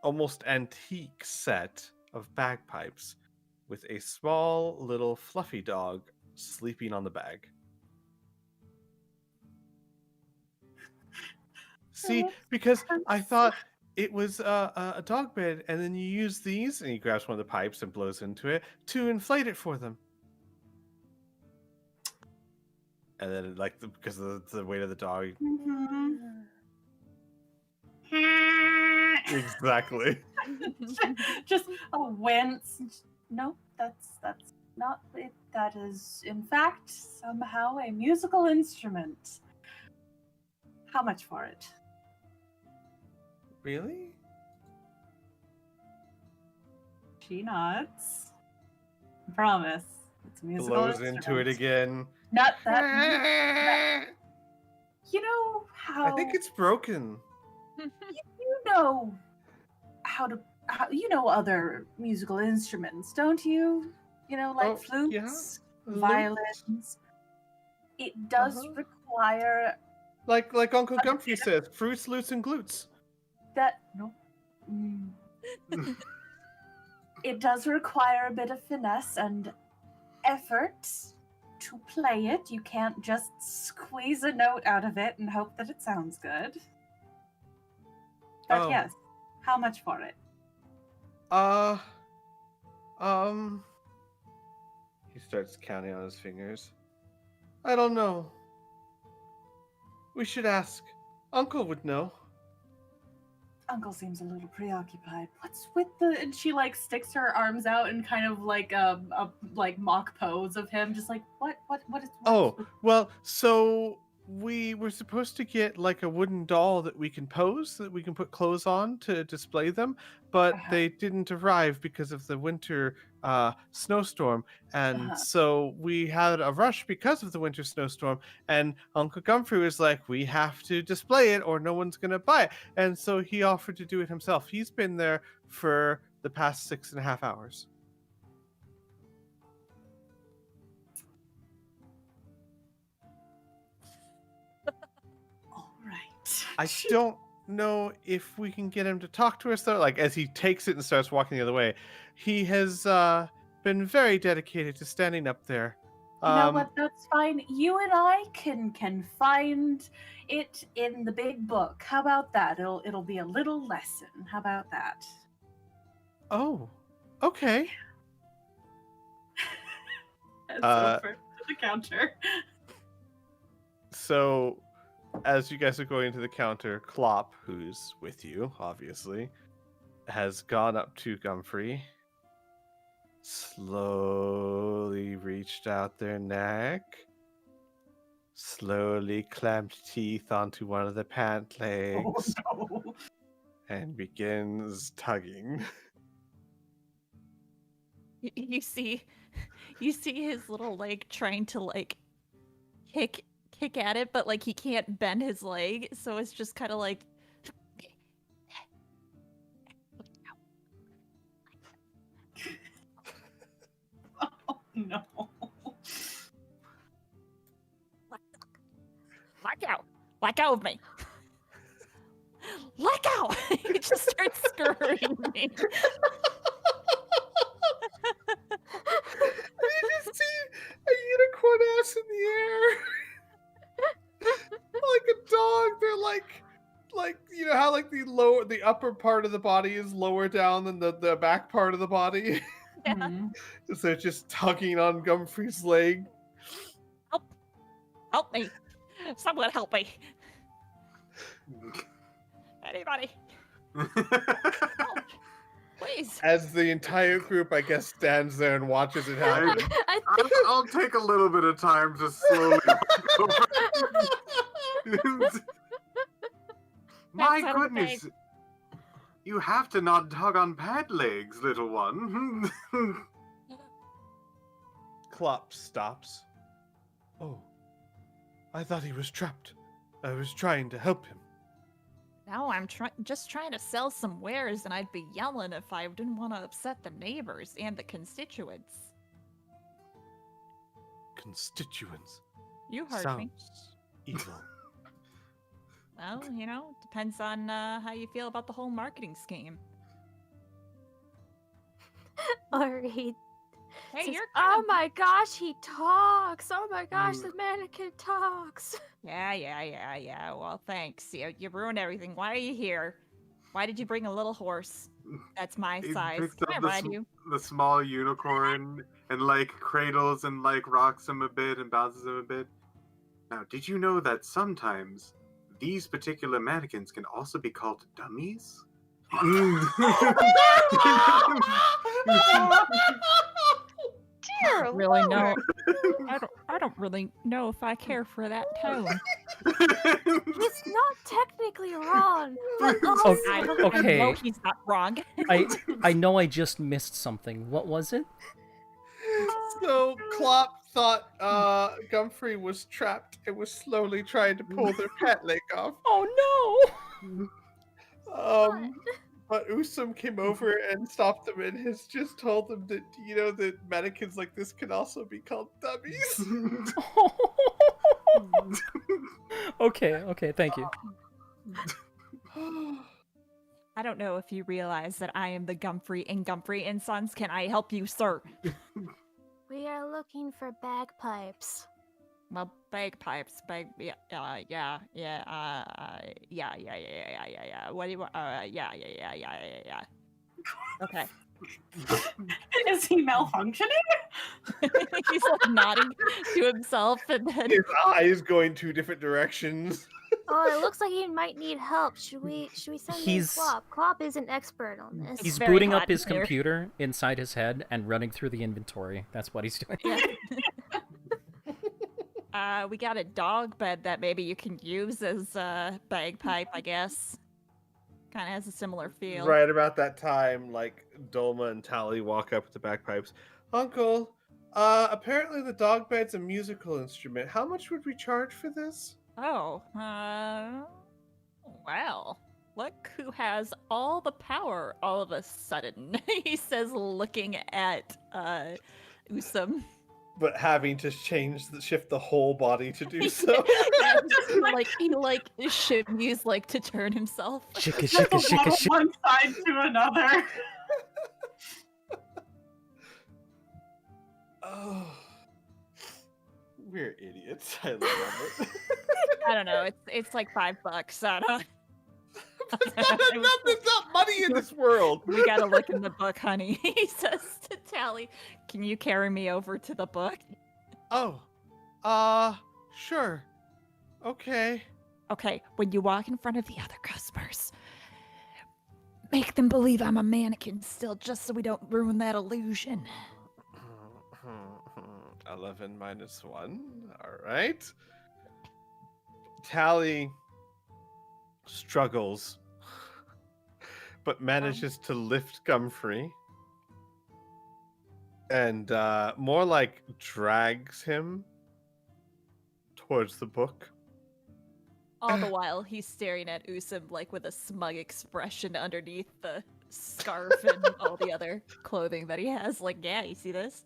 almost antique set of bagpipes with a small little fluffy dog sleeping on the bag. See, because I thought it was a dog bed, and then you use these, and he grabs one of the pipes and blows into it to inflate it for them. And then, because of the weight of the dog, exactly. Just a wince. No, that's not it. That is, in fact, somehow a musical instrument. How much for it? Really? She nods. I promise. It's a musical Blows instrument. into it again. Not that. You know how. I think it's broken. You know you know other musical instruments, don't you? You know, like Oh, flutes, yeah. violins. It does Uh-huh. require Like Uncle Gumphrey says, fruits, lutes, and glutes. that. No. Mm. It does require a bit of finesse and effort to play it. You can't just squeeze a note out of it and hope that it sounds good. But Oh. yes, how much for it? He starts counting on his fingers. I don't know. We should ask. Uncle would know. Uncle seems a little preoccupied. What's with the? And she sticks her arms out and kind of a mock pose of him, just like what is? Oh, well, so we were supposed to get like a wooden doll that we can pose, so that we can put clothes on to display them, but they didn't arrive because of the winter snowstorm. And so we had a rush because of the winter snowstorm. And Uncle Gumfrey was like, we have to display it or no one's going to buy it. And so he offered to do it himself. He's been there for the past 6.5 hours. I don't know if we can get him to talk to us, though. Like, as he takes it and starts walking the other way, he has been very dedicated to standing up there. You know what? That's fine. You and I can find it in the big book. How about that? It'll be a little lesson. How about that? Oh, okay. Over to the counter. So, as you guys are going to the counter, Klopp, who's with you, obviously, has gone up to Gumfrey, slowly reached out their neck, slowly clamped teeth onto one of the pant legs, and begins tugging. You see his little leg trying to like kick at it, but like he can't bend his leg, so it's just kind of like oh no. Let go of me. Let go. He just starts screaming. You just see a unicorn ass in the air. Like a dog. They're like you know how like the upper part of the body is lower down than the back part of the body. Yeah. Mhm. So they're just tugging on Gumfrey's leg. Help me. Someone help me. Anybody. Help. Please. As the entire group, I guess, stands there and watches it happen. I'll take a little bit of time to slowly walk over. My That's goodness. okay. You have to not tug on pad legs, little one. Klopp stops. Oh, I thought he was trapped. I was trying to help him. No, I'm just trying to sell some wares, and I'd be yelling if I didn't want to upset the neighbors and the constituents. Constituents. You heard Sounds me. evil. Well, you know, depends on how you feel about the whole marketing scheme. Alright. Hey, Says, you're oh my gosh, he talks! Oh my gosh, the mannequin talks! Yeah. Well, thanks. You ruined everything. Why are you here? Why did you bring a little horse? That's my He size. picks Can I up ride you? the small unicorn and like cradles and like rocks him a bit and bounces him a bit. Now, did you know that sometimes these particular mannequins can also be called dummies? Dear Really Lord. no. I don't really know if I care for that tone. He's not technically wrong, but Oh, also... I okay. know he's not wrong. I know I just missed something. What was it? So Klopp thought Gumfrey was trapped and was slowly trying to pull their pet leg off. Oh no! But Usum came over and stopped them and has just told them that, you know, that mannequins like this can also be called dummies. Okay, thank you. I don't know if you realize that I am the Gumfrey and Sons. Can I help you, sir? We are looking for bagpipes. Well, bagpipes, yeah. What do you want? Yeah. Okay. Is he malfunctioning? He's like nodding to himself, and then His eyes going two different directions. Oh, it looks like he might need help. Should we send in He's- Klop? Klop is an expert on this. He's very booting up hot his in here. computer inside his head and running through the inventory. That's what he's doing. yeah. We got a dog bed that maybe you can use as a bagpipe, I guess. Kind of has a similar feel. Right about that time, like Dolma and Tally walk up with the bagpipes. Uncle, apparently the dog bed's a musical instrument. How much would we charge for this? Oh, well, look who has all the power all of a sudden, he says, looking at, Usam. But having to shift the whole body to do so. Yeah, he shimmies, like, to turn himself. Shika, Just shika, go shika, shika. one side to another. Oh, we're idiots. I love it. I don't know, it's like $5, I don't There's not money in this world. We gotta look in the book, honey. He says to Tally, can you carry me over to the book? Oh, sure. Okay. Okay, when you walk in front of the other customers, make them believe I'm a mannequin still, just so we don't ruin that illusion. 11 minus 1. All right. Tally struggles, but manages to lift Gumfrey and more like drags him towards the book. All the while, he's staring at Usam like with a smug expression underneath the scarf and all the other clothing that he has. Like, yeah, you see this?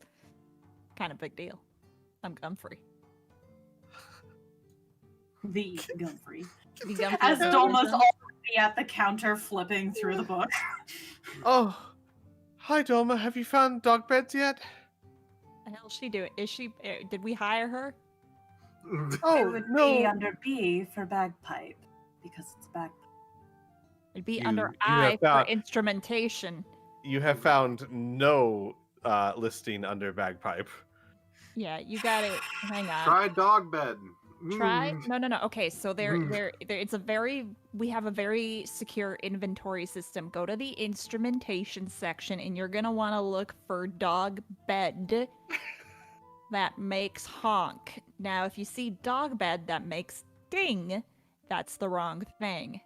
Kind of big deal. I'm Gumfrey. The Gumfrey. The Gumfrey As of Dolma's Usam. already at the counter flipping through the book. Oh, hi Dolma. Have you found dog beds yet? The hell's she doing? Is she? Did we hire her? Oh, It would no. be under B for bagpipe, because it's bagpipe. It'd be You- under you I have for found- instrumentation. You have found no listing under bagpipe. Yeah, you got it. Hang on. Try dog bed. Try Mm. no. Okay, so there it's a very we have a very secure inventory system. Go to the instrumentation section and you're gonna want to look for dog bed that makes honk. Now if you see dog bed that makes ding, that's the wrong thing.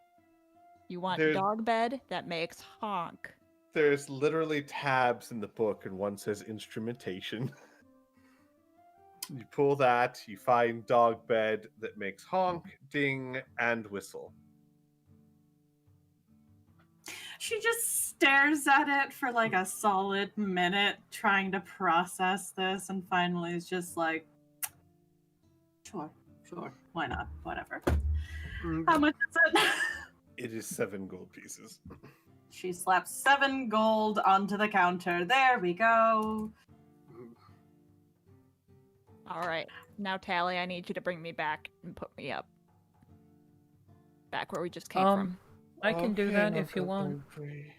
You want There's- dog bed that makes honk. There's literally tabs in the book, and one says instrumentation. You pull that, you find dog bed that makes honk, ding, and whistle. She just stares at it for like a solid minute, trying to process this, and finally is just like, sure, why not? Whatever. How much is it? It is 7 gold pieces. She slaps 7 gold onto the counter. There we go. All right. Now Tally, I need you to bring me back and put me up. Back where we just came from. I can do Okay, that if you Uncle want. Humphrey.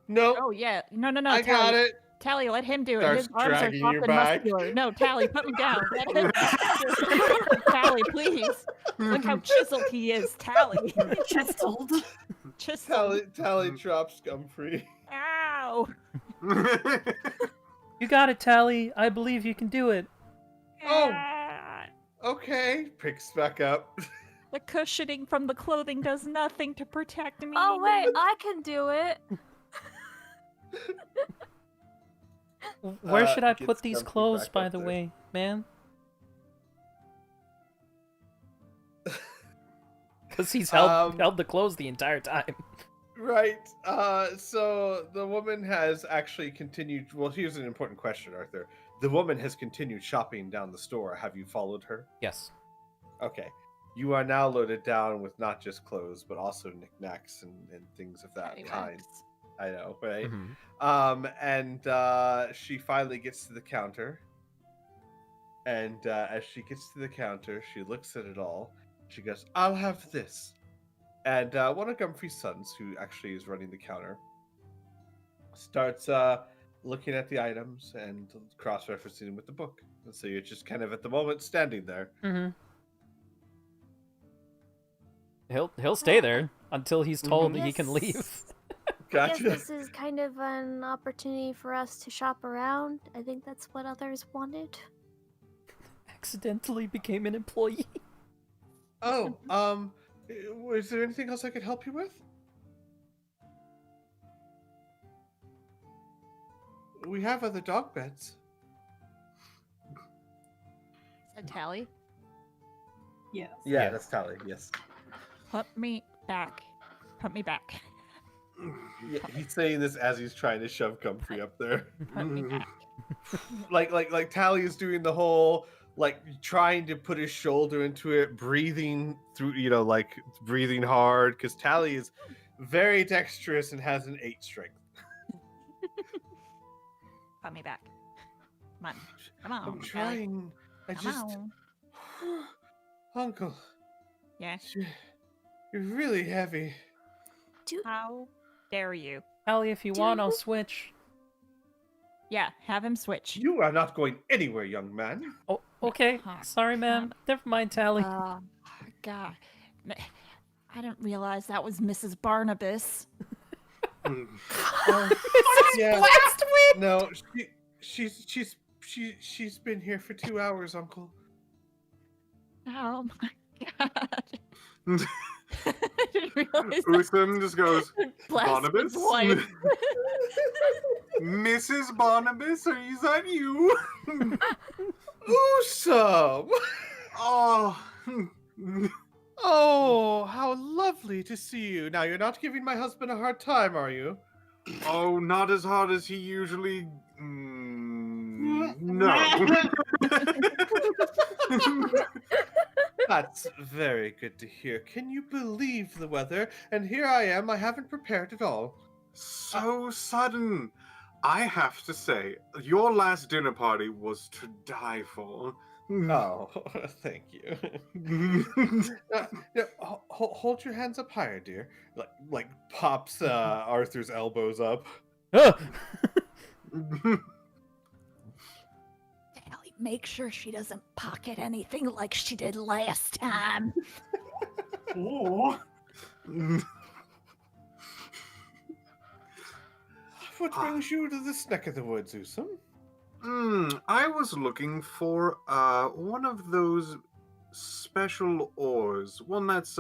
No, Oh yeah. No. I got Tally. it. Tally, let him do it. Starts His arms are dragging soft you and back. muscular. No, Tally, put me down. Let him. Tally, please. Look how chiseled he is. Tally. Chiseled. Chiseled. Tally drops Gumfrey. Ow. You got it, Tally. I believe you can do it. Oh. Ah. Okay, picks back up. The cushioning from the clothing does nothing to protect me. Oh wait, I can do it. Where should I Gets put these Gumfrey clothes, back by up the there. way, man? Because he's held the clothes the entire time. Right. So the woman has actually continued. Well, here's an important question, Arthur. The woman has continued shopping down the store. Have you followed her? Yes. Okay. You are now loaded down with not just clothes, but also knickknacks and things of that kind. I know, right? Mhm. And she finally gets to the counter. And as she gets to the counter, she looks at it all. She goes, "I'll have this." And one of Gumfrey's sons, who actually is running the counter, starts looking at the items and cross-referencing them with the book. And so you're just kind of at the moment standing there. Mm-hmm. He'll stay there until he's told he can leave. Yes. I Gotcha. guess this is kind of an opportunity for us to shop around. I think that's what others wanted. accidentally became an employee. Oh, is there anything else I could help you with? We have other dog beds. Said Tally. Yes. Yeah, Yeah. that's Tally. Yes. Put me back. Put me back. Yeah, he's saying this as he's trying to shove Comfrey up there. Put me back. like Tally is doing the whole like trying to put his shoulder into it, breathing through, like breathing hard because Tally is very dexterous and has an 8 strength. Put me back. Come on. Come on. I'm Tally. trying. I Come just, on. Uncle, Yeah. you're really heavy. How dare you? Allie, if you want, I'll switch. Yeah, have him switch. You are not going anywhere, young man. Oh, okay. Oh, Sorry, ma'am. Never mind, Tally. Oh, God. I didn't realize that was Mrs. Barnabas. Yeah. No, she's been here for 2 hours, Uncle. Oh my God. I didn't realize that. Usam just goes, Bless Barnabas? his wife. Mrs. Barnabas, is that you? Usam! Oh. Oh, how lovely to see you. Now, you're not giving my husband a hard time, are you? Oh, not as hard as he usually. No. That's very good to hear. Can you believe the weather? And here I am, I haven't prepared at all. So sudden. I have to say, your last dinner party was to die for. Oh, thank you. Hold your hands up higher, dear. Like pops Arthur's elbows up. Ah! Tally, make sure she doesn't pocket anything like she did last time. Oh. What brings you to this neck of the woods, Usam? I was looking for one of those special ores. One that's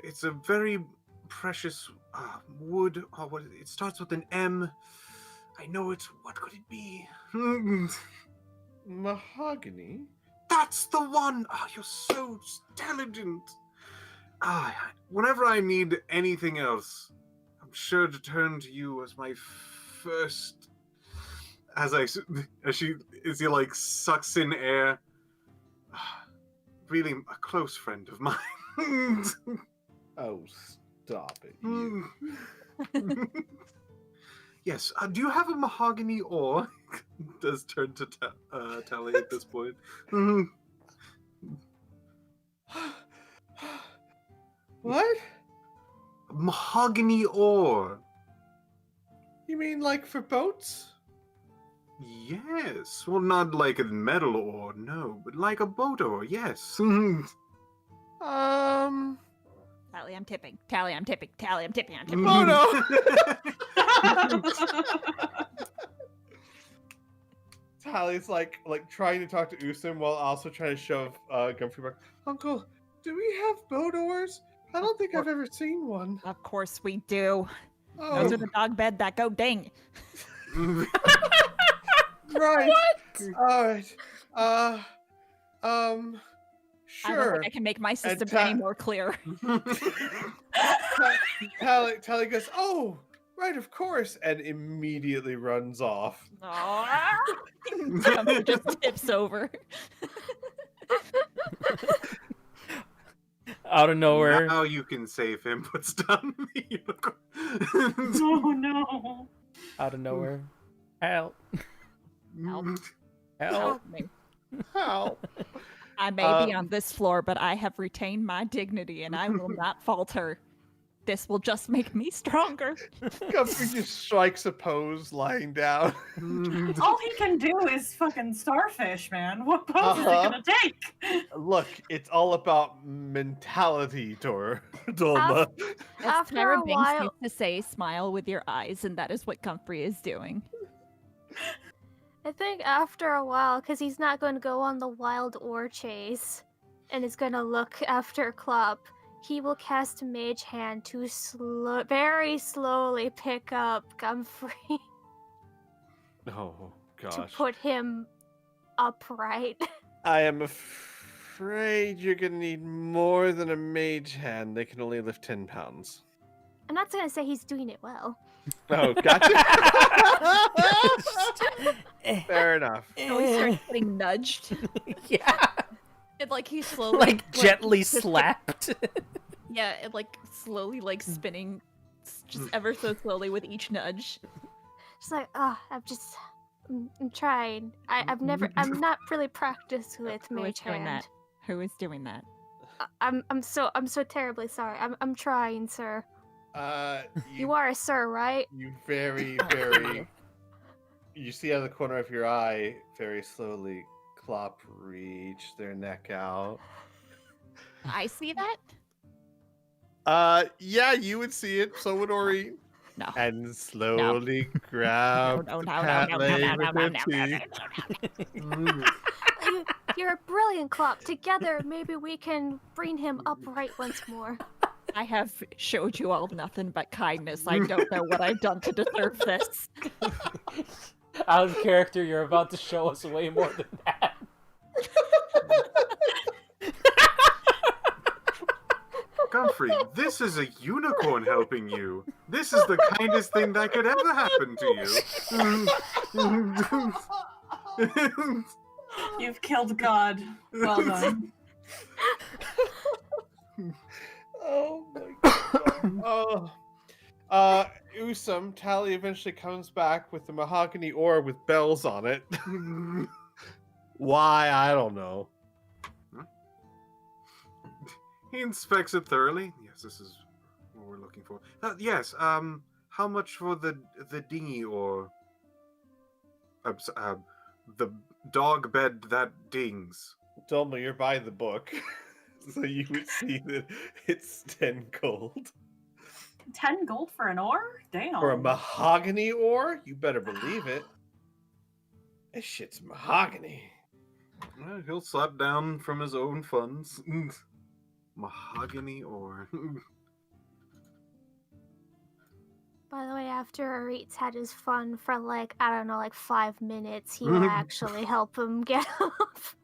it's a very precious wood. Oh, it starts with an M. I know it. What could it be? Mahogany? That's the one. Oh, you're so intelligent. Whenever I need anything else, I'm sure to turn to you as my first. As he like sucks in air. Really a close friend of mine. Oh, stop it, you. Yes. Do you have a mahogany ore? Does turn to Tally at this point. What? Mahogany ore. You mean like for boats? Yes. Well, not like a metal ore, no, but like a boat ore, yes. Tally, I'm tipping. Tally, I'm tipping. Tally, I'm tipping. I'm tipping. Oh no! Tally's like trying to talk to Usam while also trying to shove Comfrey back. Uncle, do we have boat oars? I don't think I've ever seen one. Of course we do. Oh, Those are the dog bed that go ding. right. All right. I don't Sure. think I can make my system Ta- any more clear. Tally goes, oh, right, of course, and immediately runs off. Comfrey just tips over. Out of nowhere. Now you can save him, puts down the unicorn. Oh no. Out of nowhere. Help. Help. Help. Help me. Help. I may be on this floor, but I have retained my dignity and I will not falter. This will just make me stronger. Comfrey just strikes a pose lying down. All he can do is fucking starfish, man. What pose is it gonna take? Look, it's all about mentality, Dolma. As After Tyra a Banks while- used to say, smile with your eyes, and that is what Comfrey is doing. I think after a while, because he's not going to go on the wild ore chase, and is going to look after Klopp, he will cast Mage Hand to very slowly pick up Gumfrey Oh to gosh. put him upright. I am afraid you're gonna need more than a mage hand. They can only lift 10 pounds. I'm not going to say he's doing it well. Oh, gotcha. Fair enough. So he starts getting nudged. Yeah. And like he slowly Like gently slapped. Yeah, and like slowly like spinning just ever so slowly with each nudge. Just like, I'm trying. I'm not really practiced with Who is Mage doing Hand. that? Who is doing that? I'm so terribly sorry. I'm trying, sir. You, You are a sir, right? You very, very. You see out of the corner of your eye, very slowly, Klopp reach their neck out. I see that? Yeah, you would see it. So would Ori. No. And slowly grab No, the no, cat no, leg no, with no, their no, teeth. You're a brilliant, Klopp. Together, maybe we can bring him upright once more. I have showed you all nothing but kindness. I don't know what I've done to deserve this. Out of character, you're about to show us way more than that. Comfrey, this is a unicorn helping you. This is the kindest thing that could ever happen to you. You've killed God. Well done. Oh my god. Usam, Tally eventually comes back with the mahogany ore with bells on it. Why? I don't know. He inspects it thoroughly. Yes, this is what we're looking for. Yes, how much for the dinghy or the dog bed that dings? Dolma, you're by the book. So you would see that it's 10 gold. 10 gold for an ore? Damn. For a mahogany ore? You better believe it. This shit's mahogany. Well, he'll slap down from his own funds. Mahogany ore. By the way, after Arit's had his fun for like, I don't know, like 5 minutes, he will actually help him get off.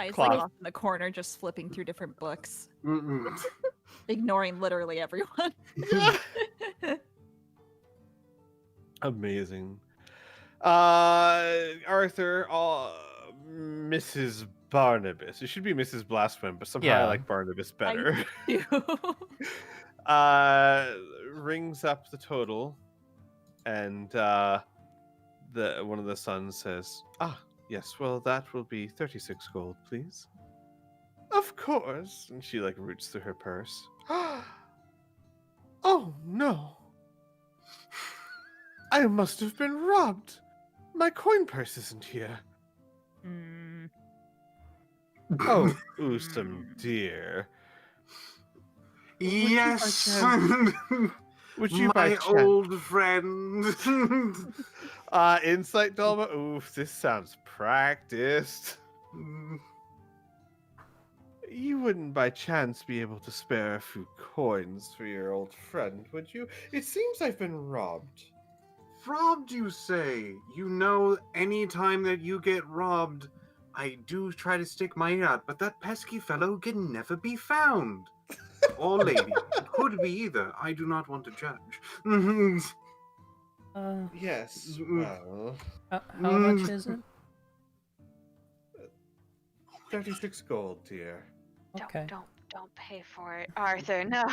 He's Clive. like off in the corner just flipping through different books, ignoring literally everyone. Amazing. Arthur, Mrs. Barnabas. It should be Mrs. Blasphemy, but somehow I Yeah. like Barnabas better. Rings up the total, and one of the sons says, yes, well, that will be 36 gold, please. Of course. And she, like, roots through her purse. Oh, no. I must have been robbed. My coin purse isn't here. Oh, Usam, dear. Yes, Would you my by chance... old friend. Insight, Dolma? Oof, this sounds practiced. You wouldn't by chance be able to spare a few coins for your old friend, would you? It seems I've been robbed. Robbed, you say? You know, any time that you get robbed, I do try to stick my ear out, but that pesky fellow can never be found. Or lady. It could be either. I do not want to judge. Yes, well... How much is it? 36 gold, dear. Okay. Don't pay for it, Arthur. No.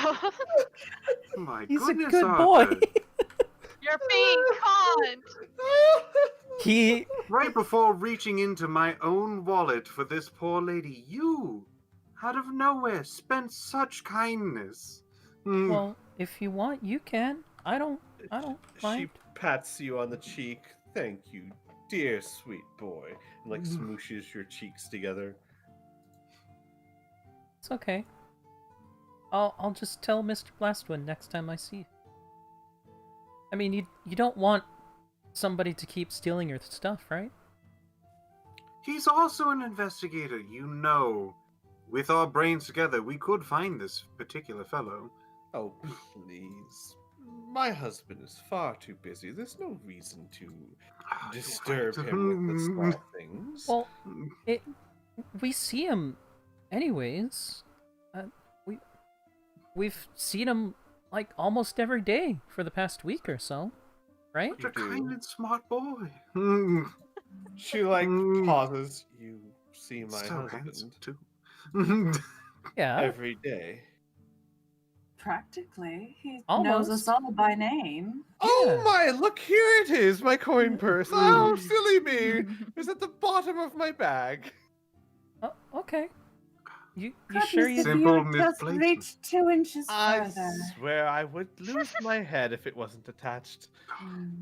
My He's a goodness, good Arthur. boy. You're being conned. He... Right before reaching into my own wallet for this poor lady, you, out of nowhere, spent such kindness. Well, if you want, you can. I don't mind. She pats you on the cheek. Thank you, dear sweet boy. And, like, smooshes your cheeks together. It's okay. I'll just tell Mr. Blastwind next time I see you. I mean, you don't want somebody to keep stealing your stuff, right? He's also an investigator, you know. With our brains together, we could find this particular fellow. Oh, please. My husband is far too busy. There's no reason to disturb him with the small things. Well, we see him anyways. We've seen him like almost every day for the past week or so, right? Such a kind and smart boy. She pauses. You see my So husband handsome too. Yeah. every day. Practically. He knows Almost. us all by name. Oh my, look, here it is, my coin purse. Oh, silly me. It's at the bottom of my bag. Oh, okay. You Goodness, sure if you? Simple you just misplacement. reached 2 inches I further. swear I would lose my head if it wasn't attached.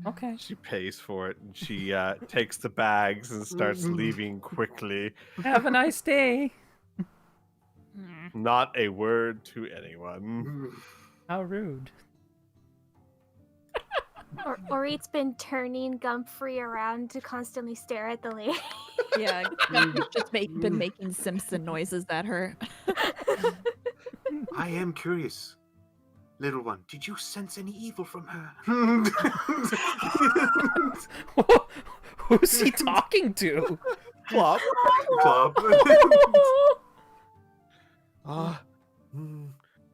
Okay. She pays for it and she takes the bags and starts leaving quickly. Have a nice day. Not a word to anyone. How rude. Orit's been turning Gumfrey around to constantly stare at the lady. Yeah, Gumpy's just been making Simpson noises at her. I am curious. Little one, did you sense any evil from her? Who's he talking to? Plop. Club.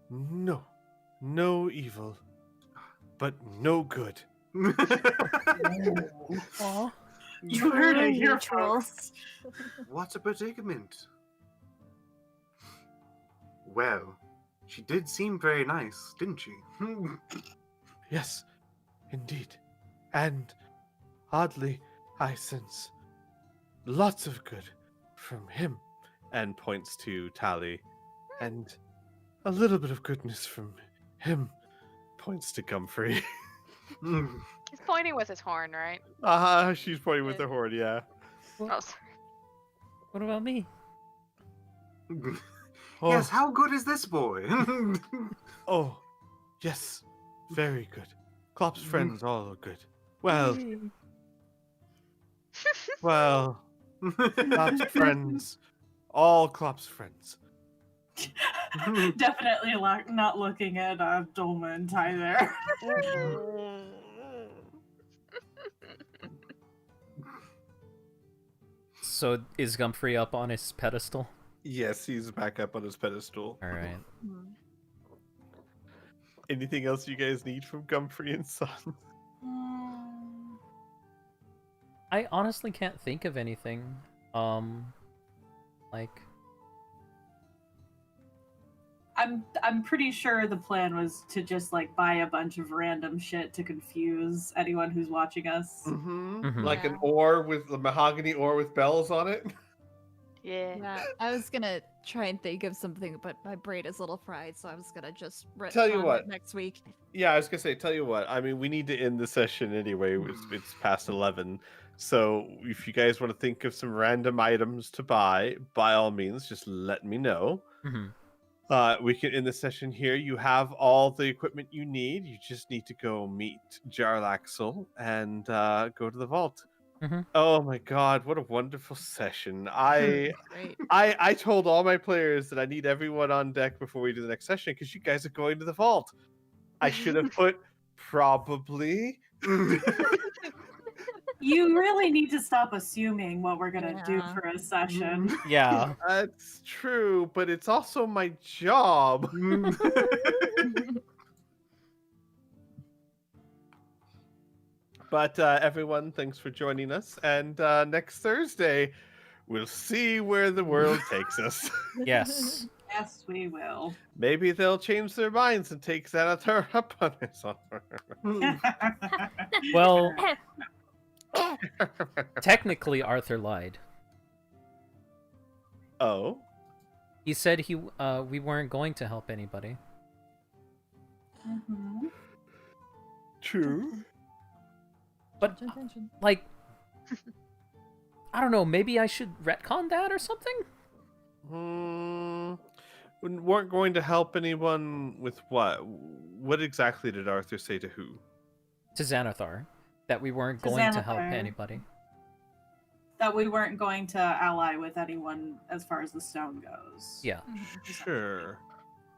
No. No evil. But no good. Aw. You heard it here, Neutral. folks. What's a predicament? Well, she did seem very nice, didn't she? Yes, indeed. And oddly, I sense lots of good from him. And points to Tally. And a little bit of goodness from him. Points to Gumfrey. He's pointing with his horn, right? She's pointing with her horn, yeah. Oh, sorry. What about me? Oh, Yes, how good is this boy? oh, yes, very good. Klopp's friends all are good. Well, well, Klopp's friends, all Klopp's friends. Definitely not looking at Dolman either. So is Gumfrey up on his pedestal? Yes, he's back up on his pedestal. All right. Anything else you guys need from Gumfrey and Son? I honestly can't think of anything. Like I'm pretty sure the plan was to just buy a bunch of random shit to confuse anyone who's watching us. Mhm. Like an Yeah. ore with the mahogany ore with bells on it. Yeah. Yeah, I was gonna try and think of something, but my brain is a little fried, so I was gonna just Tell you retcon what. it next week. Yeah, I was gonna say, tell you what. I mean, we need to end the session anyway. It's past 11. So if you guys want to think of some random items to buy, by all means, just let me know. Mhm. We can end the session here. You have all the equipment you need. You just need to go meet Jarlaxle and go to the vault. Mhm. Oh my god, what a wonderful session. I Great. I told all my players that I need everyone on deck before we do the next session because you guys are going to the vault. I should have put probably. You really need to stop assuming what we're gonna do Yeah. for a session. Yeah. That's true, but it's also my job. But everyone, thanks for joining us. And next Thursday, we'll see where the world takes us. Yes. Yes, we will. Maybe they'll change their minds and take Xanathar up on his offer. Well, technically Arthur lied. Oh? He said we weren't going to help anybody. Mhm. True. But like I don't know, maybe I should retcon that or something? We weren't going to help anyone with what? What exactly did Arthur say to who? To Xanathar. That we weren't To going to help Xanathar. anybody. That we weren't going to ally with anyone as far as the stone goes. Yeah. Sure.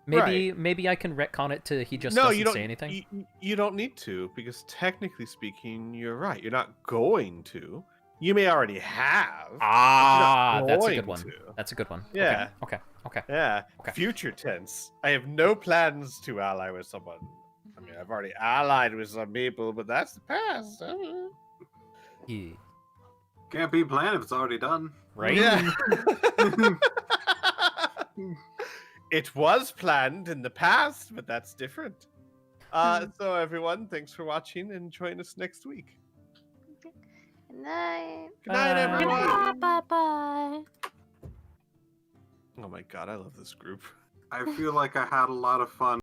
Maybe I can retcon it to he just No, doesn't you don't say anything. You don't need to, because technically speaking, you're right. You're not going to. You may already have. Ah, that's a going good one. to. That's a good one. Yeah. Okay. Yeah. Okay. Future tense. I have no plans to ally with someone. I mean, I've already allied with some people, but that's the past. Yeah. Can't be planned if it's already done. Right? Yeah. It was planned in the past, but that's different. So everyone, thanks for watching and join us next week. Good night. Good night, Bye. everyone. Bye-bye. Oh my god, I love this group. I feel like I had a lot of fun.